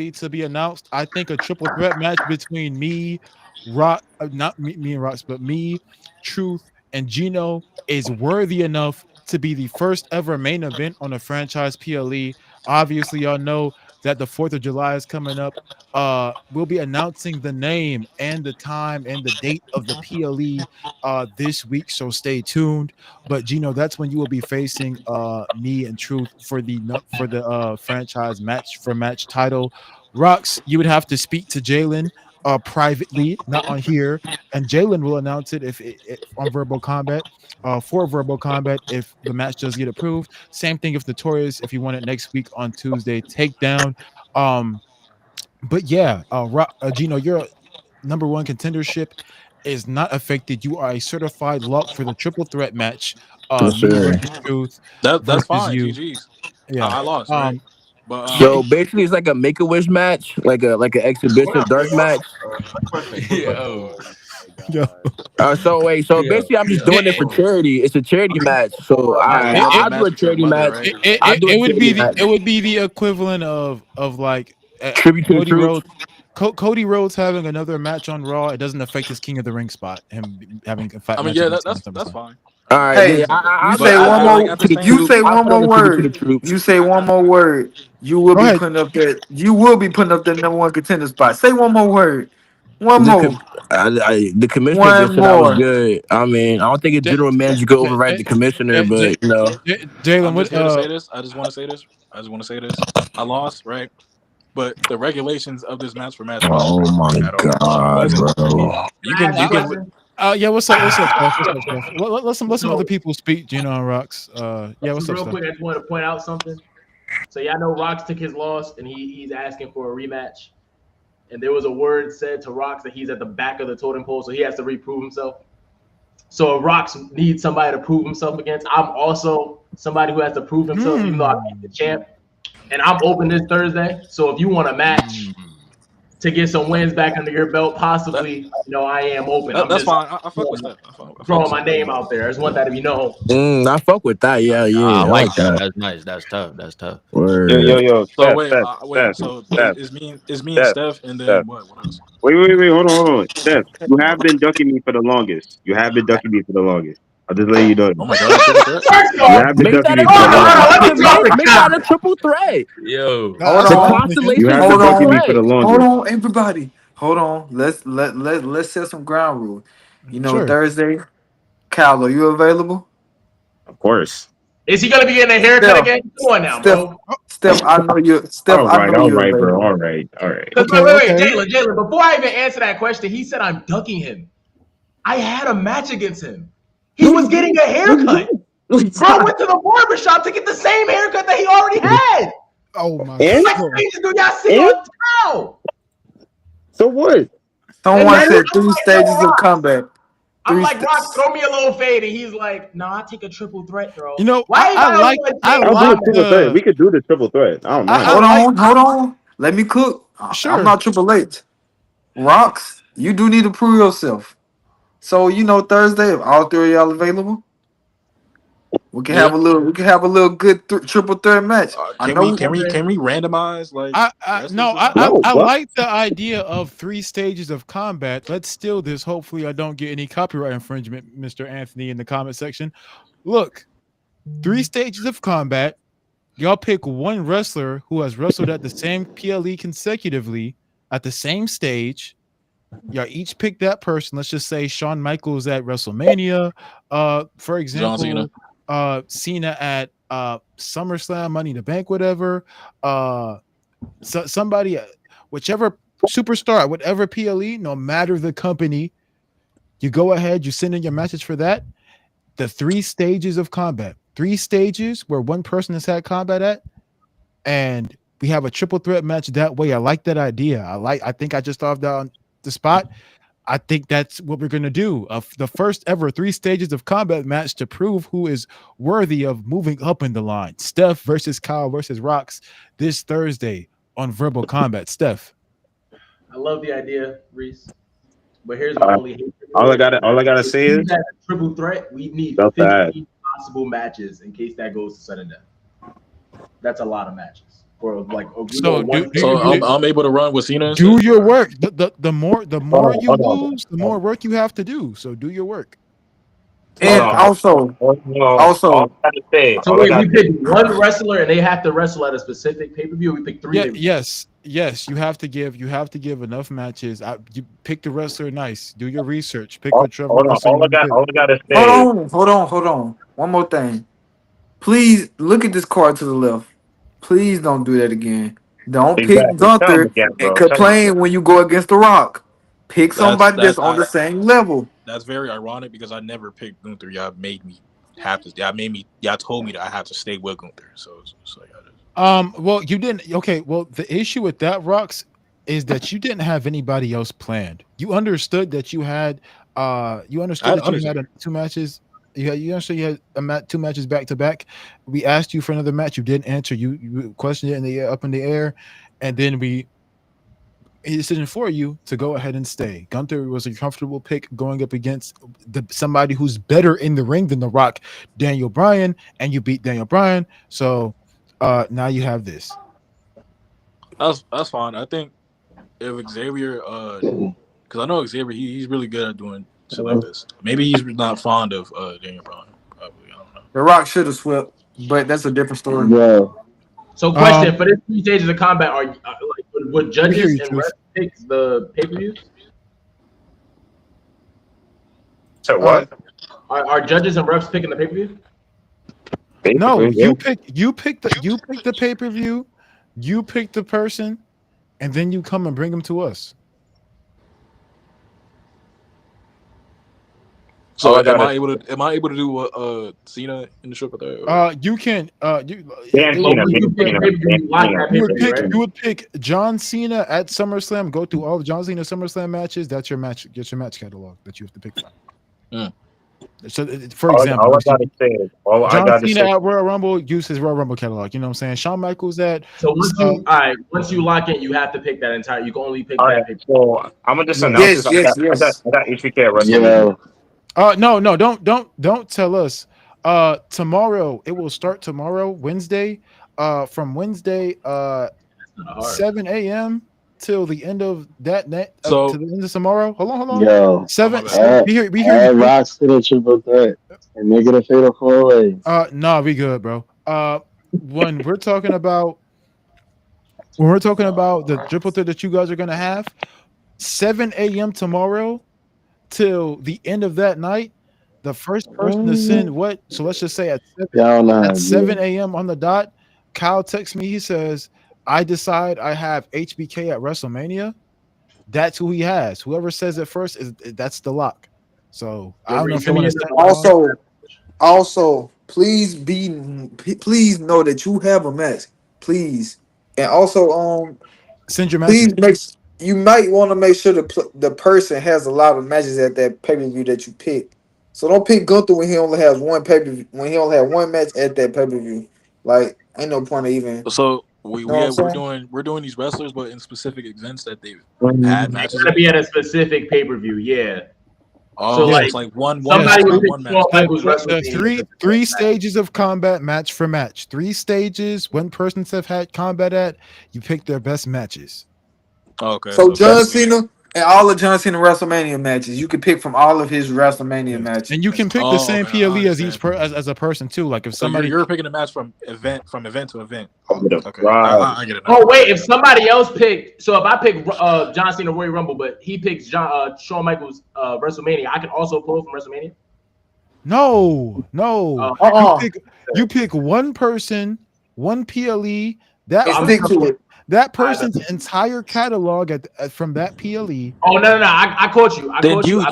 PLE to be announced. I think a triple threat match between me, Rock, not me and Rocks, but me, Truth, and Gino is worthy enough to be the first ever main event on a franchise PLE. Obviously, y'all know that the 4th of July is coming up. We'll be announcing the name and the time and the date of the PLE this week, so stay tuned. But Gino, that's when you will be facing me and Truth for the franchise match title. Rocks, you would have to speak to Jalen privately, not on here, and Jalen will announce it if on Verbal Combat, for Verbal Combat, if the match does get approved. Same thing if Notorious, if you want it next week on Tuesday. Takedown. But yeah, Gino, your number one contendership is not affected. You are a certified lock for the triple threat match. Me versus Truth That's versus fine. you. GG's. Yeah. I lost, right? But so basically, it's like a Make-A-Wish match, like an exhibition dark match. So basically, I'm just doing it for charity. It's a charity match, so I'll do a charity match. It would be the equivalent of like tribute to Cody the Rhodes. Cody Rhodes having another match on Raw. It doesn't affect his King of the Ring spot. Him having a fight. I mean, yeah, that's fine. All right, you say one more. You say one more word. You say one more word. You will be putting up that. You will be putting up that number one contender spot. Say one more word. One more. The commissioner just said I was good. I mean, I don't think a general manager could override the commissioner, but you know, Jalen, I'm just here to say this. I just want to say this. I lost, right? But the regulations of this match for match. Oh my god, bro! You can. Yeah, what's up? What's up, Steph? Let some other people speak. You know, on Rocks. Yeah, what's up, real Steph? quick, I just want to point out something. So yeah, I know Rocks took his loss, and he's asking for a rematch. And there was a word said to Rocks that he's at the back of the totem pole, so he has to reprove himself. So if Rocks needs somebody to prove himself against, I'm also somebody who has to prove himself, even though I'm the champ. And I'm open this Thursday. So if you want a match to get some wins back under your belt, possibly, I am open. That's fine. I fuck with that. Throwing my name out there. I just want that to be known. I fuck with that. Yeah. I like that. That's nice. That's tough. Word. Yo. So wait. So it's me and Steph, and then what else? Wait. Hold on. Steph, you have been ducking me for the longest. I'll just let you know. Oh my god! Make that a triple threat. Yo, hold on, everybody. Hold on. Let's set some ground rules. Thursday. Cal, are you available? Of course. Is he gonna be getting a haircut again? Come on now, bro. Steph, I know you. All right, bro. All right. Wait, Jalen. Before I even answer that question, he said I'm ducking him. I had a match against him. He was getting a haircut. Bro went to the barbershop to get the same haircut that he already had. Oh my god! Do y'all see on now? So what? Someone said 3 stages of combat. I'm like, Rock, throw me a little fade, and he's like, "No, I take a triple threat, bro." You know, I like triple threat. We could do the triple threat. I don't mind. Hold on. Let me cook. Sure. I'm not Triple H. Rocks, you do need to prove yourself. So Thursday, if all 3 of y'all available, we can have a little. We can have a little good triple threat match. Can we randomize? Like, I like the idea of 3 stages of combat. Let's steal this. Hopefully, I don't get any copyright infringement, Mr. Anthony, in the comment section. Look, 3 stages of combat. Y'all pick one wrestler who has wrestled at the same PLE consecutively at the same stage. Y'all each pick that person. Let's just say Shawn Michaels at WrestleMania, for example. Cena at SummerSlam, Money in the Bank, whatever. So somebody, whichever superstar, whatever PLE, no matter the company, you go ahead, you send in your message for that. The 3 stages of combat, 3 stages where one person has had combat at, and we have a triple threat match that way. I like that idea. I think I just thought of that on the spot. I think that's what we're going to do. The first ever 3 stages of combat match to prove who is worthy of moving up in the line. Steph versus Kyle versus Rocks this Thursday on Verbal Combat. Steph. I love the idea, Reese. But here's my only hate. All I gotta say is that triple threat. We need 15 possible matches in case that goes to sudden death. That's a lot of matches. I'm able to run with Cena. Do your work. The more you lose, the more work you have to do. So do your work. And also, all I gotta say, So wait, we pick one wrestler and they have to wrestle at a specific pay per view. We pick 3. Yeah, yes. You have to give enough matches. You pick the wrestler. Nice. Do your research. Pick what Trevor. All I gotta say. Hold on. One more thing. Please look at this card to the left. Please don't do that again. Don't pick Exactly. Tell him Gunther again, and bro. Tell him complain again. when you go against The Rock. Pick somebody that's on the same level. That's very ironic because I never picked Gunther. Y'all made me have to. Y'all told me that I have to stay with Gunther. So it's like Well, you didn't. Okay. Well, the issue with that, Rocks, is that you didn't have anybody else planned. You understood that you had. You understood that you had 2 matches. You understood you had 2 matches back to back. We asked you for another match. You didn't answer. You questioned it in the up in the air, and then we a decision for you to go ahead and stay. Gunther was a comfortable pick going up against somebody who's better in the ring than The Rock, Daniel Bryan, and you beat Daniel Bryan. So now you have this. that's fine. I think if Xavier, because I know Xavier, he's really good at doing shit like this. Maybe he's not fond of Daniel Bryan. Probably, I don't know. The Rock should have swept, but that's a different story. Yeah. So, question for this 3 stages of combat: are like would judges and refs pick the pay per views? So what? Are judges and refs picking the pay per view? No, you pick the pay per view, you pick the person, and then you come and bring them to us. So am I able to do what Cena in the Triple Threat? You can you would pick John Cena at SummerSlam, go through all the John Cena SummerSlam matches. That's your match. Get your match catalog that you have to pick from. So, for example, John Cena at Royal Rumble, use his Royal Rumble catalog. You know what I'm saying? Shawn Michaels at. So once you lock in, you have to pick that entire. You can only pick that. Right, so I'm gonna just announce this. I got HBK at WrestleMania. No, don't tell us. Tomorrow it will start tomorrow, Wednesday. From Wednesday, 7 a.m. till the end of that net. To the end of tomorrow. Hold on. Yo, 7. We hear Rocks to the Triple Threat and make it a fatal 4-way. Nah, we good, bro. When we're talking about the Triple Threat that you guys are gonna have, 7 a.m. tomorrow till the end of that night, the first person to send what? So let's just say at 7 a.m. on the dot, Kyle texts me. He says, "I decide I have HBK at WrestleMania." That's who he has. Whoever says it first that's the lock. So I don't know if you want to. Also, please know that you have a match, please, and also send your match. You might want to make sure the person has a lot of matches at that pay-per-view that you pick. So don't pick Gunther when he only has one pay-per-view, when he only has one match at that pay-per-view. Like, ain't no point of even. So we're doing these wrestlers, but in specific events that they've had matches. It's gonna be at a specific pay-per-view, yeah. Oh, so it's like one somebody match, one match. Three stages of combat, match for match. 3 stages. When persons have had combat at, you pick their best matches. Okay. So John Cena and all of John Cena WrestleMania matches, you can pick from all of his WrestleMania matches, and you can pick the same PLE as each as a person too. Like if somebody you're picking a match from event to event. Okay, I get it. Oh wait, if somebody else picked, so if I pick John Cena Royal Rumble, but he picks Shawn Michaels WrestleMania, I can also pull from WrestleMania. No. You pick one person, one PLE. That person's entire catalog from that PLE. Oh no! I caught you.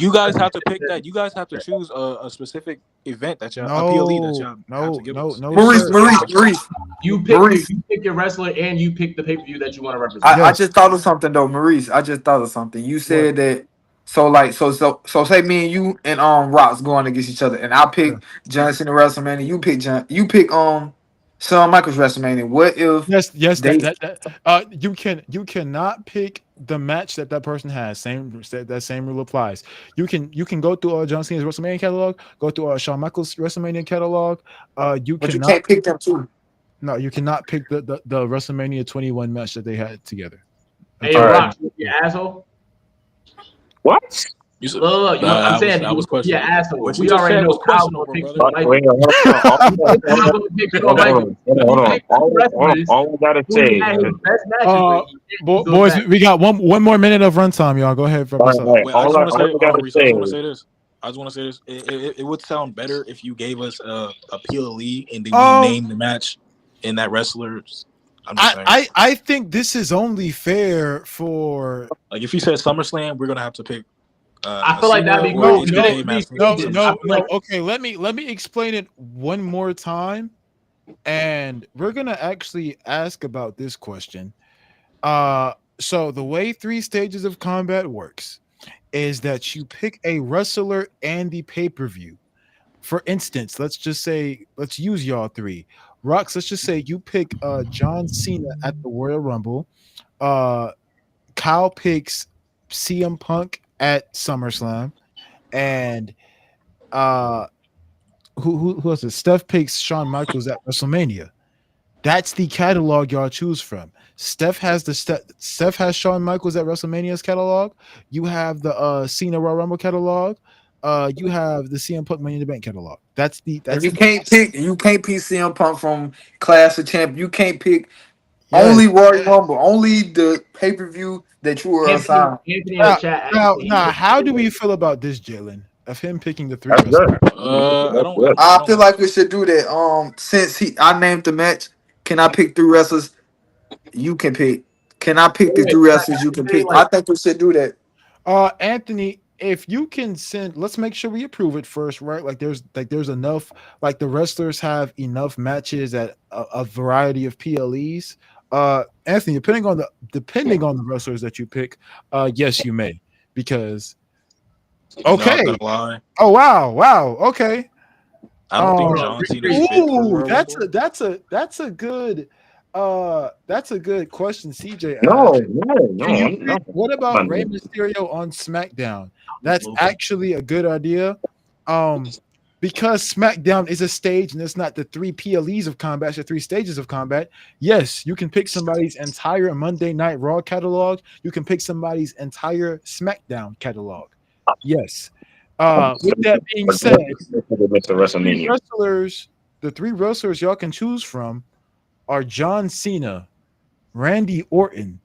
You guys have to pick that. You guys have to choose a specific event that y'all a PLE that y'all have to give us. Maurice. You pick your wrestler and you pick the pay-per-view that you want to represent. I just thought of something though, Maurice. I just thought of something. You said that. So say me and you and Rocks going against each other, and I pick John Cena WrestleMania. You pick Shawn Michaels WrestleMania. What if? You cannot pick the match that person has. That same rule applies. You can go through John Cena's WrestleMania catalog, go through Shawn Michaels WrestleMania catalog. You can't pick them too. No, you cannot pick the WrestleMania 21 match that they had together. Hey, Rock, you asshole. What? Look, I'm saying that was questionable. asshole. What you We just already said know was Kyle questionable, gonna pick brother. Shawn Michaels. Hold on. Pick two wrestlers All I gotta who he say had is, his best matches with. He picked those Boys, matches. we got one more minute of runtime, y'all. Go ahead, wrap this up. Wait, I just want to say, all I gotta Reese, I say just want to is, say this. It would sound better if you gave us a PLE and then you named the match in that wrestler's. I'm just saying. I think this is only fair for Like if you said SummerSlam, we're gonna have to pick. I feel like that'd be no. like, Okay, let me explain it one more time, and we're gonna actually ask about this question. So the way 3 stages of combat works is that you pick a wrestler and the pay-per-view. For instance, let's use y'all 3. Rox, let's just say you pick John Cena at the Royal Rumble. Kyle picks CM Punk at SummerSlam, and who else? Steph picks Shawn Michaels at WrestleMania. That's the catalog y'all choose from. Steph has Shawn Michaels at WrestleMania's catalog. You have the Cena Royal Rumble catalog. You have the CM Punk Money in the Bank catalog. And you can't pick CM Punk from Clash of Champions. You can't pick only Royal Rumble, only the pay-per-view that you were assigned. Anthony in the chat. Now, how do we feel about this, Jalen? Of him picking the 3 wrestlers? I feel like we should do that. Since I named the match, can I pick 3 wrestlers? You can pick. Can I pick the 3 wrestlers? You can pick. I think we should do that. Anthony, if you can send, let's make sure we approve it first, right? Like there's enough, like the wrestlers have enough matches at a variety of PLEs. Anthony, depending on the wrestlers that you pick, yes, you may, because okay. Not gonna lie. Oh wow, okay. I don't think John Cena's fit for Royal Rumble. That's a good question, CJ. No. What about Rey Mysterio on SmackDown? That's actually a good idea. Because SmackDown is a stage and it's not the 3 PLEs of combat, it's the 3 stages of combat. Yes, you can pick somebody's entire Monday Night Raw catalog. You can pick somebody's entire SmackDown catalog. Yes. With that being said, the 3 wrestlers y'all can choose from are John Cena, Randy Orton,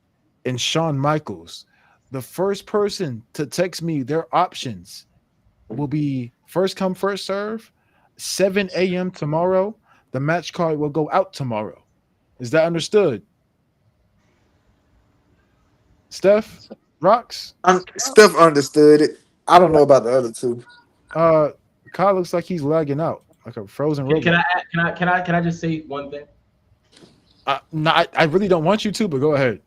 and Shawn Michaels. The first person to text me their options will be first come, first serve, 7 a.m. tomorrow. The match card will go out tomorrow. Is that understood? Steph, Rox? Steph understood it. I don't know about the other 2. Kyle looks like he's lagging out like a frozen robot. Can I just say one thing? No, I really don't want you to, but go ahead.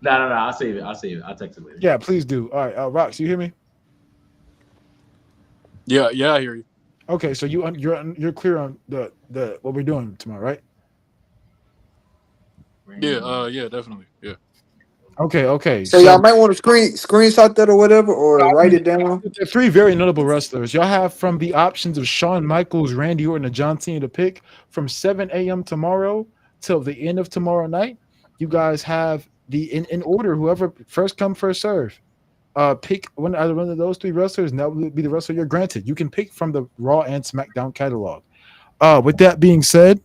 No. I'll save it. I'll text it later. Yeah, please do. All right, Rox, you hear me? Yeah, I hear you. Okay, so you're clear on the what we're doing tomorrow, right? Yeah, definitely. Yeah. Okay. So y'all might want to screenshot that or whatever, or write it down. There are 3 very notable wrestlers. Y'all have from the options of Shawn Michaels, Randy Orton, and John Cena to pick from 7 a.m. tomorrow till the end of tomorrow night. You guys have in order, whoever first come, first serve. Pick one of those 3 wrestlers, and that will be the wrestler you're granted. You can pick from the Raw and SmackDown catalog. With that being said,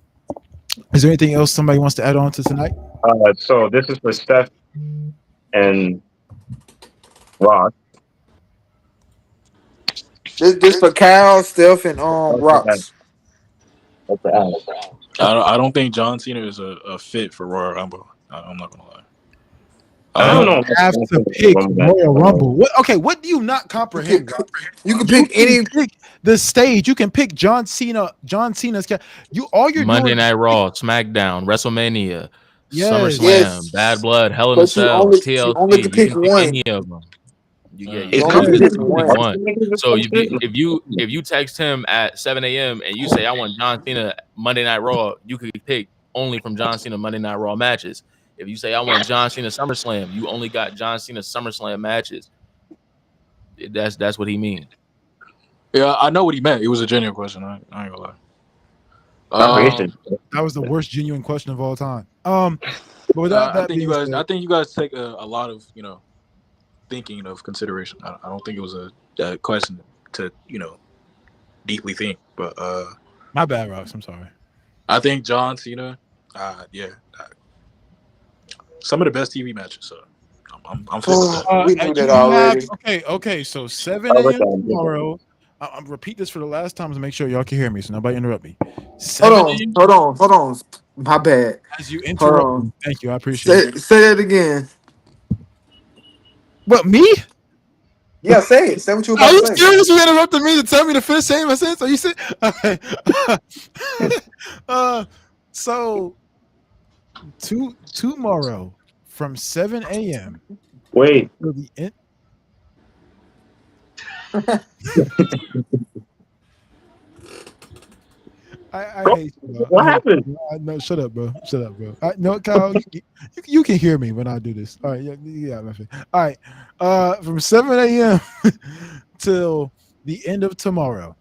is there anything else somebody wants to add on to tonight? So this is for Steph and Rock. This for Kyle, Steph, and Rox. I don't think John Cena is a fit for Royal Rumble. I'm not gonna lie. I don't know. Have to pick Royal Rumble. What do you not comprehend? You can pick the stage. You can pick John Cena. John Cena's. Monday Night Raw, SmackDown, WrestleMania, Yes. SummerSlam, Bad Blood, Hell in a Cell, TLC. You can pick any of them. One. So if you text him at 7 a.m. and you say I want John Cena Monday Night Raw, you could pick only from John Cena Monday Night Raw matches. If you say I want John Cena SummerSlam, you only got John Cena SummerSlam matches. That's what he means. Yeah, I know what he meant. It was a genuine question. I ain't gonna lie. That was the worst genuine question of all time. But without that I think you guys take a lot of thinking of consideration. I don't think it was a question to deeply think. But my bad, Rox. I'm sorry. I think John Cena, some of the best TV matches. So I'm fit with that. We knew that already. Okay. So 7 a.m. tomorrow. I'm repeat this for the last time to make sure y'all can hear me, so nobody interrupt me. Hold on. My bad. As you interrupt me, thank you. I appreciate it. Say that again. What, me? Yeah, say it. Say what you were Are about you to say. serious? You interrupted me to tell me to finish saying my sentence? Are you saying? Okay. So tomorrow from 7 a.m. Wait. till the end. I hate you, bro. What happened? No, shut up, bro. No, Kyle, you can hear me when I do this. All right, yeah, my friend. All right, from 7 a.m. till the end of tomorrow,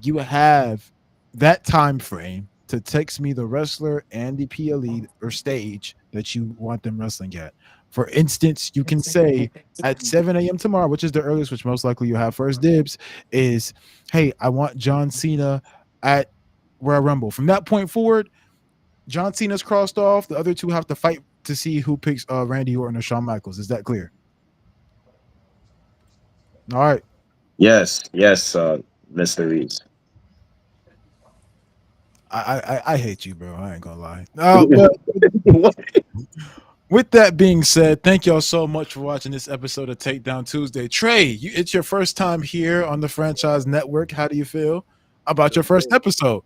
you have that time frame to text me the wrestler and the PLE or stage that you want them wrestling at. For instance, you can say at 7 a.m. tomorrow, which is the earliest, which most likely you have first dibs, is, hey, I want John Cena at Royal Rumble. From that point forward, John Cena's crossed off. The other two have to fight to see who picks Randy Orton or Shawn Michaels. Is that clear? All right. Yes, Mr. Reeves. I hate you, bro. I ain't gonna lie. But with that being said, thank y'all so much for watching this episode of Takedown Tuesday. Trey, it's your first time here on the Franchise Network. How do you feel about your first episode?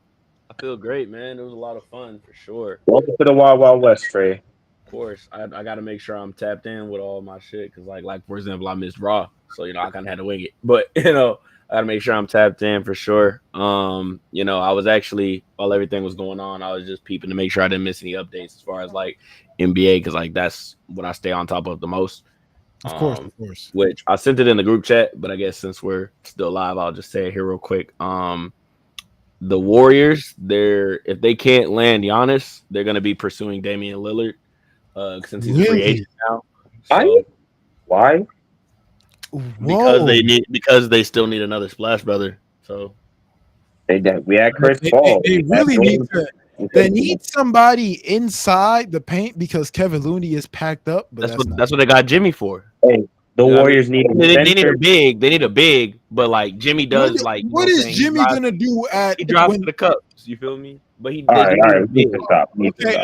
I feel great, man. It was a lot of fun for sure. Welcome to the Wild Wild West, Trey. Of course, I got to make sure I'm tapped in with all my shit because, like for example, I missed Raw, so I kind of had to wing it. But I got to make sure I'm tapped in for sure. I was actually while everything was going on, I was just peeping to make sure I didn't miss any updates as far as like NBA because that's what I stay on top of the most. Of course. Which I sent it in the group chat, but I guess since we're still live, I'll just say it here real quick. The Warriors, if they can't land Giannis, they're gonna be pursuing Damian Lillard since he's a free agent now. So, why? Because they still need another splash brother. So we had Chris Paul. They really need to. They need somebody inside the paint because Kevin Looney is packed up. But that's what they got Jimmy for. Hey, the Warriors need. They need a big. They need a big, but like Jimmy does. What is Jimmy gonna do at? He drops the cups. You feel me? But he. All right.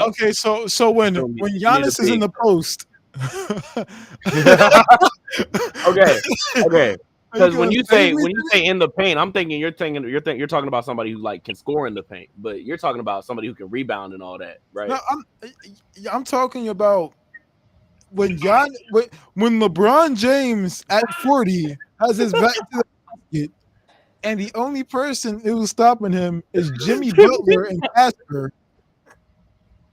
Okay. So when Giannis is in the post. Okay. Because when you say in the paint, I'm thinking you're talking about somebody who like can score in the paint, but you're talking about somebody who can rebound and all that, right? No, I'm talking about when LeBron James at 40 has his back to the basket, and the only person who's stopping him is Jimmy Butler and Casper,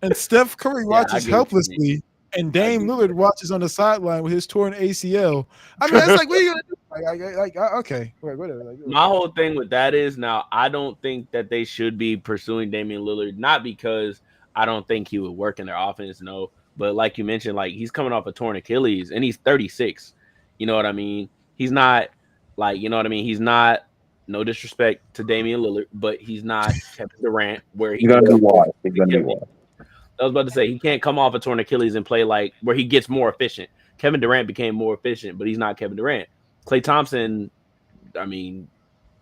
and Steph Curry watches helplessly. And Dame Lillard watches on the sideline with his torn ACL. I mean, it's like, what are you gonna do? Okay, whatever. My whole thing with that is now I don't think that they should be pursuing Damian Lillard, not because I don't think he would work in their offense, no. But like you mentioned, like he's coming off a torn Achilles and he's 36. You know what I mean? He's not he's not, no disrespect to Damian Lillard, but he's not Kevin Durant where he's gonna be washed. I was about to say he can't come off a torn Achilles and play like where he gets more efficient. Kevin Durant became more efficient, but he's not Kevin Durant. Klay Thompson, I mean,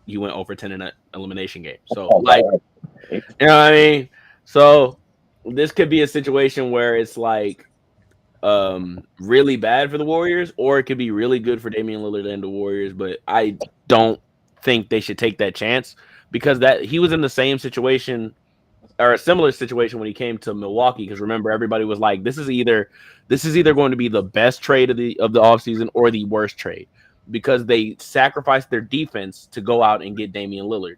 he went over 10 in an elimination game. So like, you know what I mean? So this could be a situation where it's like really bad for the Warriors, or it could be really good for Damian Lillard and the Warriors. But I don't think they should take that chance because that he was in the same situation or a similar situation when he came to Milwaukee. Because remember, everybody was like, this is either going to be the best trade of the offseason or the worst trade because they sacrificed their defense to go out and get Damian Lillard.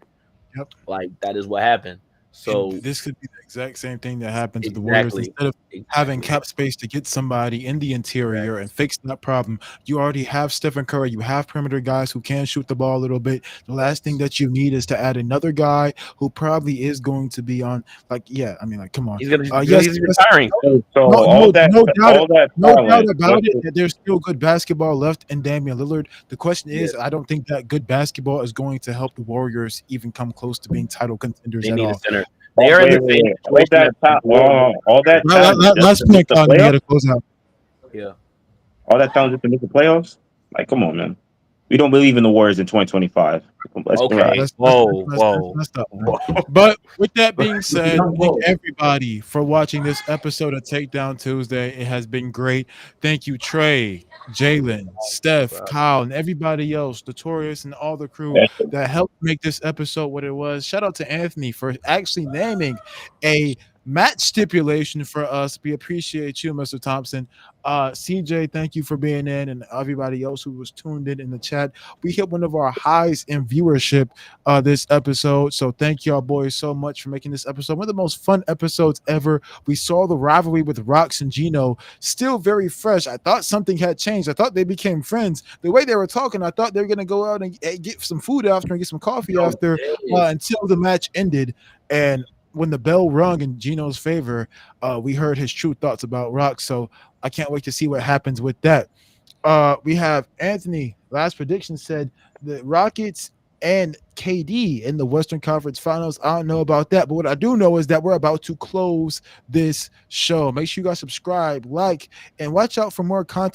Yep. Like that is what happened. So and this could be the exact same thing that happens with the Warriors. Instead of having cap space to get somebody in the interior and fix that problem, you already have Stephen Curry. You have perimeter guys who can shoot the ball a little bit. The last thing that you need is to add another guy who probably is going to be on. Like, yeah, I mean, like, come on. he's gonna Yes, he's retiring. So no, all no, that no doubt, all that no doubt talent. about it that there's still good basketball left in Damian Lillard. The question is, I don't think that good basketball is going to help the Warriors even come close to being title contenders They at need a all. center. They are in the same situation. All that talent Last just to miss point, the we got to playoffs. close out. Yeah. All that talent just to miss the playoffs. Like, come on, man. We don't believe in the Warriors in 2025. Let's be Okay. honest. Whoa. Messed up, man. But with that being said, thank everybody for watching this episode of Takedown Tuesday. It has been great. Thank you, Trey, Jalen, Steph, Kyle, and everybody else, Notorious, and all the crew that helped make this episode what it was. Shout out to Anthony for actually naming a match stipulation for us. We appreciate you, Mr. Thompson. CJ, thank you for being in, and everybody else who was tuned in the chat. We hit one of our highs in viewership this episode, so thank y'all boys so much for making this episode one of the most fun episodes ever. We saw the rivalry with Rox and Gino still very fresh. I thought something had changed. I thought they became friends. The way they were talking, I thought they were gonna go out and get some food after and get some coffee after until the match ended. And when the bell rung in Gino's favor, we heard his true thoughts about Rock. So I can't wait to see what happens with that. We have Anthony. Last prediction said the Rockets and KD in the Western Conference Finals. I don't know about that, but what I do know is that we're about to close this show. Make sure you guys subscribe, like, and watch out for more content.